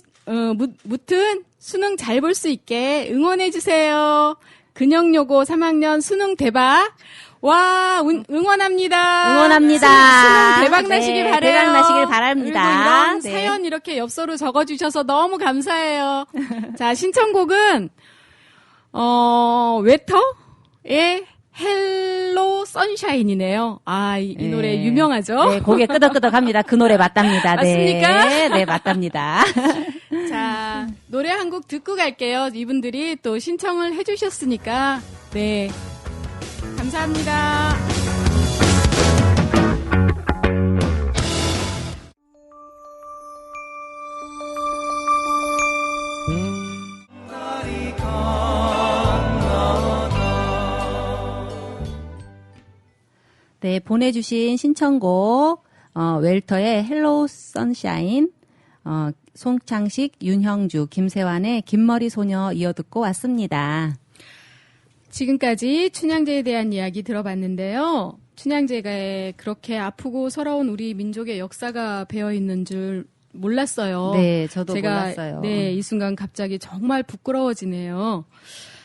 Speaker 1: 수능 잘 볼 수 있게 응원해주세요. 근영여고 3학년 수능 대박. 와, 응원합니다.
Speaker 2: 응원합니다.
Speaker 1: 수능 대박 나시길
Speaker 2: 네,
Speaker 1: 바라요.
Speaker 2: 대박 나시길 바랍니다.
Speaker 1: 그리고 이런
Speaker 2: 네.
Speaker 1: 사연 이렇게 엽서로 적어주셔서 너무 감사해요. 자, 신청곡은, 웨터의 헬로 선샤인이네요. 이 노래 유명하죠?
Speaker 2: 네, 고개 끄덕끄덕합니다. 그 노래 맞답니다.
Speaker 1: 맞습니까?
Speaker 2: 네, 네, 맞답니다.
Speaker 1: 자, 노래 한 곡 듣고 갈게요. 이분들이 또 신청을 해주셨으니까. 네. 감사합니다.
Speaker 2: 네, 보내주신 신청곡, 웰터의 헬로우 선샤인, 송창식, 윤형주, 김세환의 긴머리 소녀 이어듣고 왔습니다.
Speaker 1: 지금까지 춘향제에 대한 이야기 들어봤는데요. 춘향제가 그렇게 아프고 서러운 우리 민족의 역사가 배어있는 줄 몰랐어요.
Speaker 2: 네, 저도
Speaker 1: 제가,
Speaker 2: 몰랐어요.
Speaker 1: 네, 이 순간 갑자기 정말 부끄러워지네요.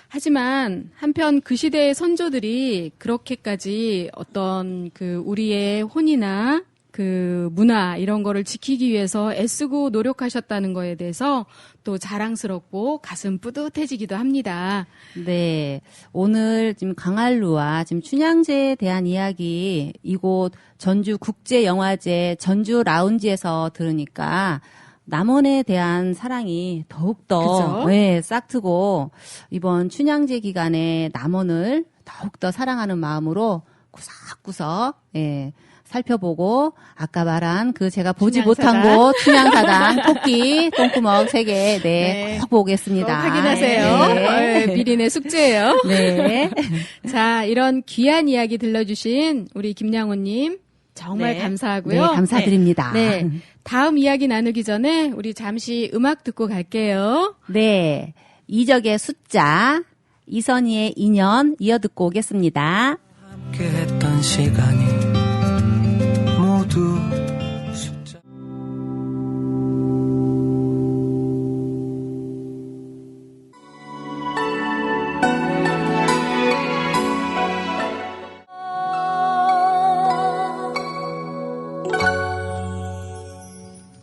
Speaker 1: 하지만 한편 그 시대의 선조들이 그렇게까지 어떤 그 우리의 혼이나 그 문화 이런 거를 지키기 위해서 애쓰고 노력하셨다는 거에 대해서 또 자랑스럽고 가슴 뿌듯해지기도 합니다.
Speaker 2: 네. 오늘 지금 광안루와 지금 춘향제에 대한 이야기 이곳 전주 국제영화제 전주 라운지에서 들으니까 남원에 대한 사랑이 더욱더 네, 싹트고 이번 춘향제 기간에 남원을 더욱더 사랑하는 마음으로 구석구석 예, 살펴보고 아까 말한 그 제가 보지 못한 곳 춘향사당 토끼 똥구멍 3개 네, 꼭 보겠습니다.
Speaker 1: 꼭 확인하세요.
Speaker 2: 네.
Speaker 1: 미리내 숙제예요.
Speaker 2: 네.
Speaker 1: 자, 이런 귀한 이야기 들려주신 우리 김양호님 정말
Speaker 3: 네.
Speaker 1: 감사하고요.
Speaker 2: 네, 감사드립니다.
Speaker 1: 네. 다음 이야기 나누기 전에 우리 잠시 음악 듣고 갈게요.
Speaker 2: 네. 이적의 숫자 이선희의 인연 이어듣고 오겠습니다.
Speaker 12: 함께했던 시간이 모두 숫자.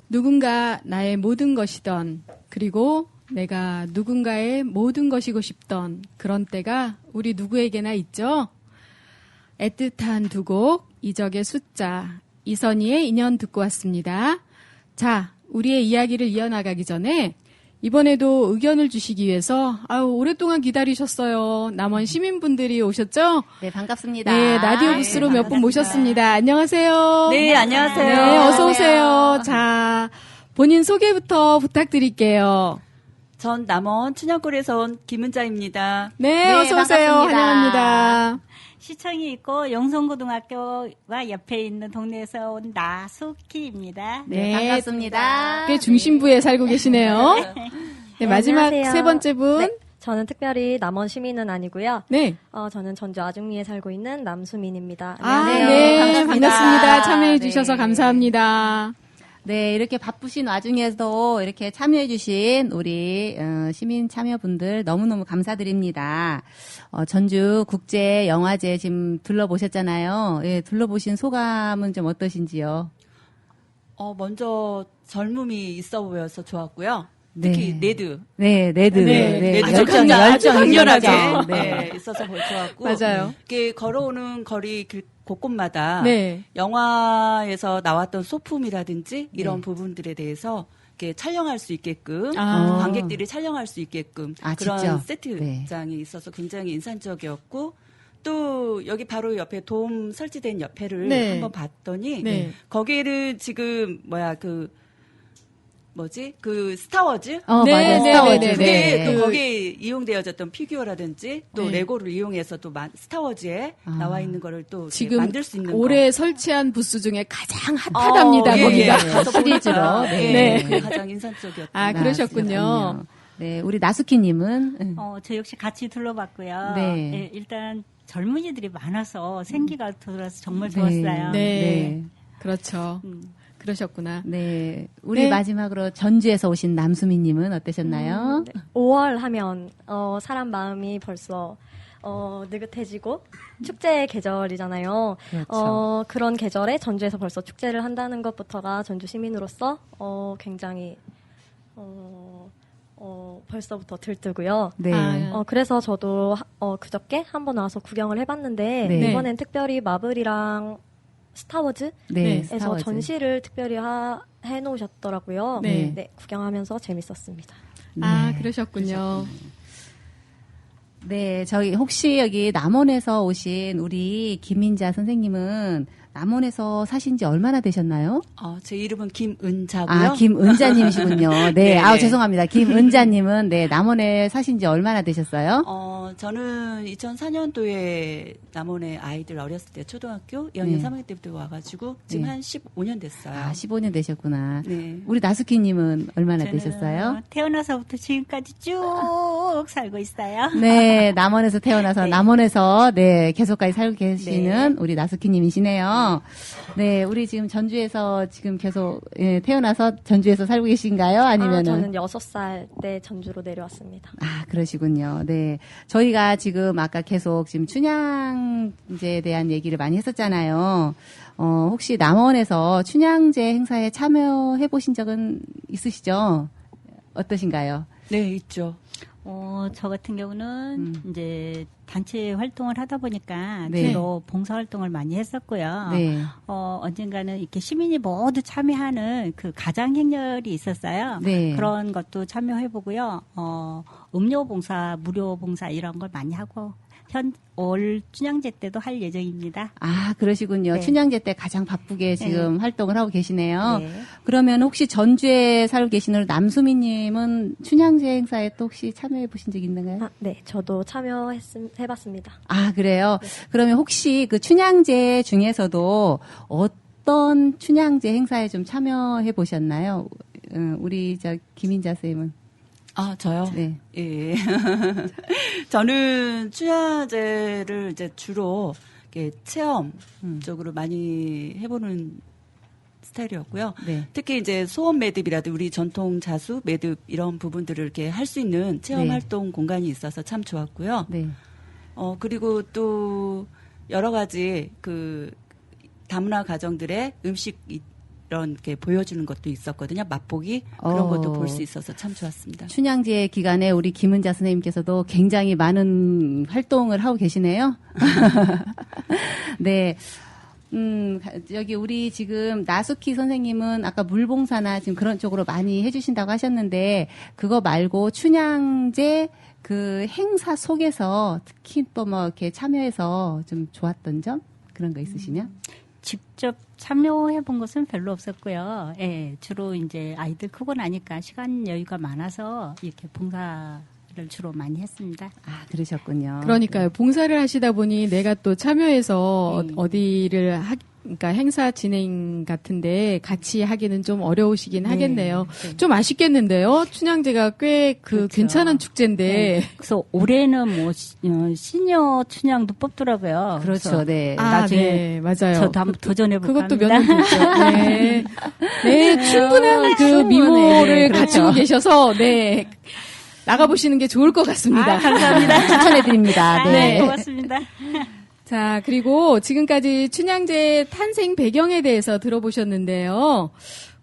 Speaker 1: 누군가 나의 모든 것이던, 그리고 내가 누군가의 모든 것이고 싶던 그런 때가 우리 누구에게나 있죠. 애틋한 두 곡, 이적의 숫자, 이선희의 인연 듣고 왔습니다. 자, 우리의 이야기를 이어나가기 전에 이번에도 의견을 주시기 위해서 오랫동안 기다리셨어요. 남원 시민분들이 오셨죠?
Speaker 2: 네, 반갑습니다.
Speaker 1: 네, 라디오 부스로 몇 분 모셨습니다. 안녕하세요.
Speaker 3: 네, 안녕하세요.
Speaker 1: 네, 어서 오세요. 자, 본인 소개부터 부탁드릴게요.
Speaker 3: 전 남원 춘향골에서 온 김은자입니다.
Speaker 1: 네, 어서 오세요.
Speaker 2: 반갑습니다.
Speaker 1: 환영합니다.
Speaker 13: 시청이 있고 영성고등학교가 옆에 있는 동네에서 온 나숙희입니다.
Speaker 1: 네,
Speaker 2: 반갑습니다.
Speaker 1: 꽤 중심부에 살고 계시네요. 네, 마지막
Speaker 14: 안녕하세요.
Speaker 1: 세 번째 분.
Speaker 14: 네, 저는 특별히 남원 시민은 아니고요.
Speaker 1: 네.
Speaker 14: 저는 전주 아중리에 살고 있는 남수민입니다.
Speaker 1: 네, 반갑습니다. 참여해
Speaker 2: 네.
Speaker 1: 주셔서 감사합니다.
Speaker 2: 네, 이렇게 바쁘신 와중에도 이렇게 참여해주신 우리 시민 참여분들 너무너무 감사드립니다. 전주 국제영화제 지금 둘러보셨잖아요. 예, 둘러보신 소감은 좀 어떠신지요?
Speaker 3: 먼저 젊음이 있어 보여서 좋았고요. 특히
Speaker 2: 네.
Speaker 3: 네드.
Speaker 2: 네, 네드. 네,
Speaker 3: 아주
Speaker 2: 열정이
Speaker 3: 강렬하게
Speaker 2: 열정.
Speaker 3: 네, 있어서 좋았고.
Speaker 1: 맞아요.
Speaker 3: 이렇게 걸어오는 거리 곳곳마다
Speaker 1: 네.
Speaker 3: 영화에서 나왔던 소품이라든지 이런 부분들에 대해서 이렇게 촬영할 수 있게끔 관객들이 촬영할 수 있게끔 그런
Speaker 2: 직접?
Speaker 3: 세트장이 있어서 굉장히 인상적이었고 또 여기 바로 옆에 돔 설치된 옆에를
Speaker 1: 네.
Speaker 3: 한번 봤더니
Speaker 1: 네.
Speaker 3: 거기를 지금 그 스타워즈?
Speaker 2: 맞아요. 스타워즈. 네.
Speaker 3: 거기에 이용되어졌던 피규어라든지 또
Speaker 1: 네.
Speaker 3: 레고를 이용해서 또 스타워즈에 나와 있는 거를 또
Speaker 1: 지금
Speaker 3: 만들 수 있는
Speaker 1: 올해 설치한 부스 중에 가장 핫하답니다. 거기가.
Speaker 3: 가서
Speaker 2: 시리즈로.
Speaker 3: 보니까
Speaker 2: 네.
Speaker 3: 그게 가장 인상적이었던
Speaker 1: 아,
Speaker 3: 것
Speaker 1: 그러셨군요.
Speaker 2: 네, 우리 나수키님은
Speaker 13: 저 역시 같이 둘러봤고요.
Speaker 2: 네.
Speaker 13: 네, 일단 젊은이들이 많아서 생기가 돌아서 정말 좋았어요.
Speaker 1: 네. 그렇죠. 그러셨구나.
Speaker 2: 네, 우리
Speaker 1: 네.
Speaker 2: 마지막으로 전주에서 오신 남수미님은 어떠셨나요?
Speaker 14: 5월 하면 사람 마음이 벌써 느긋해지고 축제의 계절이잖아요.
Speaker 2: 그렇죠.
Speaker 14: 그런 계절에 전주에서 벌써 축제를 한다는 것부터가 전주 시민으로서 굉장히 벌써부터 들뜨고요.
Speaker 2: 네.
Speaker 14: 그래서 저도 그저께 한번 와서 구경을 해봤는데
Speaker 2: 네.
Speaker 14: 이번엔 특별히 마블이랑 스타워즈에서
Speaker 2: 네, 스타워즈.
Speaker 14: 전시를 특별히 해놓으셨더라고요.
Speaker 1: 네.
Speaker 14: 네, 구경하면서 재밌었습니다.
Speaker 1: 아, 그러셨군요.
Speaker 2: 네, 저희 혹시 여기 남원에서 오신 우리 김민자 선생님은 남원에서 사신 지 얼마나 되셨나요?
Speaker 3: 제 이름은 김은자고요.
Speaker 2: 아, 김은자님이시군요. 네,
Speaker 3: 네.
Speaker 2: 죄송합니다. 김은자님은 네, 남원에 사신 지 얼마나 되셨어요?
Speaker 3: 저는 2004년도에 남원에 아이들 어렸을 때 초등학교 2학년,
Speaker 2: 네.
Speaker 3: 3학년 때부터 와가지고 지금
Speaker 2: 네.
Speaker 3: 한 15년 됐어요.
Speaker 2: 15년 되셨구나.
Speaker 3: 네.
Speaker 2: 우리 나수키님은 얼마나
Speaker 13: 저는
Speaker 2: 되셨어요?
Speaker 13: 태어나서부터 지금까지 쭉 살고 있어요.
Speaker 2: 네, 남원에서 태어나서 남원에서 네, 계속까지 살고 계시는 우리 나수키님이시네요. 네, 우리 지금 전주에서 지금 계속 태어나서 전주에서 살고 계신가요? 아니면은
Speaker 14: 저는 6살 때 전주로 내려왔습니다.
Speaker 2: 아, 그러시군요. 네. 저희가 지금 아까 계속 지금 춘향제에 대한 얘기를 많이 했었잖아요. 혹시 남원에서 춘향제 행사에 참여해 보신 적은 있으시죠? 어떠신가요?
Speaker 3: 네, 있죠.
Speaker 13: 저 같은 경우는 이제 단체 활동을 하다 보니까
Speaker 2: 네.
Speaker 13: 주로 봉사 활동을 많이 했었고요.
Speaker 2: 네.
Speaker 13: 언젠가는 이렇게 시민이 모두 참여하는 그 가장 행렬이 있었어요.
Speaker 2: 네.
Speaker 13: 그런 것도 참여해보고요. 음료 봉사, 무료 봉사 이런 걸 많이 하고 올 춘향제 때도 할 예정입니다.
Speaker 2: 아, 그러시군요.
Speaker 13: 네.
Speaker 2: 춘향제 때 가장 바쁘게 지금
Speaker 13: 네.
Speaker 2: 활동을 하고 계시네요.
Speaker 13: 네.
Speaker 2: 그러면 혹시 전주에 살고 계시는 남수미님은 춘향제 행사에 또 혹시 참여해 보신 적 있는가요?
Speaker 14: 네, 저도 참여해봤습니다.
Speaker 2: 아, 그래요? 그러면 혹시 그 춘향제 중에서도 어떤 춘향제 행사에 좀 참여해 보셨나요? 우리 김인자 선생님은?
Speaker 3: 아, 저요?
Speaker 2: 네.
Speaker 3: 예. 저는 춘향제를 이제 주로 이렇게 체험 쪽으로 많이 해보는 스타일이었고요.
Speaker 2: 네.
Speaker 3: 특히 이제 소원 매듭이라도 우리 전통 자수 매듭 이런 부분들을 이렇게 할 수 있는 체험
Speaker 2: 네. 활동
Speaker 3: 활동 공간이 있어서 참 좋았고요.
Speaker 2: 네.
Speaker 3: 그리고 또 여러 가지 그 다문화 가정들의 음식 이런 게 보여주는 것도 있었거든요. 맛보기 그런 것도 볼 수 있어서 참 좋았습니다.
Speaker 2: 춘향제 기간에 우리 김은자 선생님께서도 굉장히 많은 활동을 하고 계시네요. 네. 여기 우리 지금 나수키 선생님은 아까 물봉사나 지금 그런 쪽으로 많이 해주신다고 하셨는데 그거 말고 춘향제 그 행사 속에서 특히 또 뭐 이렇게 참여해서 좀 좋았던 점 그런 거 있으시면?
Speaker 13: 직접 참여해 본 것은 별로 없었고요. 예, 주로 이제 아이들 크고 나니까 시간 여유가 많아서 이렇게 봉사를 주로 많이 했습니다.
Speaker 2: 아, 그러셨군요.
Speaker 1: 그러니까요. 봉사를 하시다 보니 내가 또 참여해서 어디를 그러니까 행사 진행 같은데 같이 하기는 좀 어려우시긴 하겠네요. 좀 아쉽겠는데요. 춘향제가 꽤
Speaker 13: 그렇죠.
Speaker 1: 괜찮은 축제인데.
Speaker 13: 그래서 올해는 뭐 시니어 춘향도 뽑더라고요.
Speaker 2: 그렇죠. 네.
Speaker 13: 나중에
Speaker 1: 네, 맞아요.
Speaker 13: 저도 한번 도전해 볼까
Speaker 1: 그것도
Speaker 13: 합니다.
Speaker 1: 몇 년 됐죠. 네. 네, 충분한 그 미모를
Speaker 2: 그렇죠.
Speaker 1: 갖추고 계셔서 네. 나가보시는 게 좋을 것 같습니다.
Speaker 13: 감사합니다.
Speaker 2: 추천해드립니다. 네.
Speaker 13: 고맙습니다.
Speaker 1: 자, 그리고 지금까지 춘향제 탄생 배경에 대해서 들어보셨는데요.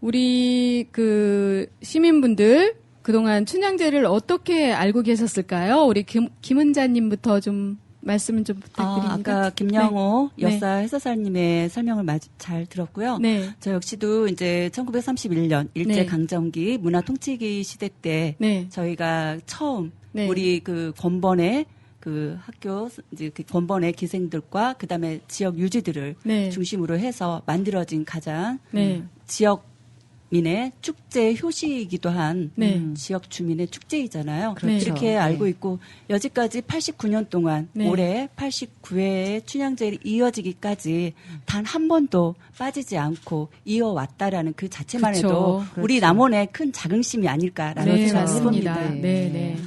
Speaker 1: 우리 그 시민분들 그동안 춘향제를 어떻게 알고 계셨을까요? 우리 김은자님부터 좀 말씀을 좀 부탁드립니다.
Speaker 3: 아까 김영호
Speaker 1: 네.
Speaker 3: 여사 해설사님의 설명을 잘 들었고요.
Speaker 1: 네.
Speaker 3: 저 역시도 이제 1931년 일제강점기 문화통치기 시대 때
Speaker 1: 네.
Speaker 3: 저희가 처음
Speaker 1: 네.
Speaker 3: 우리 그 권번의 그 학교 이제 그 권번의 기생들과 그다음에 지역 유지들을
Speaker 1: 네.
Speaker 3: 중심으로 해서 만들어진 가장
Speaker 1: 네.
Speaker 3: 지역민의 축제 효시이기도 한
Speaker 1: 네.
Speaker 3: 지역 주민의 축제이잖아요.
Speaker 1: 그렇죠.
Speaker 3: 이렇게
Speaker 2: 네.
Speaker 3: 알고 있고 여지까지 89년 동안
Speaker 1: 네.
Speaker 3: 올해 89회의 춘향제를 이어지기까지 단 한 번도 빠지지 않고 이어왔다라는 그 자체만
Speaker 1: 그렇죠.
Speaker 3: 해도 우리
Speaker 2: 그렇죠.
Speaker 3: 남원의 큰 자긍심이 아닐까라는
Speaker 1: 네,
Speaker 3: 생각을
Speaker 1: 맞습니다.
Speaker 3: 해봅니다.
Speaker 1: 네, 네.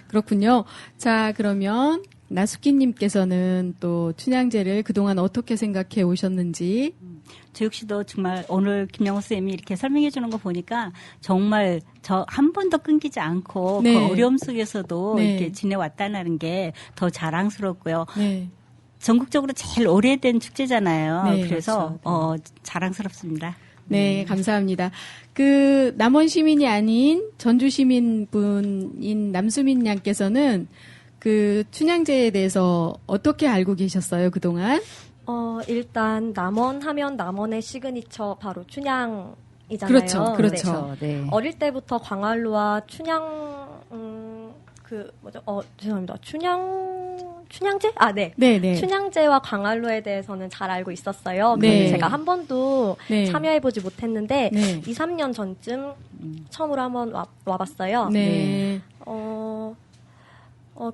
Speaker 1: 그렇군요. 자, 그러면 나수키님께서는 또 춘향제를 그동안 어떻게 생각해 오셨는지.
Speaker 13: 저 역시도 정말 오늘 김영호 쌤이 이렇게 설명해 주는 거 보니까 정말 저 한 번도 끊기지 않고
Speaker 1: 네.
Speaker 13: 그 어려움 속에서도
Speaker 1: 네.
Speaker 13: 이렇게 지내왔다는 게 더 자랑스럽고요.
Speaker 1: 네.
Speaker 13: 전국적으로 제일 오래된 축제잖아요.
Speaker 1: 네,
Speaker 13: 그래서 자랑스럽습니다.
Speaker 1: 네, 감사합니다. 그 남원 시민이 아닌 전주 시민 분인 남수민 양께서는 그 춘향제에 대해서 어떻게 알고 계셨어요, 그동안?
Speaker 14: 일단 남원 하면 남원의 시그니처 바로 춘향이잖아요.
Speaker 1: 그렇죠, 그렇죠.
Speaker 2: 네.
Speaker 14: 어릴 때부터 광활루와 죄송합니다. 춘향제? 아, 네.
Speaker 1: 네, 네.
Speaker 14: 춘향제와 광활루에 대해서는 잘 알고 있었어요.
Speaker 1: 네.
Speaker 14: 그런데 제가 한 번도
Speaker 1: 네.
Speaker 14: 참여해보지 못했는데,
Speaker 1: 네.
Speaker 14: 2, 3년 전쯤 처음으로 한번 와봤어요.
Speaker 1: 네.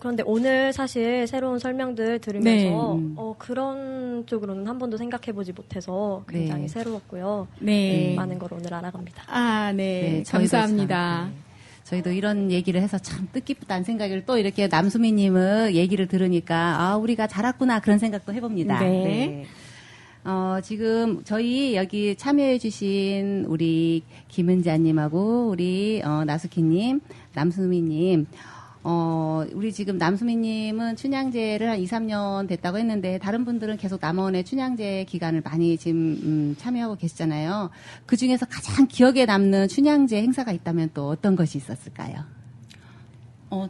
Speaker 14: 그런데 오늘 사실 새로운 설명들 들으면서,
Speaker 1: 네.
Speaker 14: 그런 쪽으로는 한 번도 생각해보지 못해서 굉장히
Speaker 2: 네.
Speaker 14: 새로웠고요.
Speaker 1: 네.
Speaker 14: 많은 걸 오늘 알아갑니다.
Speaker 1: 아, 네.
Speaker 2: 네, 저희도
Speaker 1: 감사합니다.
Speaker 2: 참, 네. 저희도 이런 얘기를 해서 참 뜻깊다는 생각을 또 이렇게 남수미님의 얘기를 들으니까 우리가 잘했구나 그런 생각도 해봅니다.
Speaker 1: 네.
Speaker 2: 지금 저희 여기 참여해주신 우리 김은자님하고 우리 나수키님, 남수미님, 우리 지금 남수미님은 춘향제를 한 2, 3년 됐다고 했는데 다른 분들은 계속 남원의 춘향제 기간을 많이 지금 참여하고 계시잖아요. 그 중에서 가장 기억에 남는 춘향제 행사가 있다면 또 어떤 것이 있었을까요?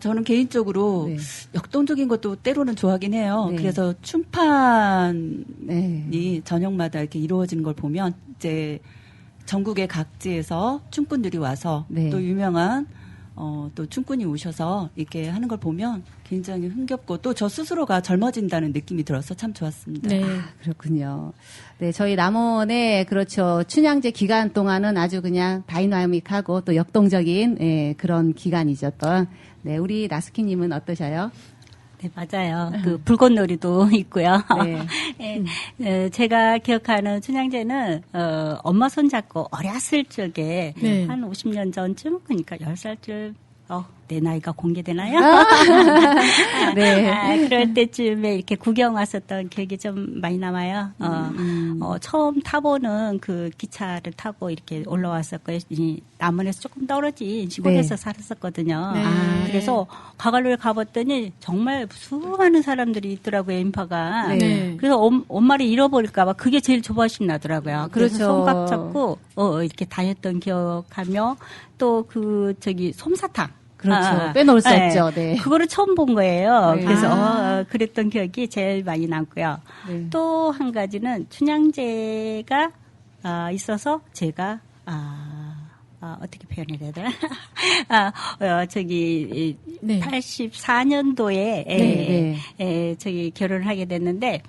Speaker 3: 저는 개인적으로
Speaker 2: 네.
Speaker 3: 역동적인 것도 때로는 좋아하긴 해요.
Speaker 2: 네.
Speaker 3: 그래서 춤판이
Speaker 2: 네.
Speaker 3: 저녁마다 이렇게 이루어지는 걸 보면 이제 전국의 각지에서 춤꾼들이 와서
Speaker 2: 네.
Speaker 3: 또 유명한 또 춤꾼이 오셔서 이렇게 하는 걸 보면 굉장히 흥겹고 또 저 스스로가 젊어진다는 느낌이 들어서 참 좋았습니다.
Speaker 1: 네.
Speaker 2: 그렇군요. 네, 저희 남원의 그렇죠. 춘향제 기간 동안은 아주 그냥 다이나믹하고 또 역동적인 그런 기간이죠. 또. 네, 우리 나스키님은 어떠셔요?
Speaker 13: 네, 맞아요. 그 불꽃놀이도 있고요.
Speaker 2: 네.
Speaker 13: 제가 기억하는 춘향제는 엄마 손잡고 어렸을 적에
Speaker 1: 네.
Speaker 13: 한 50년 전쯤, 그러니까 10살쯤 내 나이가 공개되나요?
Speaker 15: 네.
Speaker 13: 그럴 때쯤에 이렇게 구경 왔었던 기억이 좀 많이 남아요. 처음 타보는 그 기차를 타고 이렇게 올라왔었고요. 이 남원에서 조금 떨어진 시골에서 살았었거든요. 그래서 가갈로에 가봤더니 정말 수많은 사람들이 있더라고요, 인파가. 그래서 엄마를 잃어버릴까봐 그게 제일 조바심 나더라고요. 그래서
Speaker 15: 그렇죠.
Speaker 13: 손각 잡고 이렇게 다녔던 기억하며 또 솜사탕.
Speaker 15: 그렇죠. 빼놓을 수 없죠. 네.
Speaker 13: 그거를 처음 본 거예요.
Speaker 15: 네.
Speaker 13: 그래서 그랬던 기억이 제일 많이 남고요. 또 한 가지는 춘향제가 있어서 제가 어떻게 표현을 해야 되나? 84년도에 저기 결혼을 하게 됐는데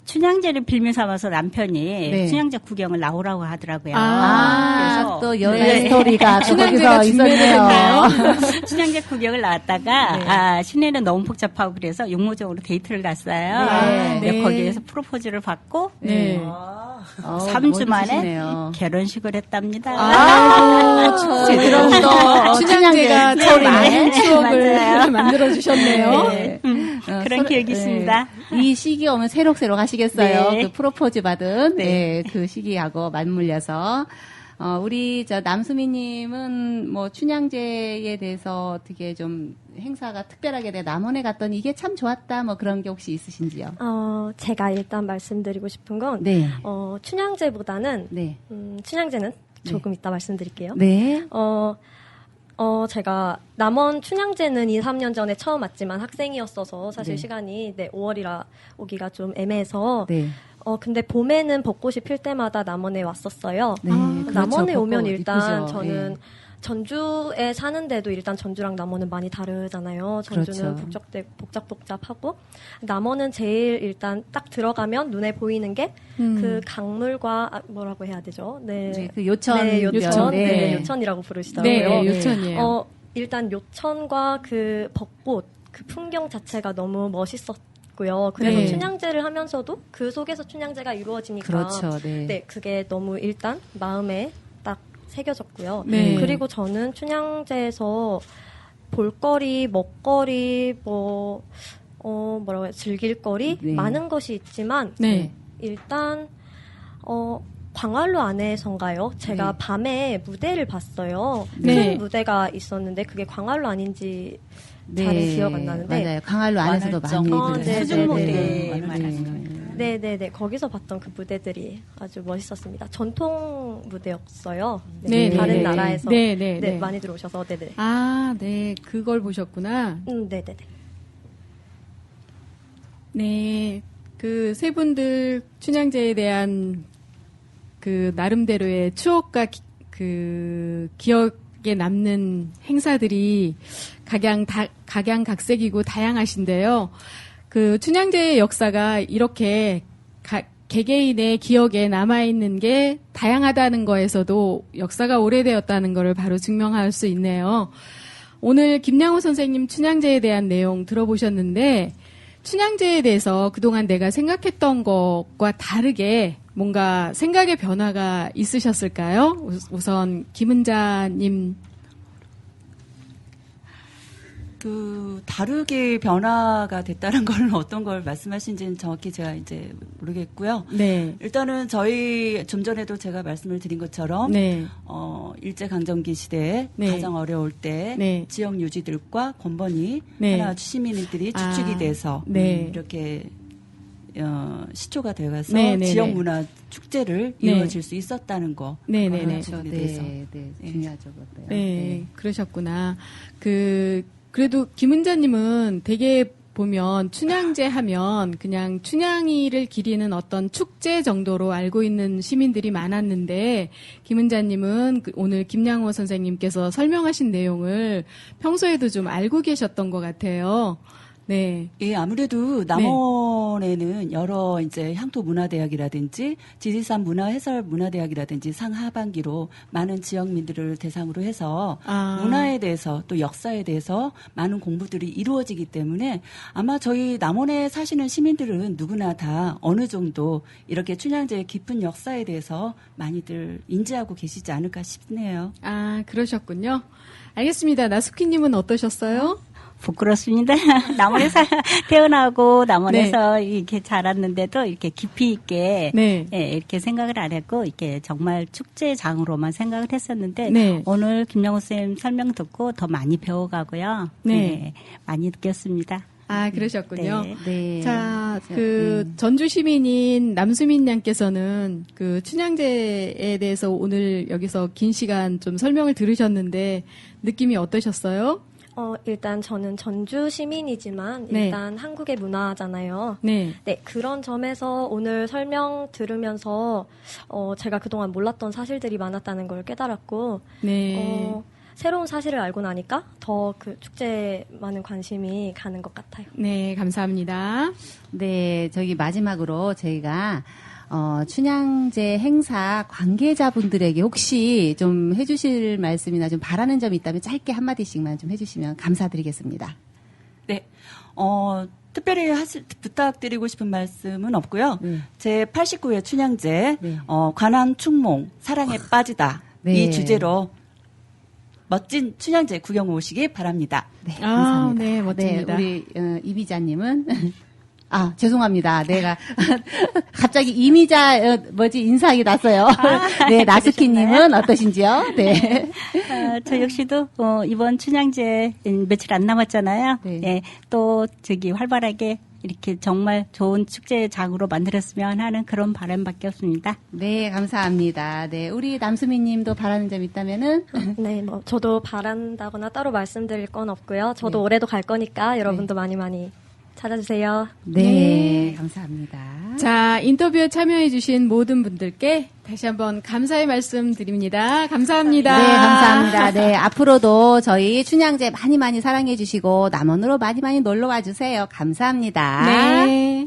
Speaker 13: 춘향제를 빌미 삼아서 남편이 춘향제 구경을 나오라고 하더라고요.
Speaker 15: 그래서 또 연애 스토리가 또 거기서 있었네요.
Speaker 13: 춘향제 구경을 나왔다가 시내는 너무 복잡하고 그래서 용모정으로 데이트를 갔어요. 거기에서 프로포즈를 받고 3주 만에 결혼식을 했답니다.
Speaker 1: 그런 춘향제가 더 많은 추억을 만들어 주셨네요.
Speaker 13: 그런 기억이 있습니다.
Speaker 15: 이 시기 오면 새록새록 하시겠어요.
Speaker 13: 네.
Speaker 15: 그 프로포즈 받은 그 시기하고 맞물려서 우리 남수미님은 뭐 춘향제에 대해서 어떻게 좀 행사가 특별하게 남원에 갔더니 이게 참 좋았다 뭐 그런 게 혹시 있으신지요?
Speaker 14: 제가 일단 말씀드리고 싶은 건 춘향제보다는 춘향제는 조금 이따 말씀드릴게요. 제가 남원 춘향제는 2, 3년 전에 처음 왔지만 학생이었어서 사실 시간이 5월이라 오기가 좀 애매해서 근데 봄에는 벚꽃이 필 때마다 남원에 왔었어요.
Speaker 15: 그렇죠.
Speaker 14: 남원에 오면 일단
Speaker 15: 이쁘죠.
Speaker 14: 저는 전주에 사는데도 일단 전주랑 남원은 많이 다르잖아요. 전주는 복잡복잡하고 남원은 제일 일단 딱 들어가면 눈에 보이는 게 그 강물과 뭐라고 해야 되죠?
Speaker 15: 그 요천,
Speaker 14: 요천이라고 부르시더라고요.
Speaker 1: 요천이에요.
Speaker 14: 일단 요천과 그 벚꽃 그 풍경 자체가 너무 멋있었고요. 그래서 춘향제를 하면서도 그 속에서 춘향제가 이루어지니까 그게 너무 일단 마음에 딱 새겨졌고요. 그리고 저는 춘향제에서 볼거리, 먹거리, 즐길거리 많은 것이 있지만 일단 광활로 안에선가요? 제가 밤에 무대를 봤어요. 큰 무대가 있었는데 그게 광활로 아닌지 잘 기억 안 나는데
Speaker 15: 맞아요. 광활로 안에서도 많이
Speaker 13: 수중 무대
Speaker 14: 네네네. 거기서 봤던 그 무대들이 아주 멋있었습니다. 전통 무대였어요. 다른 나라에서 많이 들어오셔서
Speaker 1: 그걸 보셨구나.
Speaker 14: 네네네.
Speaker 1: 네, 그 세 분들 춘향제에 대한 그 나름대로의 추억과 그 기억에 남는 행사들이 각양각색이고 다양하신데요. 그 춘향제의 역사가 이렇게 개개인의 기억에 남아있는 게 다양하다는 거에서도 역사가 오래되었다는 것을 바로 증명할 수 있네요. 오늘 김양호 선생님 춘향제에 대한 내용 들어보셨는데 춘향제에 대해서 그동안 내가 생각했던 것과 다르게 뭔가 생각의 변화가 있으셨을까요? 우선 김은자님.
Speaker 3: 다르게 변화가 됐다는 걸 어떤 걸 말씀하신지는 정확히 제가 이제 모르겠고요. 일단은 저희 좀 전에도 제가 말씀을 드린 것처럼 일제강점기 시대에 가장 어려울 때 지역 유지들과 권번이 하나 시민들이 축축이 돼서 이렇게 시초가 되어서 지역 문화 축제를 이루어질 수 있었다는 거.
Speaker 15: 그렇죠. 중요하죠.
Speaker 1: 그러셨구나. 그래도 김은자님은 되게 보면 춘향제 하면 그냥 춘향이를 기리는 어떤 축제 정도로 알고 있는 시민들이 많았는데 김은자님은 오늘 김양호 선생님께서 설명하신 내용을 평소에도 좀 알고 계셨던 것 같아요. 네.
Speaker 16: 예, 아무래도 남원에는 여러 이제 향토 문화대학이라든지 지리산 문화해설 문화대학이라든지 상하반기로 많은 지역민들을 대상으로 해서 문화에 대해서 또 역사에 대해서 많은 공부들이 이루어지기 때문에 아마 저희 남원에 사시는 시민들은 누구나 다 어느 정도 이렇게 춘향제의 깊은 역사에 대해서 많이들 인지하고 계시지 않을까 싶네요.
Speaker 1: 아, 그러셨군요. 알겠습니다. 나숙희님은 어떠셨어요?
Speaker 13: 부끄럽습니다. 남원에서 태어나고 남원에서 이렇게 자랐는데도 이렇게 깊이 있게 예, 이렇게 생각을 안 했고 이렇게 정말 축제장으로만 생각을 했었는데 오늘 김영우 쌤 설명 듣고 더 많이 배워가고요. 네, 많이 느꼈습니다.
Speaker 1: 아, 그러셨군요.
Speaker 15: 네.
Speaker 1: 자, 전주 시민인 남수민 양께서는 그 춘향제에 대해서 오늘 여기서 긴 시간 좀 설명을 들으셨는데 느낌이 어떠셨어요?
Speaker 14: 일단 저는 전주 시민이지만 일단 한국의 문화잖아요.
Speaker 1: 네.
Speaker 14: 네, 그런 점에서 오늘 설명 들으면서 제가 그동안 몰랐던 사실들이 많았다는 걸 깨달았고 새로운 사실을 알고 나니까 더 그 축제에 많은 관심이 가는 것 같아요.
Speaker 1: 네, 감사합니다.
Speaker 15: 네, 저기 마지막으로 저희가 춘향제 행사 관계자분들에게 혹시 좀 해주실 말씀이나 좀 바라는 점이 있다면 짧게 한마디씩만 좀 해주시면 감사드리겠습니다.
Speaker 16: 네, 특별히 부탁드리고 싶은 말씀은 없고요. 제 89회 춘향제 관한 충몽 사랑에 빠지다 이 주제로 멋진 춘향제 구경 오시기 바랍니다.
Speaker 15: 네, 감사합니다.
Speaker 1: 네, 멋집니다.
Speaker 15: 네, 우리 이미자님은 죄송합니다. 내가 갑자기 이미자 인사하기 났어요. 네, 나스키님은 어떠신지요? 네.
Speaker 13: 저 역시도 이번 춘향제 며칠 안 남았잖아요. 네. 또 활발하게 이렇게 정말 좋은 축제장으로 만들었으면 하는 그런 바람밖에 없습니다.
Speaker 15: 네, 감사합니다. 네, 우리 남수민 님도 바라는 점 있다면은?
Speaker 14: 네, 저도 바란다거나 따로 말씀드릴 건 없고요. 저도 올해도 갈 거니까 여러분도 많이 찾아주세요.
Speaker 15: 네, 감사합니다.
Speaker 1: 자, 인터뷰에 참여해주신 모든 분들께 다시 한번 감사의 말씀 드립니다. 감사합니다.
Speaker 15: 네, 감사합니다. 네, 앞으로도 저희 춘향제 많이 사랑해주시고 남원으로 많이 놀러와 주세요. 감사합니다.
Speaker 1: 네.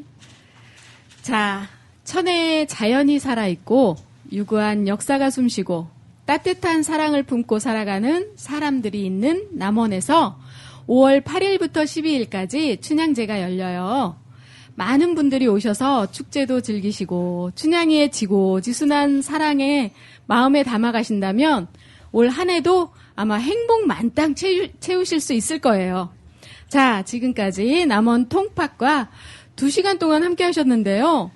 Speaker 1: 자, 천혜에 자연이 살아있고 유구한 역사가 숨쉬고 따뜻한 사랑을 품고 살아가는 사람들이 있는 남원에서 5월 8일부터 12일까지 춘향제가 열려요. 많은 분들이 오셔서 축제도 즐기시고 춘향이의 지고지순한 사랑에 마음에 담아가신다면 올 한 해도 아마 행복 만땅 채우실 수 있을 거예요. 자, 지금까지 남원 통팍과 2시간 동안 함께 하셨는데요.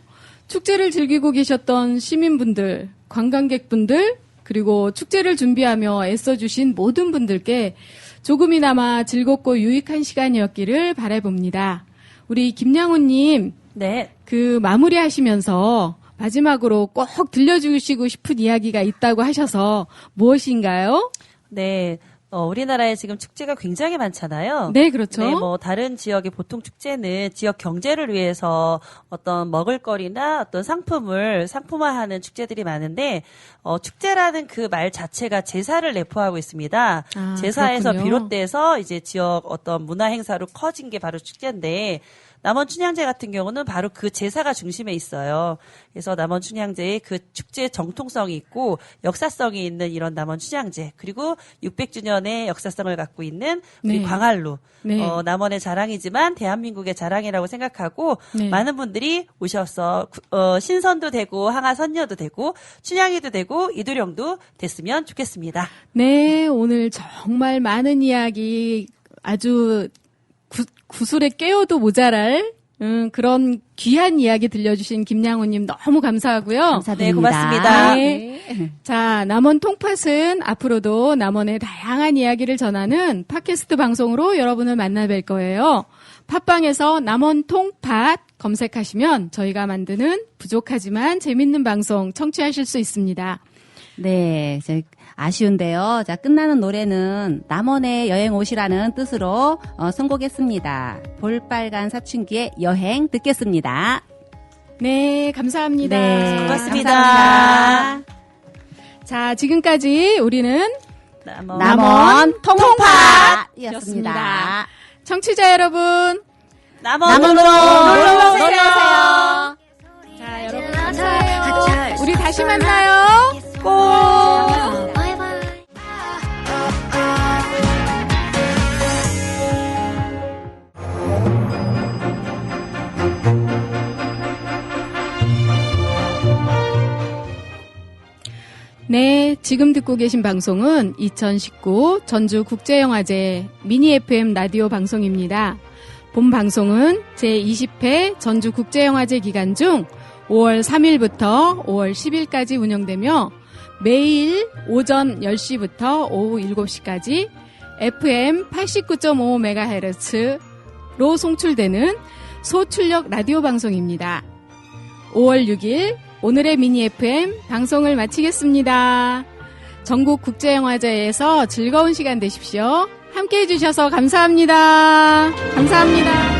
Speaker 1: 축제를 즐기고 계셨던 시민분들, 관광객분들, 그리고 축제를 준비하며 애써주신 모든 분들께 조금이나마 즐겁고 유익한 시간이었기를 바라봅니다. 우리 김양훈님, 마무리 하시면서 마지막으로 꼭 들려주시고 싶은 이야기가 있다고 하셔서 무엇인가요?
Speaker 3: 네. 우리나라에 지금 축제가 굉장히 많잖아요.
Speaker 1: 네, 그렇죠.
Speaker 3: 네, 다른 지역의 보통 축제는 지역 경제를 위해서 어떤 먹을거리나 어떤 상품화하는 축제들이 많은데, 축제라는 그 말 자체가 제사를 내포하고 있습니다. 제사에서
Speaker 1: 그렇군요.
Speaker 3: 비롯돼서 이제 지역 어떤 문화 행사로 커진 게 바로 축제인데, 남원 춘향제 같은 경우는 바로 그 제사가 중심에 있어요. 그래서 남원 춘향제의 그 축제의 정통성이 있고 역사성이 있는 이런 남원 춘향제, 그리고 600주년의 역사성을 갖고 있는 우리 광활루, 남원의 자랑이지만 대한민국의 자랑이라고 생각하고 많은 분들이 오셔서 신선도 되고 항아선녀도 되고 춘향이도 되고 이두령도 됐으면 좋겠습니다.
Speaker 1: 네, 오늘 정말 많은 이야기 아주 구슬에 깨어도 모자랄 그런 귀한 이야기 들려주신 김양훈님 너무 감사하고요.
Speaker 15: 감사드립니다.
Speaker 3: 네, 고맙습니다.
Speaker 1: 네. 자, 남원 통팟은 앞으로도 남원의 다양한 이야기를 전하는 팟캐스트 방송으로 여러분을 만나뵐 거예요. 팟빵에서 남원 통팟 검색하시면 저희가 만드는 부족하지만 재밌는 방송 청취하실 수 있습니다.
Speaker 15: 네, 아쉬운데요. 자, 끝나는 노래는 남원에 여행 오시라는 뜻으로 선곡했습니다. 볼빨간 사춘기의 여행 듣겠습니다.
Speaker 1: 네, 감사합니다.
Speaker 15: 네,
Speaker 3: 고맙습니다.
Speaker 15: 감사합니다.
Speaker 1: 자, 지금까지 우리는
Speaker 15: 남원 통팟이었습니다.
Speaker 1: 청취자 여러분,
Speaker 3: 남원으로
Speaker 1: 놀러오세요. 자, 여러분 감사해요. 우리 다시 만나요. 꼭. 네, 지금 듣고 계신 방송은 2019 전주국제영화제 미니 FM 라디오 방송입니다. 본 방송은 제20회 전주국제영화제 기간 중 5월 3일부터 5월 10일까지 운영되며 매일 오전 10시부터 오후 7시까지 FM 89.5MHz로 송출되는 소출력 라디오 방송입니다. 5월 6일 오늘의 미니 FM 방송을 마치겠습니다. 전국 국제영화제에서 즐거운 시간 되십시오. 함께해 주셔서 감사합니다. 감사합니다.